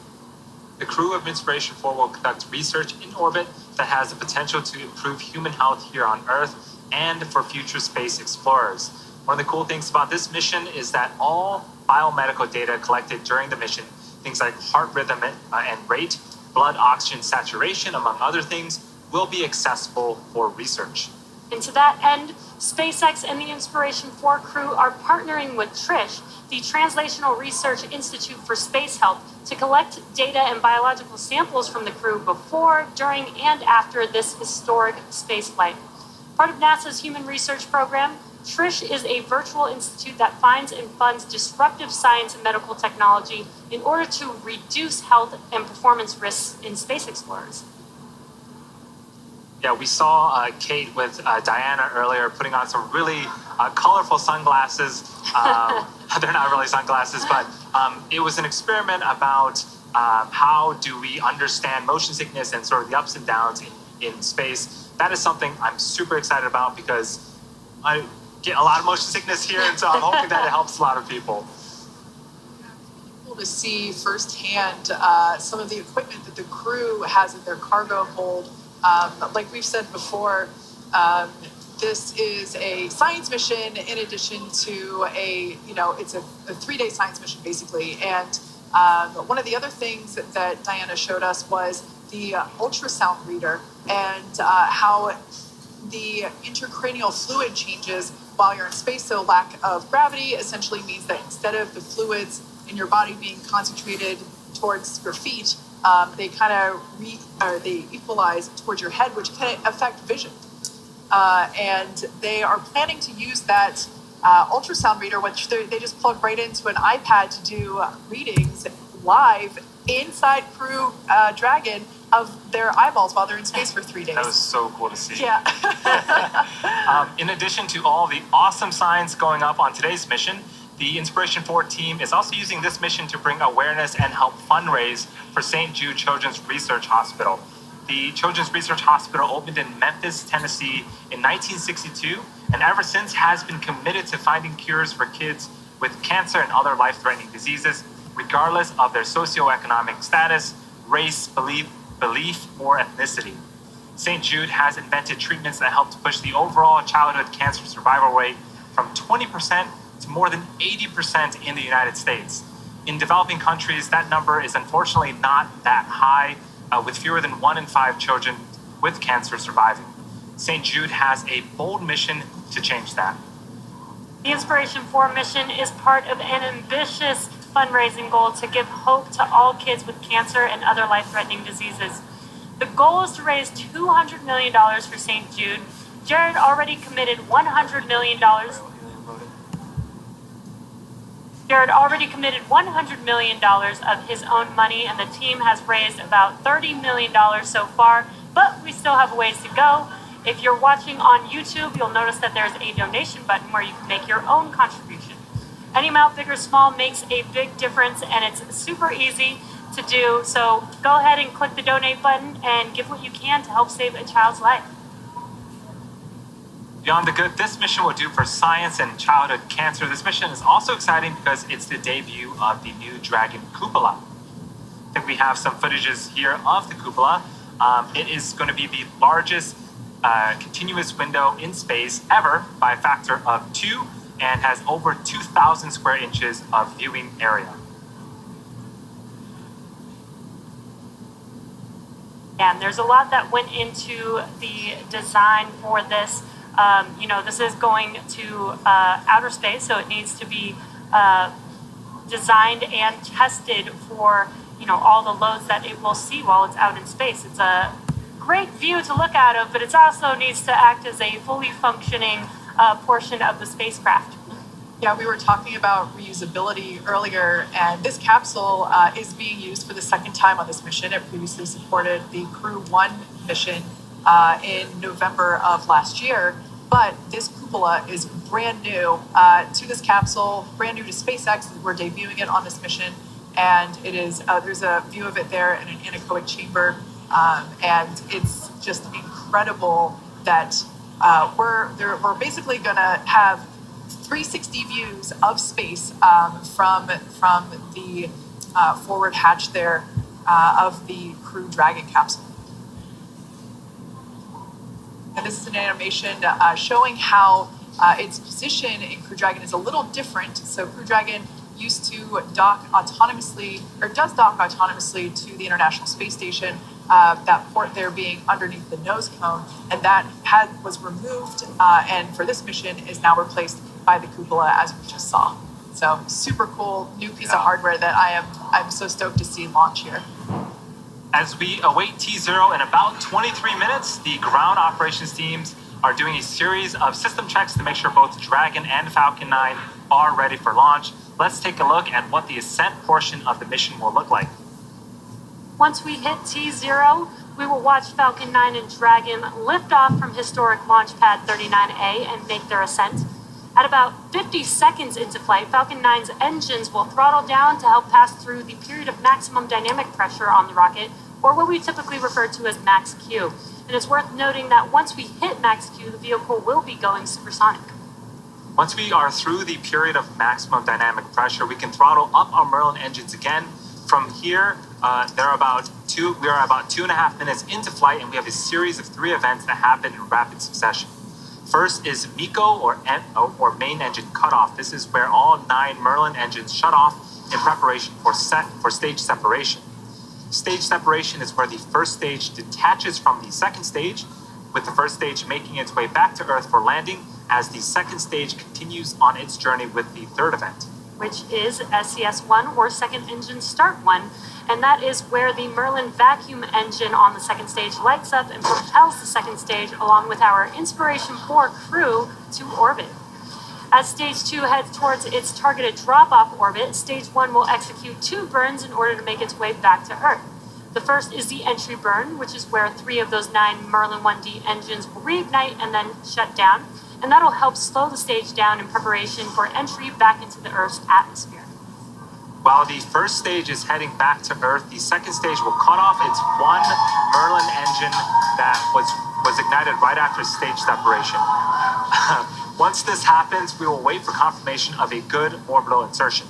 A: The crew of Inspiration 4 will conduct research in orbit that has the potential to improve human health here on Earth and for future space explorers. One of the cool things about this mission is that all biomedical data collected during the mission, things like heart rhythm and rate, blood oxygen saturation, among other things, will be accessible for research.
C: And to that end, SpaceX and the Inspiration 4 crew are partnering with TRISH, the Translational Research Institute for Space Health, to collect data and biological samples from the crew before, during, and after this historic spaceflight. Part of NASA's Human Research Program, TRISH is a virtual institute that finds and funds disruptive science and medical technology in order to reduce health and performance risks in space explorers.
A: Yeah, we saw Kate with Diana earlier putting on some really colorful sunglasses. They're not really sunglasses, but it was an experiment about how do we understand motion sickness and sort of the ups and downs in space. That is something I'm super excited about because I get a lot of motion sickness here, and so I'm hoping that it helps a lot of people.
E: Cool to see firsthand some of the equipment that the crew has in their cargo hold. Like we've said before, this is a science mission in addition to it's a 3-day science mission basically. And one of the other things that Diana showed us was the ultrasound reader and how the intracranial fluid changes while you're in space. So lack of gravity essentially means that instead of the fluids in your body being concentrated towards your feet, they kind of they equalize towards your head, which can affect vision. And they are planning to use that ultrasound reader, which they just plug right into an iPad to do readings live inside Crew Dragon of their eyeballs while they're in space for 3 days.
A: That was so cool to see.
E: Yeah.
A: In addition to all the awesome science going up on today's mission, the Inspiration 4 team is also using this mission to bring awareness and help fundraise for St. Jude Children's Research Hospital. The Children's Research Hospital opened in Memphis, Tennessee in 1962, and ever since has been committed to finding cures for kids with cancer and other life-threatening diseases, regardless of their socioeconomic status, race, belief, or ethnicity. St. Jude has invented treatments that help to push the overall childhood cancer survival rate from 20% to more than 80% in the United States. In developing countries, that number is unfortunately not that high, with fewer than 1 in 5 children with cancer surviving. St. Jude has a bold mission to change that.
C: The Inspiration 4 mission is part of an ambitious fundraising goal to give hope to all kids with cancer and other life-threatening diseases. The goal is to raise $200 million for St. Jude. Jared already committed $100 million. Jared already committed $100 million of his own money, and the team has raised about $30 million so far, but we still have a ways to go. If you're watching on YouTube, you'll notice that there's a donation button where you can make your own contribution. Any amount, big or small, makes a big difference, and it's super easy to do. So go ahead and click the donate button and give what you can to help save a child's life.
A: Beyond the good this mission will do for science and childhood cancer, this mission is also exciting because it's the debut of the new Dragon cupola. I think we have some footages here of the cupola. It is going to be the largest continuous window in space ever by a factor of 2 and has over 2,000 square inches of viewing area.
C: And there's a lot that went into the design for this. This is going to outer space, so it needs to be designed and tested for, all the loads that it will see while it's out in space. It's a great view to look out of, but it also needs to act as a fully functioning portion of the spacecraft.
E: Yeah, we were talking about reusability earlier, and this capsule is being used for the second time on this mission. It previously supported the Crew 1 mission in November of last year, but this cupola is brand new to this capsule, brand new to SpaceX. We're debuting it on this mission, and it is there's a view of it there in an anechoic chamber, and it's just incredible that we're basically going to have 360 views of space from the forward hatch there. of the Crew Dragon capsule. And this is an animation showing how its position in Crew Dragon is a little different. So Crew Dragon used to dock autonomously, or does dock autonomously to the International Space Station, that port there being underneath the nose cone, and that was removed, and for this mission is now replaced by the cupola, as we just saw. So super cool new piece of hardware that I'm so stoked to see launch here.
A: As we await T0 in about 23 minutes, the ground operations teams are doing a series of system checks to make sure both Dragon and Falcon 9 are ready for launch. Let's take a look at what the ascent portion of the mission will look like.
C: Once we hit T0, we will watch Falcon 9 and Dragon lift off from historic launch pad 39A and make their ascent. At about 50 seconds into flight, Falcon 9's engines will throttle down to help pass through the period of maximum dynamic pressure on the rocket, or what we typically refer to as max Q. And it's worth noting that once we hit max Q, the vehicle will be going supersonic.
A: Once we are through the period of maximum dynamic pressure, we can throttle up our Merlin engines again. From here, we are about 2.5 minutes into flight, and we have a series of 3 events that happen in rapid succession. First is MECO, or main engine cutoff. This is where all 9 Merlin engines shut off in preparation for stage separation. Stage separation is where the first stage detaches from the second stage, with the first stage making its way back to Earth for landing, as the second stage continues on its journey with the third event,
C: which is SES-1, or Second Engine Start 1, and that is where the Merlin vacuum engine on the second stage lights up and propels the second stage along with our Inspiration 4 crew to orbit. As Stage 2 heads towards its targeted drop-off orbit, Stage 1 will execute 2 burns in order to make its way back to Earth. The first is the entry burn, which is where 3 of those 9 Merlin 1D engines will reignite and then shut down, and that'll help slow the stage down in preparation for entry back into the Earth's atmosphere.
A: While the first stage is heading back to Earth, the second stage will cut off its 1 Merlin engine that was ignited right after stage separation. Once this happens, we will wait for confirmation of a good orbital insertion.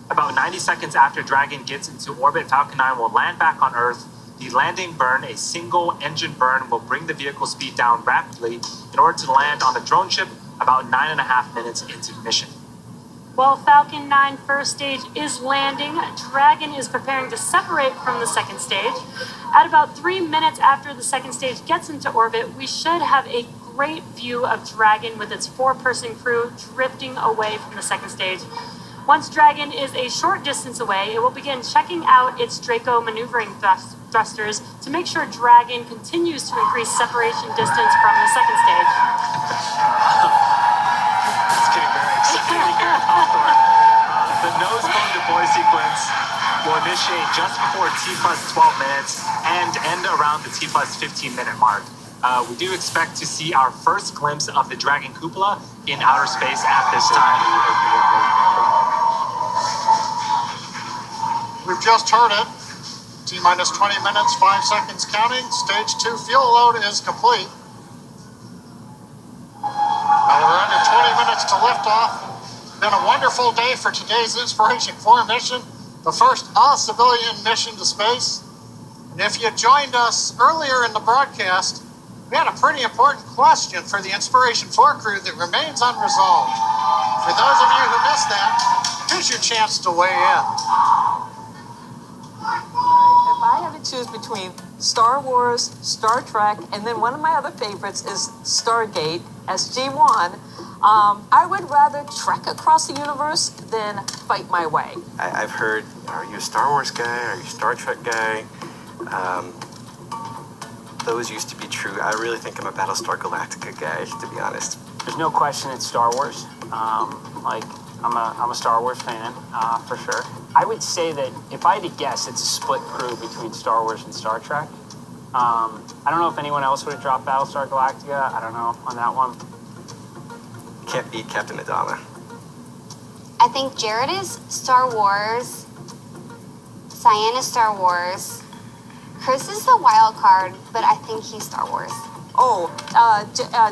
A: About 90 seconds after Dragon gets into orbit, Falcon 9 will land back on Earth. The landing burn, a single engine burn, will bring the vehicle speed down rapidly in order to land on the drone ship about 9.5 minutes into the mission.
C: While Falcon 9 first stage is landing, Dragon is preparing to separate from the second stage. At about 3 minutes after the second stage gets into orbit, we should have a great view of Dragon with its 4-person crew drifting away from the second stage. Once Dragon is a short distance away, it will begin checking out its Draco maneuvering thrusters to make sure Dragon continues to increase separation distance from the second stage.
A: It's getting very exciting here. The nose cone deploy sequence will initiate just before T+12 minutes and end around the T+15-minute mark. We do expect to see our first glimpse of the Dragon cupola in outer space at this time.
F: We've just heard it. T-minus 20 minutes, 5 seconds counting. Stage 2 fuel load is complete. Now we're under 20 minutes to liftoff. Been a wonderful day for today's Inspiration 4 mission, the first all-civilian mission to space. And if you joined us earlier in the broadcast, we had a pretty important question for the Inspiration 4 crew that remains unresolved. For those of you who missed that, here's your chance to weigh in.
K: If I had to choose between Star Wars, Star Trek, and then one of my other favorites is Stargate, SG-1, I would rather trek across the universe than fight my way.
J: I've heard, are you a Star Wars guy? Are you a Star Trek guy? Those used to be true. I really think I'm a Battlestar Galactica guy, to be honest.
G: There's no question it's Star Wars. I'm a Star Wars fan, for sure. I would say that if I had to guess, it's a split crew between Star Wars and Star Trek. I don't know if anyone else would have dropped Battlestar Galactica. I don't know on that one.
J: Can't beat Captain Adama.
B: I think Jared is Star Wars. Cyan is Star Wars. Chris is the wild card, but I think he's Star Wars.
K: Oh,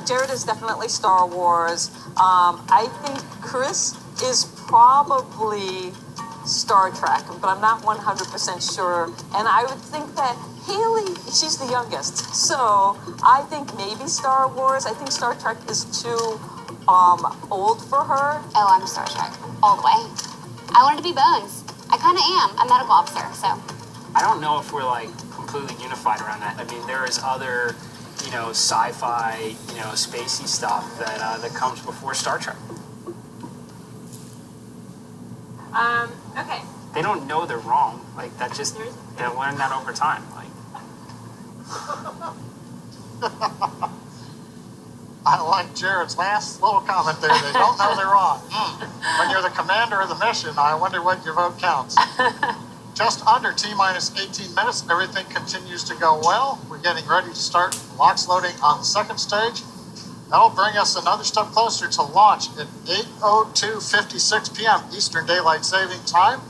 K: Jared is definitely Star Wars. I think Chris is probably Star Trek, but I'm not 100% sure. And I would think that Haley, she's the youngest, so I think maybe Star Wars. I think Star Trek is too old for her.
B: Oh, I'm Star Trek all the way. I wanted to be Bones. I kind of am a medical officer, so.
G: I don't know if we're like completely unified around that. I mean, there is other, sci-fi, spacey stuff that comes before Star Trek.
C: Okay.
G: They don't know they're wrong. Like that just they learn that over time. Like
F: I like Jared's last little comment there. They don't know they're wrong. When you're the commander of the mission, I wonder what your vote counts. Just under T-minus 18 minutes, everything continues to go well. We're getting ready to start LOX loading on the second stage. That'll bring us another step closer to launch at 8:02:56 p.m. Eastern Daylight Saving Time.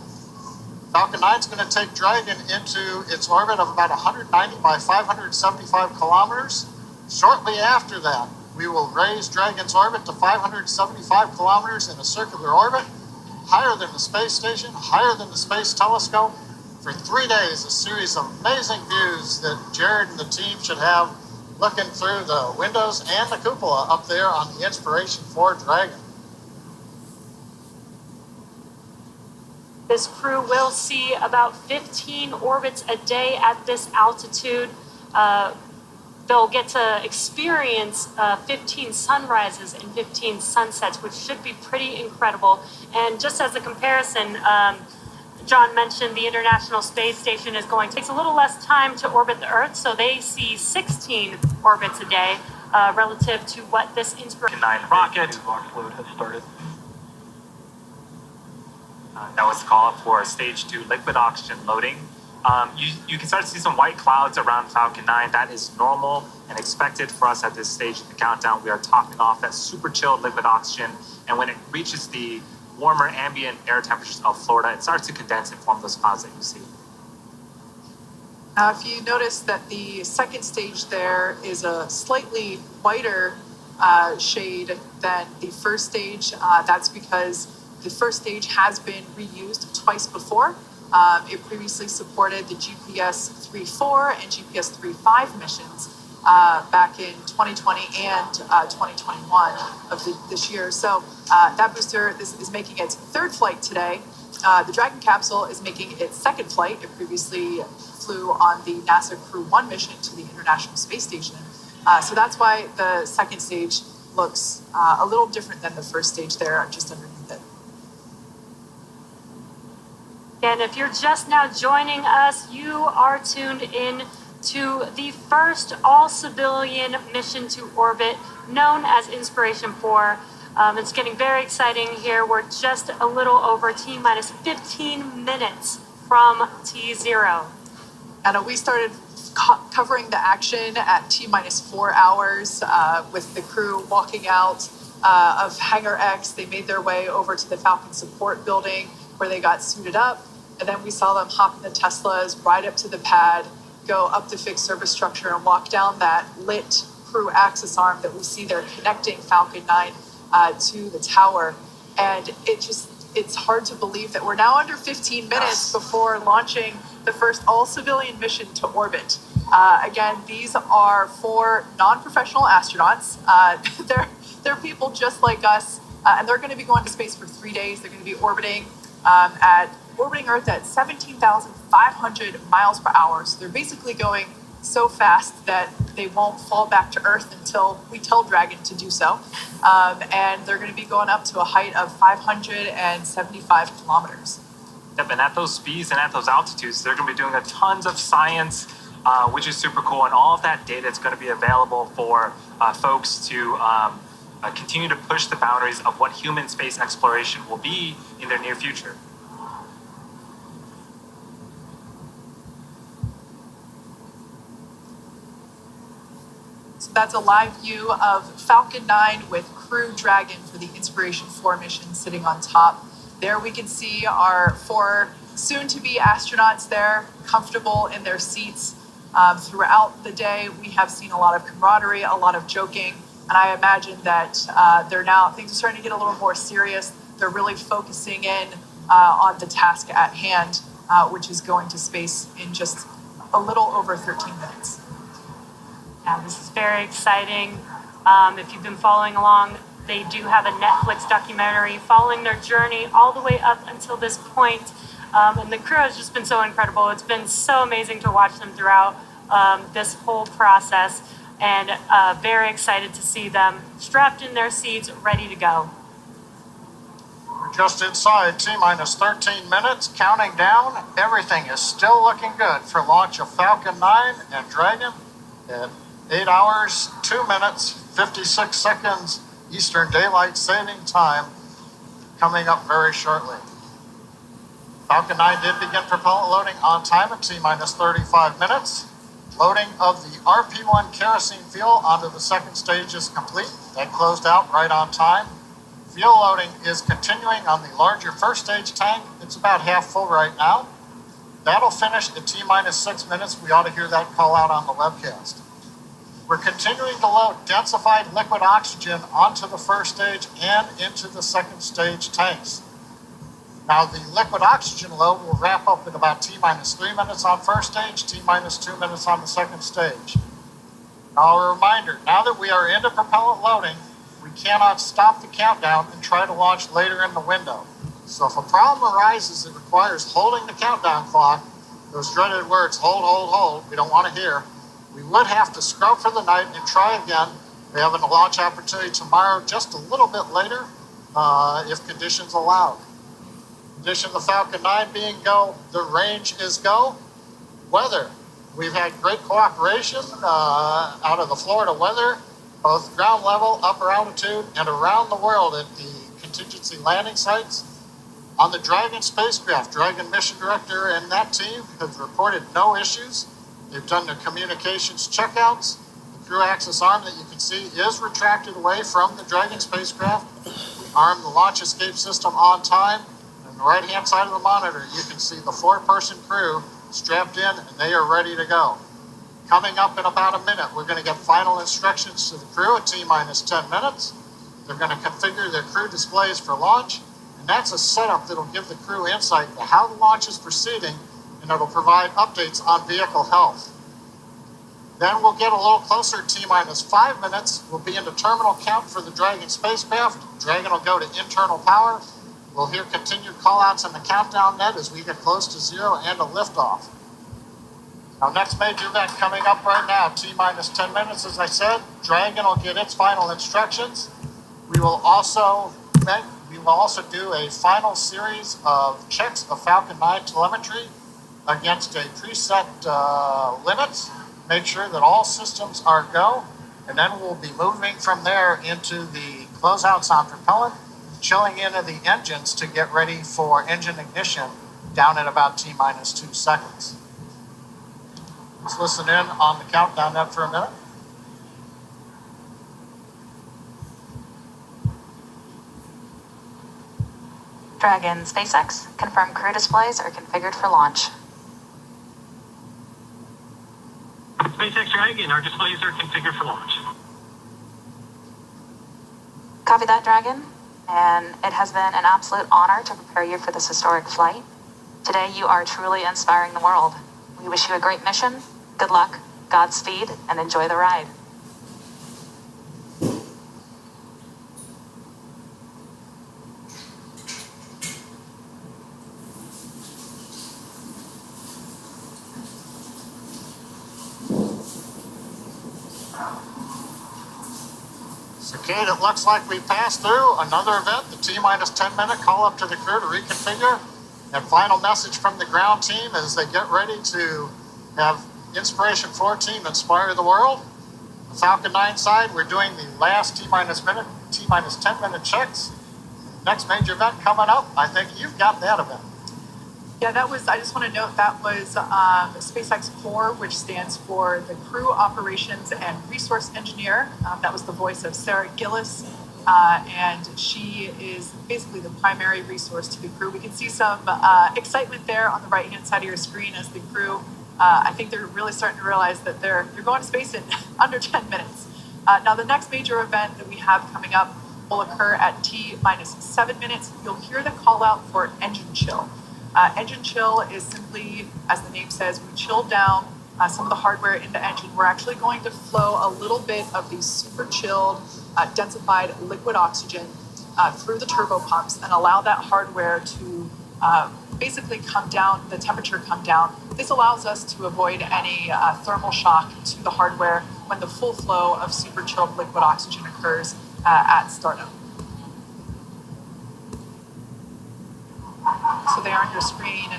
F: Falcon 9 is going to take Dragon into its orbit of about 190 by 575 kilometers. Shortly after that, we will raise Dragon's orbit to 575 kilometers in a circular orbit, higher than the space station, higher than the space telescope. For 3 days, a series of amazing views that Jared and the team should have looking through the windows and the cupola up there on the Inspiration 4 Dragon.
C: This crew will see about 15 orbits a day at this altitude. They'll get to experience 15 sunrises and 15 sunsets, which should be pretty incredible. And just as a comparison, John mentioned the International Space Station is going to take a little less time to orbit the Earth, so they see 16 orbits a day relative to what this Inspiration
A: 9 rocket.
N: LOX load has started.
A: That was called for stage 2 liquid oxygen loading. You can start to see some white clouds around Falcon 9. That is normal and expected for us at this stage of the countdown. We are topping off that super chilled liquid oxygen, and when it reaches the warmer ambient air temperatures of Florida, it starts to condense and form those clouds that you see.
E: Now, if you notice that the second stage there is a slightly whiter shade than the first stage, that's because the first stage has been reused twice before. It previously supported the GPS 3.4 and GPS 3.5 missions back in 2020 and 2021 of this year. So that booster is making its third flight today. The Dragon capsule is making its second flight. It previously flew on the NASA Crew 1 mission to the International Space Station. So that's why the second stage looks a little different than the first stage there, just underneath it.
C: And if you're just now joining us, you are tuned in to the first all-civilian mission to orbit, known as Inspiration 4. It's getting very exciting here. We're just a little over T-minus 15 minutes from T0.
E: And we started covering the action at T-minus 4 hours with the crew walking out of Hangar X. They made their way over to the Falcon support building where they got suited up. And then we saw them hop in the Teslas, ride up to the pad, go up the fixed service structure and walk down that lit crew access arm that we see there connecting Falcon 9 to the tower. And it's hard to believe that we're now under 15 minutes before launching the first all-civilian mission to orbit. Again, these are 4 non-professional astronauts. They're people just like us, and they're going to be going to space for 3 days. They're going to be orbiting Earth at 17,500 miles per hour. So they're basically going so fast that they won't fall back to Earth until we tell Dragon to do so. And they're going to be going up to a height of 575 kilometers.
A: Yep, and at those speeds and at those altitudes, they're going to be doing a tons of science, which is super cool. And all of that data is going to be available for folks to continue to push the boundaries of what human space exploration will be in their near future.
E: So that's a live view of Falcon 9 with Crew Dragon for the Inspiration 4 mission sitting on top. There we can see our 4 soon-to-be astronauts there, comfortable in their seats. Throughout the day, we have seen a lot of camaraderie, a lot of joking, and I imagine that things are starting to get a little more serious. They're really focusing in on the task at hand, which is going to space in just a little over 13 minutes.
C: Yeah, this is very exciting. If you've been following along, they do have a Netflix documentary following their journey all the way up until this point. And the crew has just been so incredible. It's been so amazing to watch them throughout this whole process, and very excited to see them strapped in their seats, ready to go.
F: We're just inside T-minus 13 minutes, counting down. Everything is still looking good for launch of Falcon 9 and Dragon at 8 hours, 2 minutes, 56 seconds Eastern Daylight Saving Time, coming up very shortly. Falcon 9 did begin propellant loading on time at T-minus 35 minutes. Loading of the RP1 kerosene fuel onto the second stage is complete. That closed out right on time. Fuel loading is continuing on the larger first stage tank. It's about half full right now. That'll finish at T-minus 6 minutes. We ought to hear that call out on the webcast. We're continuing to load densified liquid oxygen onto the first stage and into the second stage tanks. Now, the liquid oxygen load will wrap up in about T-minus 3 minutes on first stage, T-minus 2 minutes on the second stage. Now, a reminder, now that we are into propellant loading, we cannot stop the countdown and try to launch later in the window. So if a problem arises that requires holding the countdown clock, those dreaded words, hold, we don't want to hear, we would have to scrub for the night and try again. We have a launch opportunity tomorrow, just a little bit later, if conditions allow. Condition of the Falcon 9 being go, the range is go. Weather, we've had great cooperation out of the Florida weather, both ground level, upper altitude, and around the world at the contingency landing sites. On the Dragon spacecraft, Dragon mission director and that team have reported no issues. They've done their communications checkouts. The crew access arm that you can see is retracted away from the Dragon spacecraft. We armed the launch escape system on time. On the right-hand side of the monitor, you can see the 4-person crew strapped in, and they are ready to go. Coming up in about a minute, we're going to get final instructions to the crew at T-minus 10 minutes. They're going to configure their crew displays for launch, and that's a setup that'll give the crew insight into how the launch is proceeding, and it'll provide updates on vehicle health. Then we'll get a little closer, T-minus 5 minutes. We'll be into terminal count for the Dragon spacecraft. Dragon will go to internal power. We'll hear continued callouts in the countdown net as we get close to zero and a liftoff. Our next major event coming up right now, T-minus 10 minutes, as I said. Dragon will get its final instructions. We will also do a final series of checks of Falcon 9 telemetry against a preset limits. Make sure that all systems are go, and then we'll be moving from there into the closeouts on propellant, chilling into the engines to get ready for engine ignition down at about T-minus 2 seconds. Let's listen in on the countdown net for a minute.
V: Dragon SpaceX, confirm crew displays are configured for launch.
W: SpaceX Dragon, our displays are configured for launch.
V: Copy that, Dragon. And it has been an absolute honor to prepare you for this historic flight. Today, you are truly inspiring the world. We wish you a great mission, good luck, Godspeed, and enjoy the ride.
F: Okay, it looks like we passed through another event, the T-minus 10 minute call up to the crew to reconfigure. And final message from the ground team as they get ready to have Inspiration 4 team inspire the world. The Falcon 9 side, we're doing the last T-minus 10 minute checks. Next major event coming up, I think you've got that event.
E: Yeah, I just want to note that was SpaceX Core, which stands for the Crew Operations and Resource Engineer. That was the voice of Sarah Gillis, and she is basically the primary resource to the crew. We can see some excitement there on the right-hand side of your screen as the crew, I think they're really starting to realize that they're going to space in under 10 minutes. Now, the next major event that we have coming up will occur at T-7 minutes. You'll hear the call out for engine chill. Engine chill is simply, as the name says, we chill down some of the hardware in the engine. We're actually going to flow a little bit of the super chilled, densified liquid oxygen through the turbo pumps and allow that hardware to basically come down, the temperature come down. This allows us to avoid any thermal shock to the hardware when the full flow of super chilled liquid oxygen occurs at startup. So they are on your screen.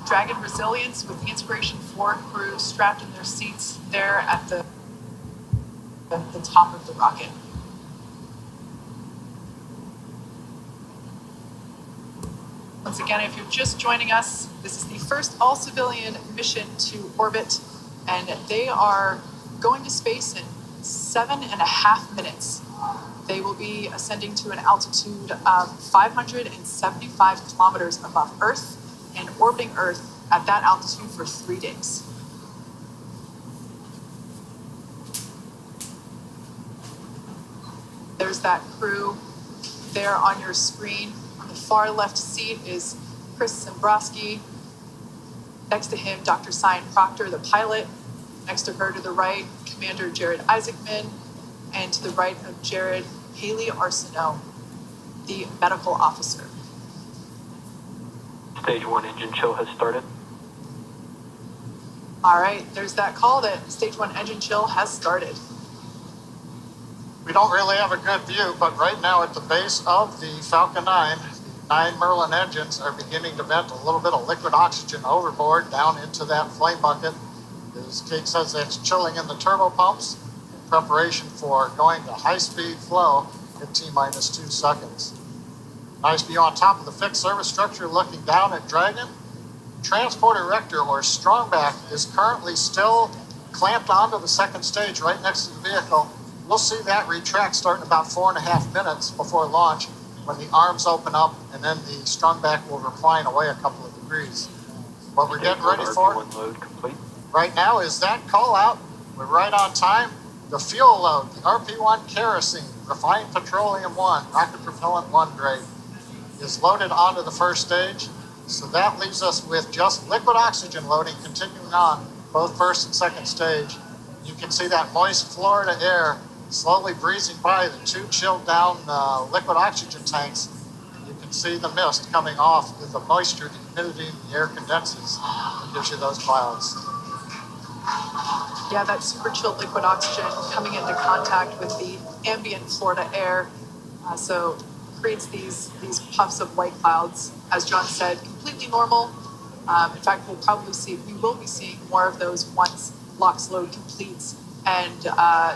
E: Dragon Resilience with the Inspiration 4 crew strapped in their seats there at the top of the rocket. Once again, if you're just joining us, this is the first all-civilian mission to orbit, and they are going to space in 7.5 minutes. They will be ascending to an altitude of 575 kilometers above Earth and orbiting Earth at that altitude for 3 days. There's that crew there on your screen. On the far left seat is Chris Zembrowski. Next to him, Dr. Cyan Proctor, the pilot. Next to her to the right, Commander Jared Isaacman. And to the right of Jared, Haley Arsenault, the medical officer.
Q: Stage 1 engine chill has started.
E: All right, there's that call that Stage 1 engine chill has started.
F: We don't really have a good view, but right now at the base of the Falcon 9, 9 Merlin engines are beginning to vent a little bit of liquid oxygen overboard down into that flame bucket. As Kate says, that's chilling in the turbo pumps in preparation for going to high-speed flow in T-2 seconds. Nice view on top of the fixed service structure looking down at Dragon. Transport erector or strongback is currently still clamped onto the second stage right next to the vehicle. We'll see that retract starting about 4.5 minutes before launch when the arms open up and then the strongback will recline away a couple of degrees. What we're getting ready for
Q: load complete.
F: right now is that call out. We're right on time. The fuel load, the RP1 kerosene, refined petroleum 1, rocket propellant 1 grade, is loaded onto the first stage. So that leaves us with just liquid oxygen loading continuing on both first and second stage. You can see that moist Florida air slowly breezing by the 2 chilled down liquid oxygen tanks. You can see the mist coming off with the moisture, the humidity, and the air condenses and gives you those clouds.
E: Yeah, that super chilled liquid oxygen coming into contact with the ambient Florida air. So creates these puffs of white clouds. As John said, completely normal. In fact, we will be seeing more of those once LOX load completes and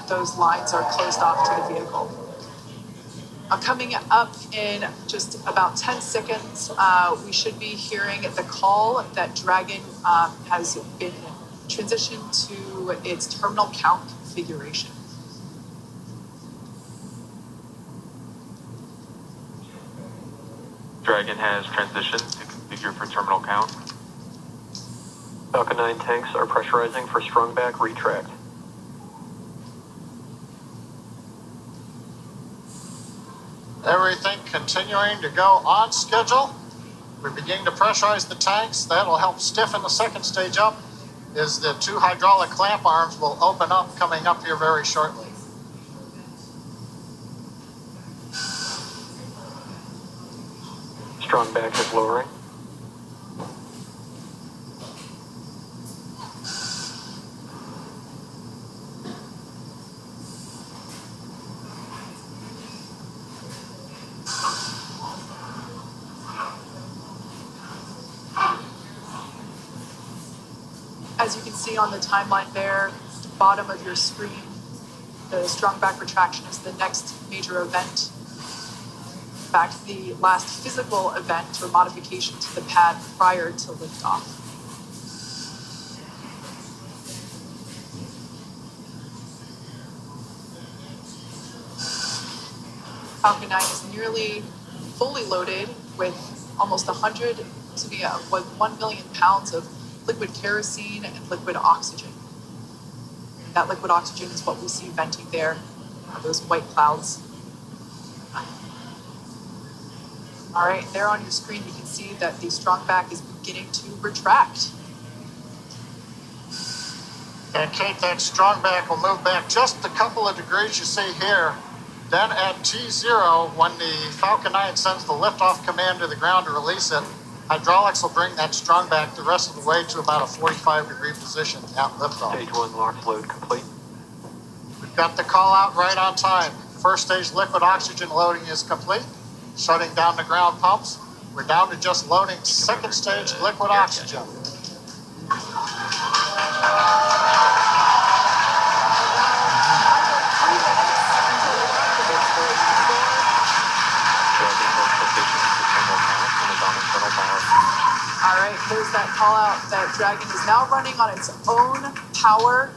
E: those lines are closed off to the vehicle. Coming up in just about 10 seconds, we should be hearing the call that Dragon has been transitioned to its terminal count configuration.
Q: Dragon has transitioned to configure for terminal count. Falcon 9 tanks are pressurizing for strongback retract.
F: Everything continuing to go on schedule. We're beginning to pressurize the tanks. That'll help stiffen the second stage up as the 2 hydraulic clamp arms will open up coming up here very shortly.
Q: Strongback is lowering.
E: As you can see on the timeline there, at the bottom of your screen, the strongback retraction is the next major event. In fact, the last physical event or modification to the pad prior to liftoff. Falcon 9 is nearly fully loaded with almost 1 million pounds of liquid kerosene and liquid oxygen. That liquid oxygen is what we see venting there, those white clouds. All right, there on your screen, you can see that the strong back is beginning to retract.
F: And Kate, that strong back will move back just a couple of degrees you see here. Then at T0, when the Falcon 9 sends the liftoff command to the ground to release it, hydraulics will bring that strong back the rest of the way to about a 45-degree position at liftoff.
Q: Stage 1 launch load complete.
F: We've got the call out right on time. First stage liquid oxygen loading is complete. Shutting down the ground pumps. We're down to just loading second stage liquid oxygen.
E: All right, there's that call out that Dragon is now running on its own power.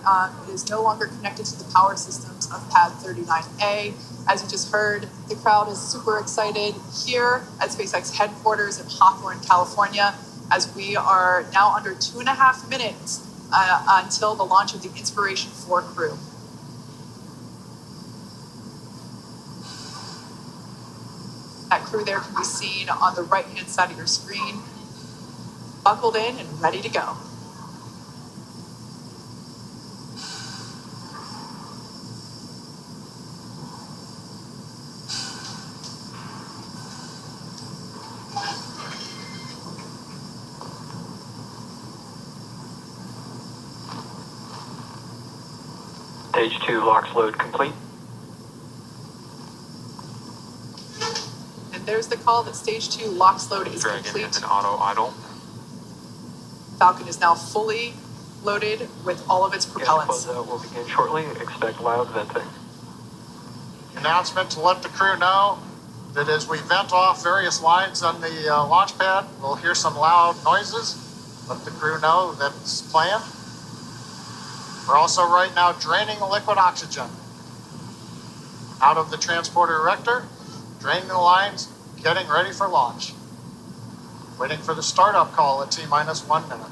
E: It is no longer connected to the power systems of Pad 39A. As you just heard, the crowd is super excited here at SpaceX headquarters in Hawthorne, California, as we are now under 2.5 minutes until the launch of the Inspiration 4 crew. That crew there can be seen on the right-hand side of your screen, buckled in and ready to go.
Q: Stage 2 LOX load complete.
E: And there's the call that stage 2 LOX load is
P: Dragon
E: complete.
P: is an auto idle.
E: Falcon is now fully loaded with all of its propellants.
Q: Closeout will begin shortly. Expect loud venting.
F: Announcement to let the crew know that as we vent off various lines on the launch pad, we'll hear some loud noises. Let the crew know that's planned. We're also right now draining the liquid oxygen out of the transporter erector, draining the lines, getting ready for launch. Waiting for the startup call at T-minus 1 minute.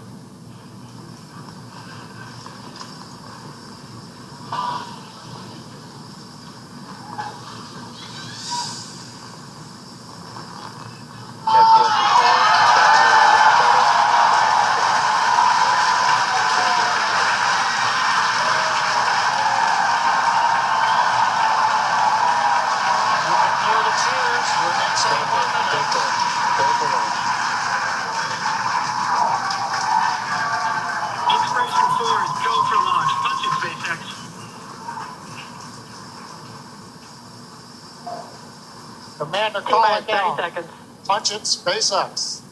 W: Inspiration 4 is go for launch. Punch it, SpaceX.
F: Commander, call it
K: 30
F: down.
K: seconds.
F: Punch it, SpaceX.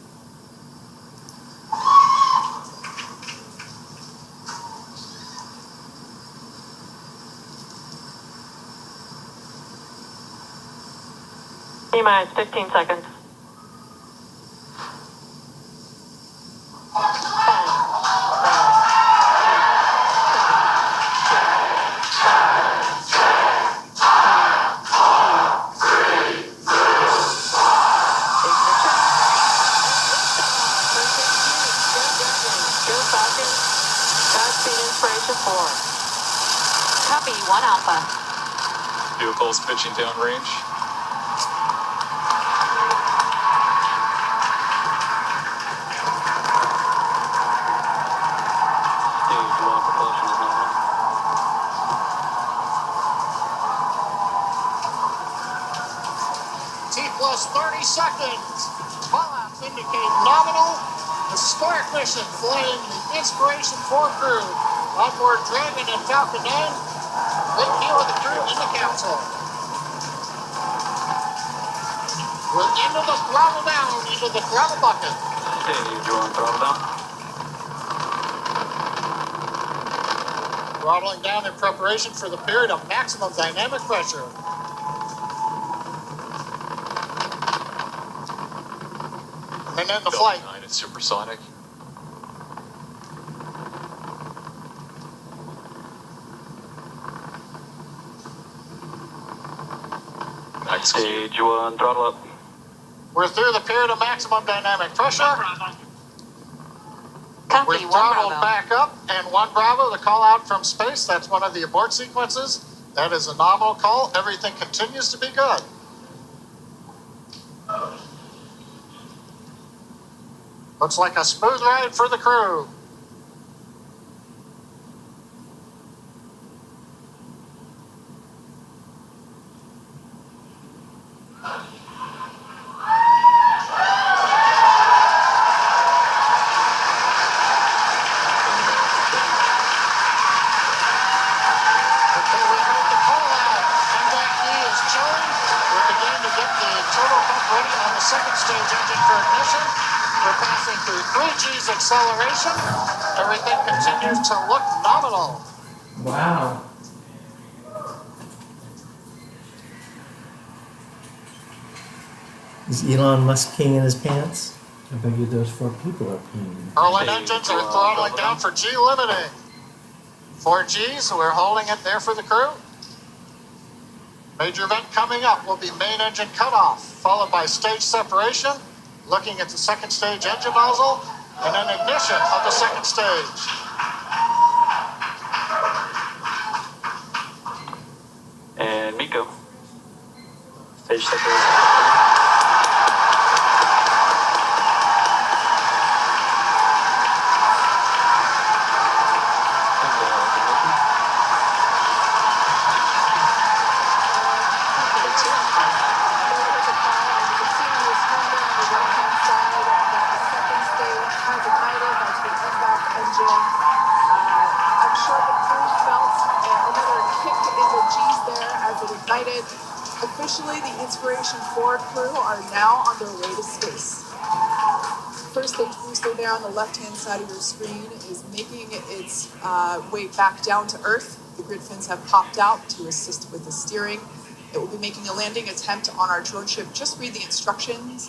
K: T-minus 15 seconds.
V: 1 Alpha.
P: Vehicles pitching downrange.
Q: Stage 1 propulsion is nominal.
F: T plus 30 seconds. Call-outs indicate nominal. Historic mission flying the Inspiration 4 crew on board Dragon and Falcon 9. Right here with the crew in the capsule. We're into the throttle down, into the throttle bucket.
Q: Stage 1 throttle down.
F: Throttling down in preparation for the period of maximum dynamic pressure. And then the flight.
P: 9 is supersonic.
Q: Stage 1 throttle up.
F: We're through the period of maximum dynamic pressure.
V: Copy,
F: We're
V: 1
F: throttled
V: Bravo.
F: back up, and 1 Bravo, the call out from space. That's one of the abort sequences. That is a nominal call. Everything continues to be good. Looks like a smooth ride for the crew. Second stage engine for ignition. We're passing through 3G's acceleration. Everything continues to look nominal.
I: Wow. Is Elon Musk peeing in his pants? I bet you those 4 people are peeing.
F: Merlin engines are throttling down for G limiting. 4Gs, we're holding it there for the crew. Major event coming up will be main engine cutoff, followed by stage separation, looking at the second stage engine nozzle, and then ignition of the second stage.
Q: And Miko. Stage separation.
E: Officially, the Inspiration 4 crew are now on their way to space. First stage booster there on the left-hand side of your screen is making its way back down to Earth. The grid fins have popped out to assist with the steering. It will be making a landing attempt on our drone ship. Just read the instructions,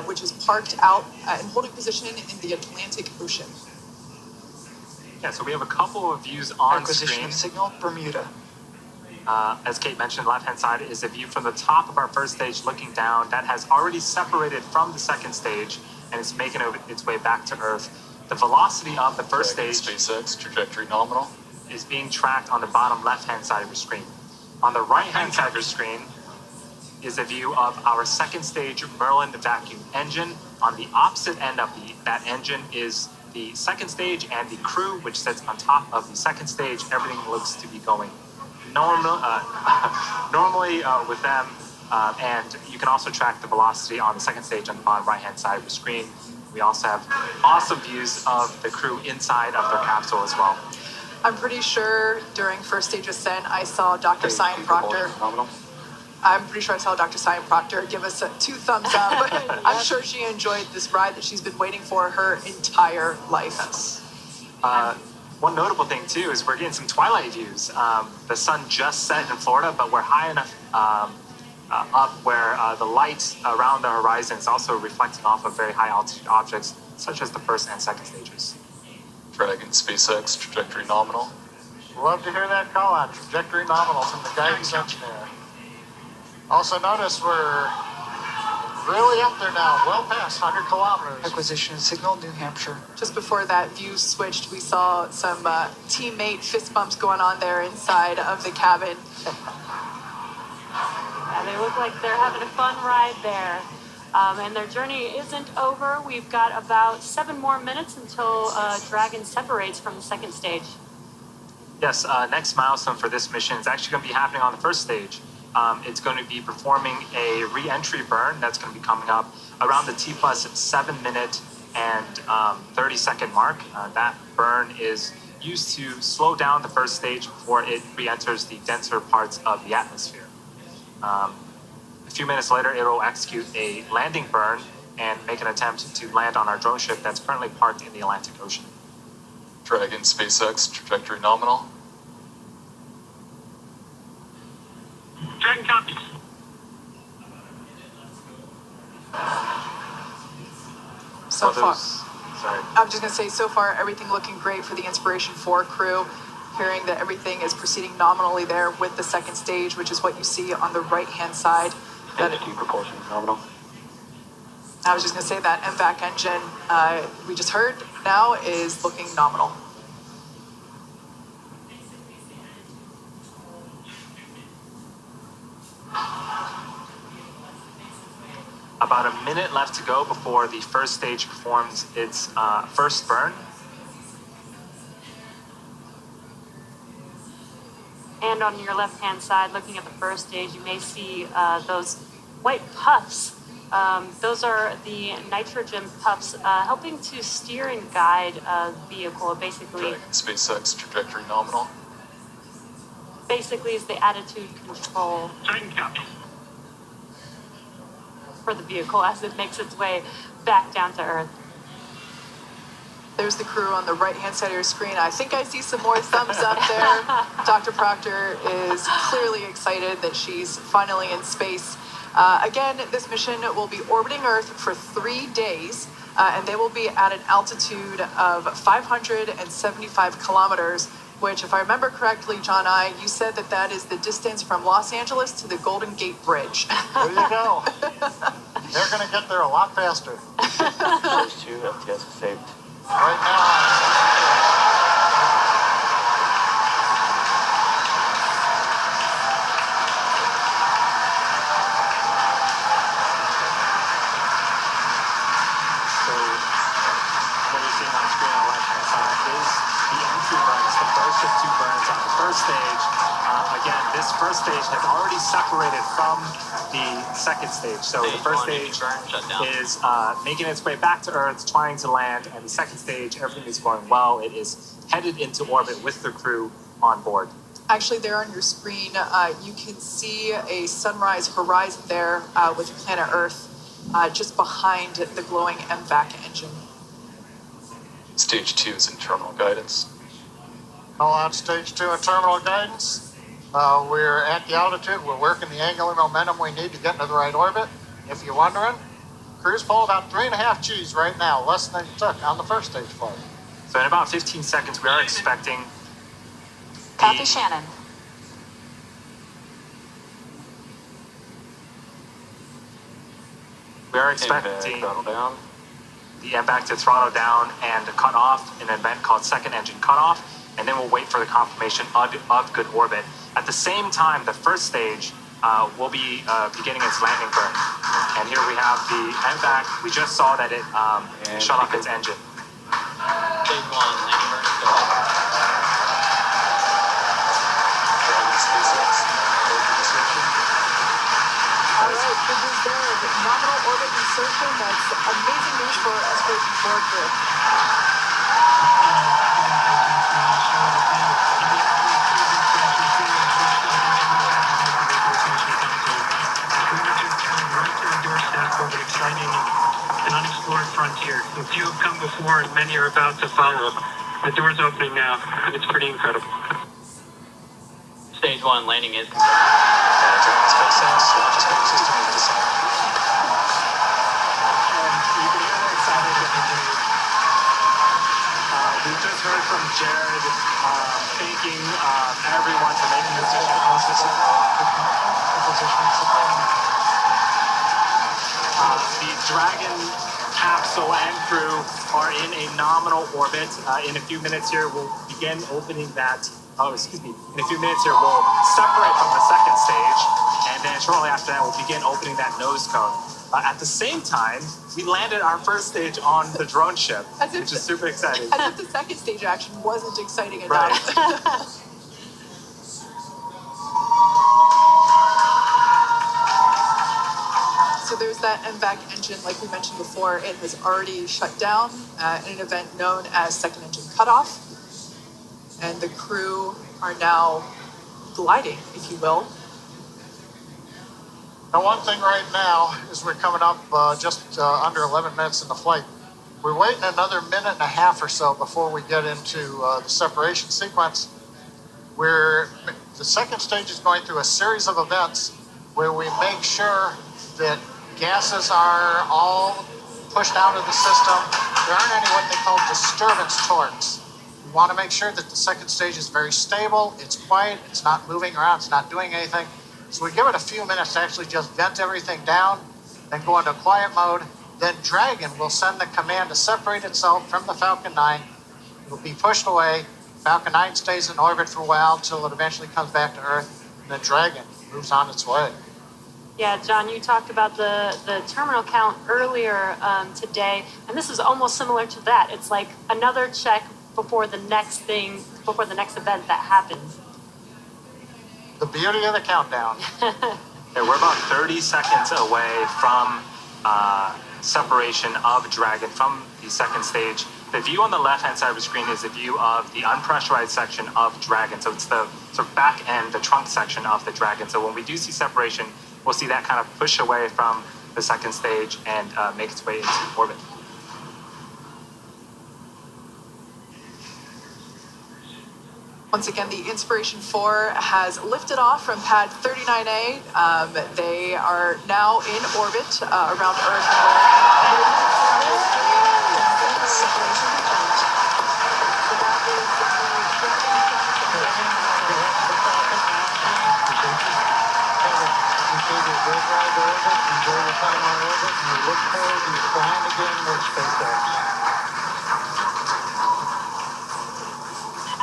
E: which is parked out in holding position in the Atlantic Ocean.
A: Yeah, so we have a couple of views on
R: Acquisition
A: screen.
R: of signal, Bermuda.
A: As Kate mentioned, the left-hand side is a view from the top of our first stage looking down. That has already separated from the second stage and is making its way back to Earth. The velocity of the first stage,
P: SpaceX, trajectory nominal,
A: is being tracked on the bottom left-hand side of your screen. On the right-hand side of your screen is a view of our second stage Merlin vacuum engine. On the opposite end of that engine is the second stage and the crew, which sits on top of the second stage. Everything looks to be going normally with them, and you can also track the velocity on the second stage on the bottom right-hand side of the screen. We also have awesome views of the crew inside of their capsule as well.
E: I'm pretty sure during first stage ascent, I saw Dr. Cyan Proctor. I'm pretty sure I saw Dr. Cyan Proctor give us 2 thumbs up. I'm sure she enjoyed this ride that she's been waiting for her entire life.
A: One notable thing too is we're getting some twilight views. The sun just set in Florida, but we're high enough up where the light around the horizon is also reflecting off of very high altitude objects, such as the first and second stages.
P: Dragon, SpaceX, trajectory nominal.
F: Love to hear that call out, trajectory nominal from the guidance engineer. Also notice we're really up there now, well past 100 kilometers.
R: Acquisition of signal, New Hampshire.
E: Just before that view switched, we saw some teammate fist bumps going on there inside of the cabin.
C: Yeah, they look like they're having a fun ride there. And their journey isn't over. We've got about 7 more minutes until Dragon separates from the second stage.
A: Yes, next milestone for this mission is actually going to be happening on the first stage. It's going to be performing a re-entry burn that's going to be coming up around the T+7 minute and 30-second mark. That burn is used to slow down the first stage before it re-enters the denser parts of the atmosphere. A few minutes later, it will execute a landing burn and make an attempt to land on our drone ship that's currently parked in the Atlantic Ocean.
P: Dragon, SpaceX, trajectory nominal.
W: Dragon copies.
E: So far,
A: sorry.
E: I'm just going to say, so far, everything looking great for the Inspiration 4 crew. Hearing that everything is proceeding nominally there with the second stage, which is what you see on the right-hand side.
Q: HQ propulsion nominal.
E: I was just going to say that MVAC engine we just heard now is looking nominal.
A: about a minute left to go before the first stage performs its first burn.
C: And on your left-hand side, looking at the first stage, you may see those white puffs. Those are the nitrogen puffs helping to steer and guide the vehicle. Basically,
P: SpaceX trajectory nominal.
C: Basically, is the attitude control for the vehicle as it makes its way back down to Earth.
E: There's the crew on the right-hand side of your screen. I think I see some more thumbs up there. Dr. Proctor is clearly excited that she's finally in space. Again, this mission will be orbiting Earth for 3 days, and they will be at an altitude of 575 kilometers, which, if I remember correctly, John you said that is the distance from Los Angeles to the Golden Gate Bridge.
F: There you go. They're going to get there a lot faster.
Q: Those 2 FTS are saved.
F: Right now.
A: So what you're seeing on the screen on the left-hand side is the entry burns, the first of 2 burns on the first stage. Again, this first stage has already separated from the second stage. So the first stage is making its way back to Earth, trying to land, and the second stage, everything is going well. It is headed into orbit with the crew on board.
E: Actually, there on your screen, you can see a sunrise horizon there with planet Earth just behind the glowing MVAC engine.
P: Stage 2 is in terminal guidance.
F: All on stage 2 of terminal guidance. We're at the altitude. We're working the angular momentum we need to get into the right orbit. If you're wondering, cruise pull about 3.5 Gs right now, less than it took on the first stage flight.
A: So in about 15 seconds, we are expecting...
V: Copy Shannon.
A: We are expecting the MVAC to throttle down and cut off in an event called second engine cutoff, and then we'll wait for the confirmation of good orbit. At the same time, the first stage will be beginning its landing burn. And here we have the MVAC. We just saw that it shut off its engine.
G: Stage 1, landing burn, go ahead.
E: All right, good news there. Nominal orbit insertion. That's amazing news for Inspiration 4 crew.
W: Of an exciting and unexplored frontier. A few have come before and many are about to follow. The door's opening now. It's pretty incredible.
G: Stage 1, landing is confirmed.
F: SpaceX launch system is decided.
A: And you can hear how excited that we just heard from Jared thanking everyone for making this mission possible. The Dragon capsule and crew are in a nominal orbit. In a few minutes here, we'll begin opening that. In a few minutes here, we'll separate from the second stage, and then shortly after that, we'll begin opening that nose cone. At the same time, we landed our first stage on the drone ship, which is super exciting.
E: As if the second stage action wasn't exciting enough.
A: Right.
E: So there's that MVAC engine, like we mentioned before. It has already shut down in an event known as second engine cutoff. And the crew are now gliding, if you will.
F: Now, one thing right now is we're coming up just under 11 minutes in the flight. We're waiting another minute and a half or so before we get into the separation sequence. The second stage is going through a series of events where we make sure that gases are all pushed out of the system. There aren't any what they call disturbance torques. We want to make sure that the second stage is very stable, it's quiet, it's not moving around, it's not doing anything. So we give it a few minutes to actually just vent everything down, then go into quiet mode. Then Dragon will send the command to separate itself from the Falcon 9. It will be pushed away. Falcon 9 stays in orbit for a while until it eventually comes back to Earth, and then Dragon moves on its way.
C: Yeah, John, you talked about the terminal count earlier today, and this is almost similar to that. It's like another check before the next event that happens.
F: The beauty of the countdown.
A: Yeah, we're about 30 seconds away from separation of Dragon from the second stage. The view on the left-hand side of the screen is the view of the unpressurized section of Dragon. So it's the sort of back end, the trunk section of the Dragon. So when we do see separation, we'll see that kind of push away from the second stage and make its way into orbit.
E: Once again, the Inspiration 4 has lifted off from pad 39A. They are now in orbit around Earth.
F: Enjoy your time on orbit, and we look forward to flying again with SpaceX.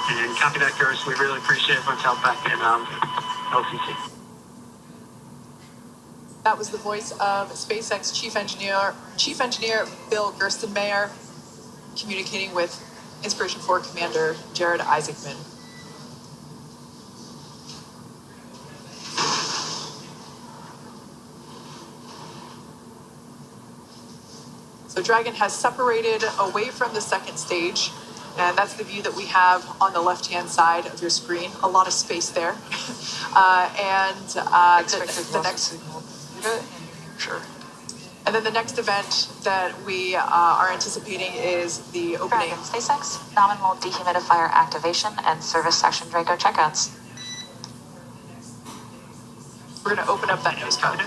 W: And copy that, Curtis. We really appreciate everyone's help back in LCC.
E: That was the voice of SpaceX Chief Engineer Bill Gerstenmayer communicating with Inspiration 4 Commander Jared Isaacman. So Dragon has separated away from the second stage, and that's the view that we have on the left-hand side of your screen. A lot of space there. The next.
R: Sure.
E: And then the next event that we are anticipating is the opening.
V: Dragon SpaceX, nominal dehumidifier activation and service section Draco checkouts.
E: We're going to open up that nose cone.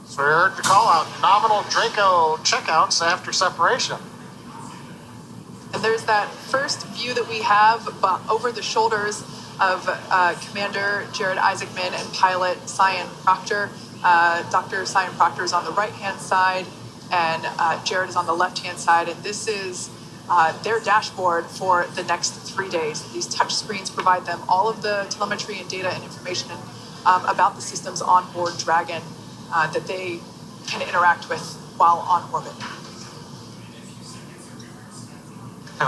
F: So we heard the call out, nominal Draco checkouts after separation.
E: And there's that first view that we have over the shoulders of Commander Jared Isaacman and pilot Cyan Proctor. Dr. Cyan Proctor is on the right-hand side, and Jared is on the left-hand side. And this is their dashboard for the next 3 days. These touch screens provide them all of the telemetry and data and information about the systems on board Dragon that they can interact with while on orbit.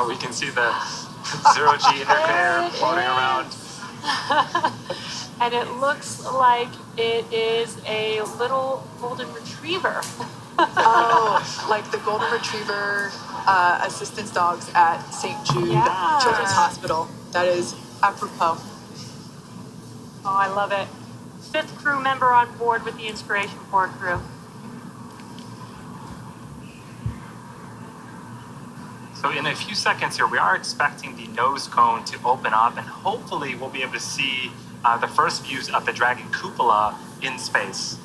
A: We can see the zero-G interface floating around.
C: And it looks like it is a little golden retriever.
E: Oh, like the golden retriever assistance dogs at St. Jude Children's Hospital. That is apropos.
C: Oh, I love it. 5th crew member on board with the Inspiration 4 crew.
A: So in a few seconds here, we are expecting the nose cone to open up, and hopefully we'll be able to see the first views of the Dragon cupola in space.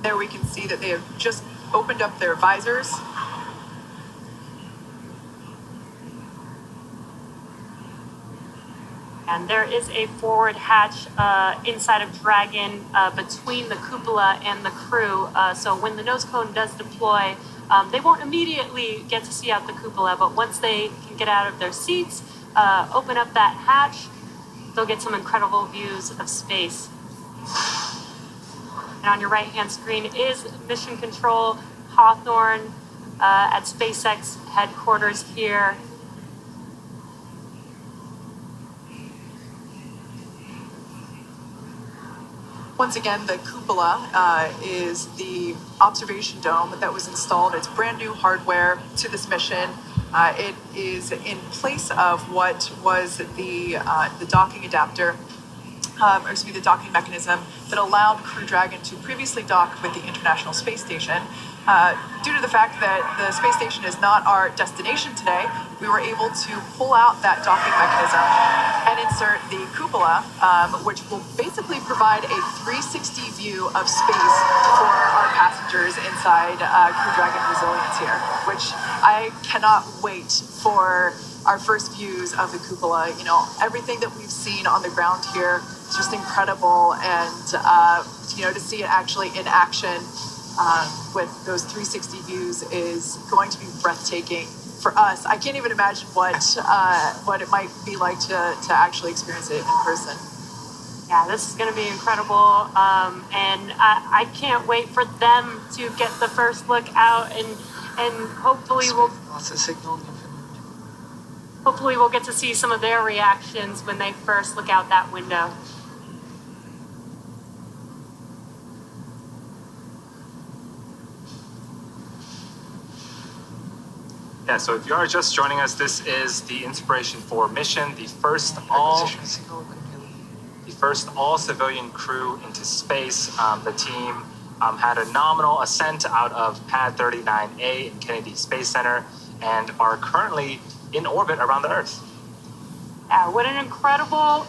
E: There we can see that they have just opened up their visors.
C: And there is a forward hatch inside of Dragon between the cupola and the crew. So when the nose cone does deploy, they won't immediately get to see out the cupola, but once they can get out of their seats, open up that hatch, they'll get some incredible views of space. And on your right-hand screen is Mission Control Hawthorne at SpaceX headquarters here.
E: Once again, the cupola is the observation dome that was installed. It's brand new hardware to this mission. It is in place of what was the docking adapter, the docking mechanism that allowed Crew Dragon to previously dock with the International Space Station. Due to the fact that the space station is not our destination today, we were able to pull out that docking mechanism and insert the cupola, which will basically provide a 360 view of space for our passengers inside Crew Dragon Resilience here, which I cannot wait for our first views of the cupola. You know, everything that we've seen on the ground here is just incredible, and to see it actually in action with those 360 views is going to be breathtaking for us. I can't even imagine what it might be like to actually experience it in person.
C: Yeah, this is going to be incredible, and I can't wait for them to get the first look out, and hopefully
R: Lots of signal.
C: hopefully we'll get to see some of their reactions when they first look out that window.
A: Yeah, so if you are just joining us, this is the Inspiration 4 mission, the first all civilian crew into space. The team had a nominal ascent out of Pad 39A in Kennedy Space Center and are currently in orbit around the Earth.
C: Yeah, what an incredible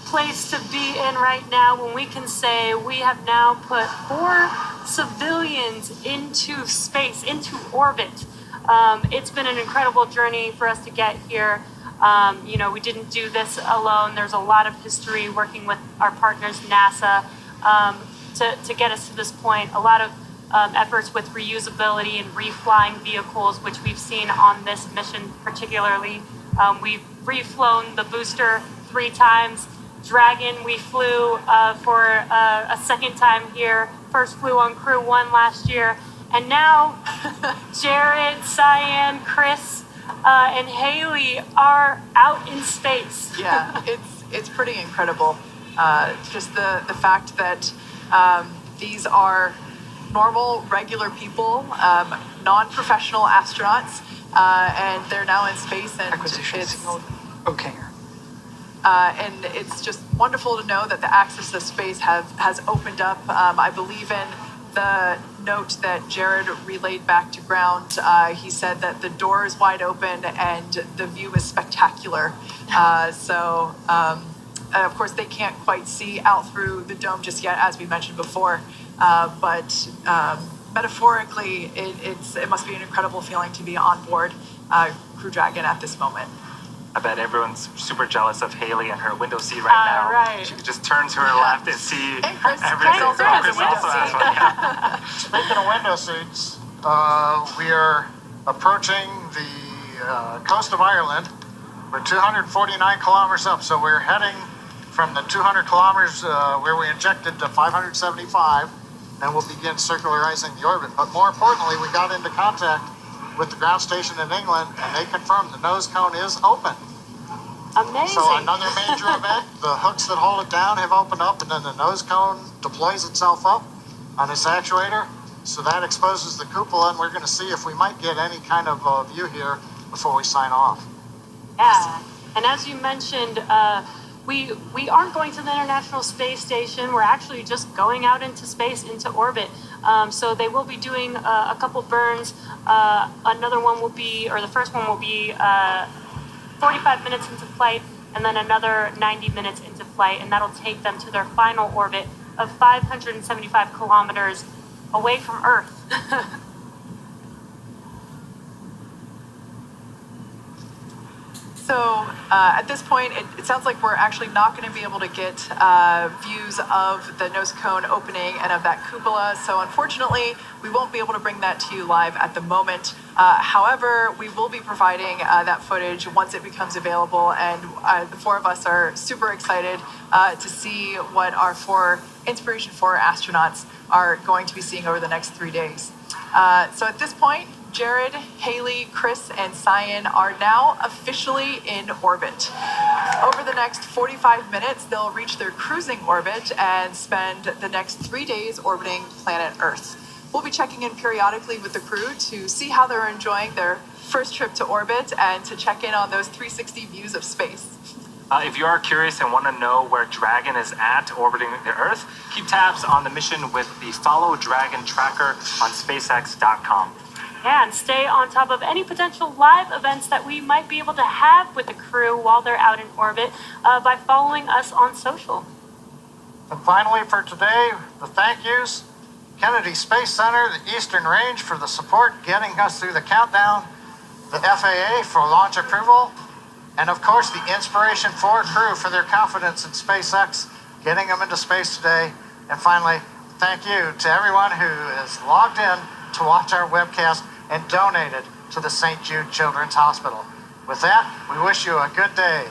C: place to be in right now when we can say we have now put 4 civilians into space, into orbit. It's been an incredible journey for us to get here. We didn't do this alone. There's a lot of history working with our partners, NASA, to get us to this point. A lot of efforts with reusability and reflying vehicles, which we've seen on this mission particularly. We've reflown the booster 3 times. Dragon, we flew for a second time here. First flew on Crew 1 last year. And now Jared, Cyan, Chris, and Haley are out in space.
E: Yeah, it's pretty incredible. Just the fact that these are normal, regular people, non-professional astronauts, and they're now in space. And
R: Okay.
E: and it's just wonderful to know that the access to space has opened up. I believe in the note that Jared relayed back to ground. He said that the door is wide open and the view is spectacular. Of course, they can't quite see out through the dome just yet, as we mentioned before. But metaphorically, it must be an incredible feeling to be on board Crew Dragon at this moment.
A: I bet everyone's super jealous of Haley and her window seat right now.
C: Right.
A: She could just turn to her left and see
E: Chris
A: everything.
E: also has a
A: Chris
E: window
A: also has
E: seat.
A: one, yeah.
F: Speaking of window seats, we are approaching the coast of Ireland. We're 249 kilometers up, so we're heading from the 200 kilometers where we injected to 575, and we'll begin circularizing the orbit. But more importantly, we got into contact with the ground station in England, and they confirmed the nose cone is open.
C: Amazing.
F: So another major event, the hooks that hold it down have opened up, and then the nose cone deploys itself up on its actuator. So that exposes the cupola, and we're going to see if we might get any kind of view here before we sign off.
C: Yeah, and as you mentioned, we aren't going to the International Space Station. We're actually just going out into space, into orbit. So they will be doing a couple burns. Another one will be, or the first one will be 45 minutes into flight, and then another 90 minutes into flight, and that'll take them to their final orbit of 575 kilometers away from Earth.
E: So at this point, it sounds like we're actually not going to be able to get views of the nose cone opening and of that cupola. So unfortunately, we won't be able to bring that to you live at the moment. However, we will be providing that footage once it becomes available. And the 4 of us are super excited to see what our 4 Inspiration 4 astronauts are going to be seeing over the next 3 days. So at this point, Jared, Haley, Chris, and Cyan are now officially in orbit. Over the next 45 minutes, they'll reach their cruising orbit and spend the next 3 days orbiting planet Earth. We'll be checking in periodically with the crew to see how they're enjoying their first trip to orbit and to check in on those 360 views of space.
A: If you are curious and want to know where Dragon is at orbiting the Earth, keep tabs on the mission with the Follow Dragon tracker on SpaceX.com.
C: Yeah, and stay on top of any potential live events that we might be able to have with the crew while they're out in orbit by following us on social.
F: And finally, for today, the thank yous. Kennedy Space Center, the Eastern Range for the support getting us through the countdown, the FAA for launch approval, and of course the Inspiration 4 crew for their confidence in SpaceX, getting them into space today. And finally, Thank you to everyone who is logged in to watch our webcast and donated to the St. Jude Children's Hospital. With that, we wish you a good day.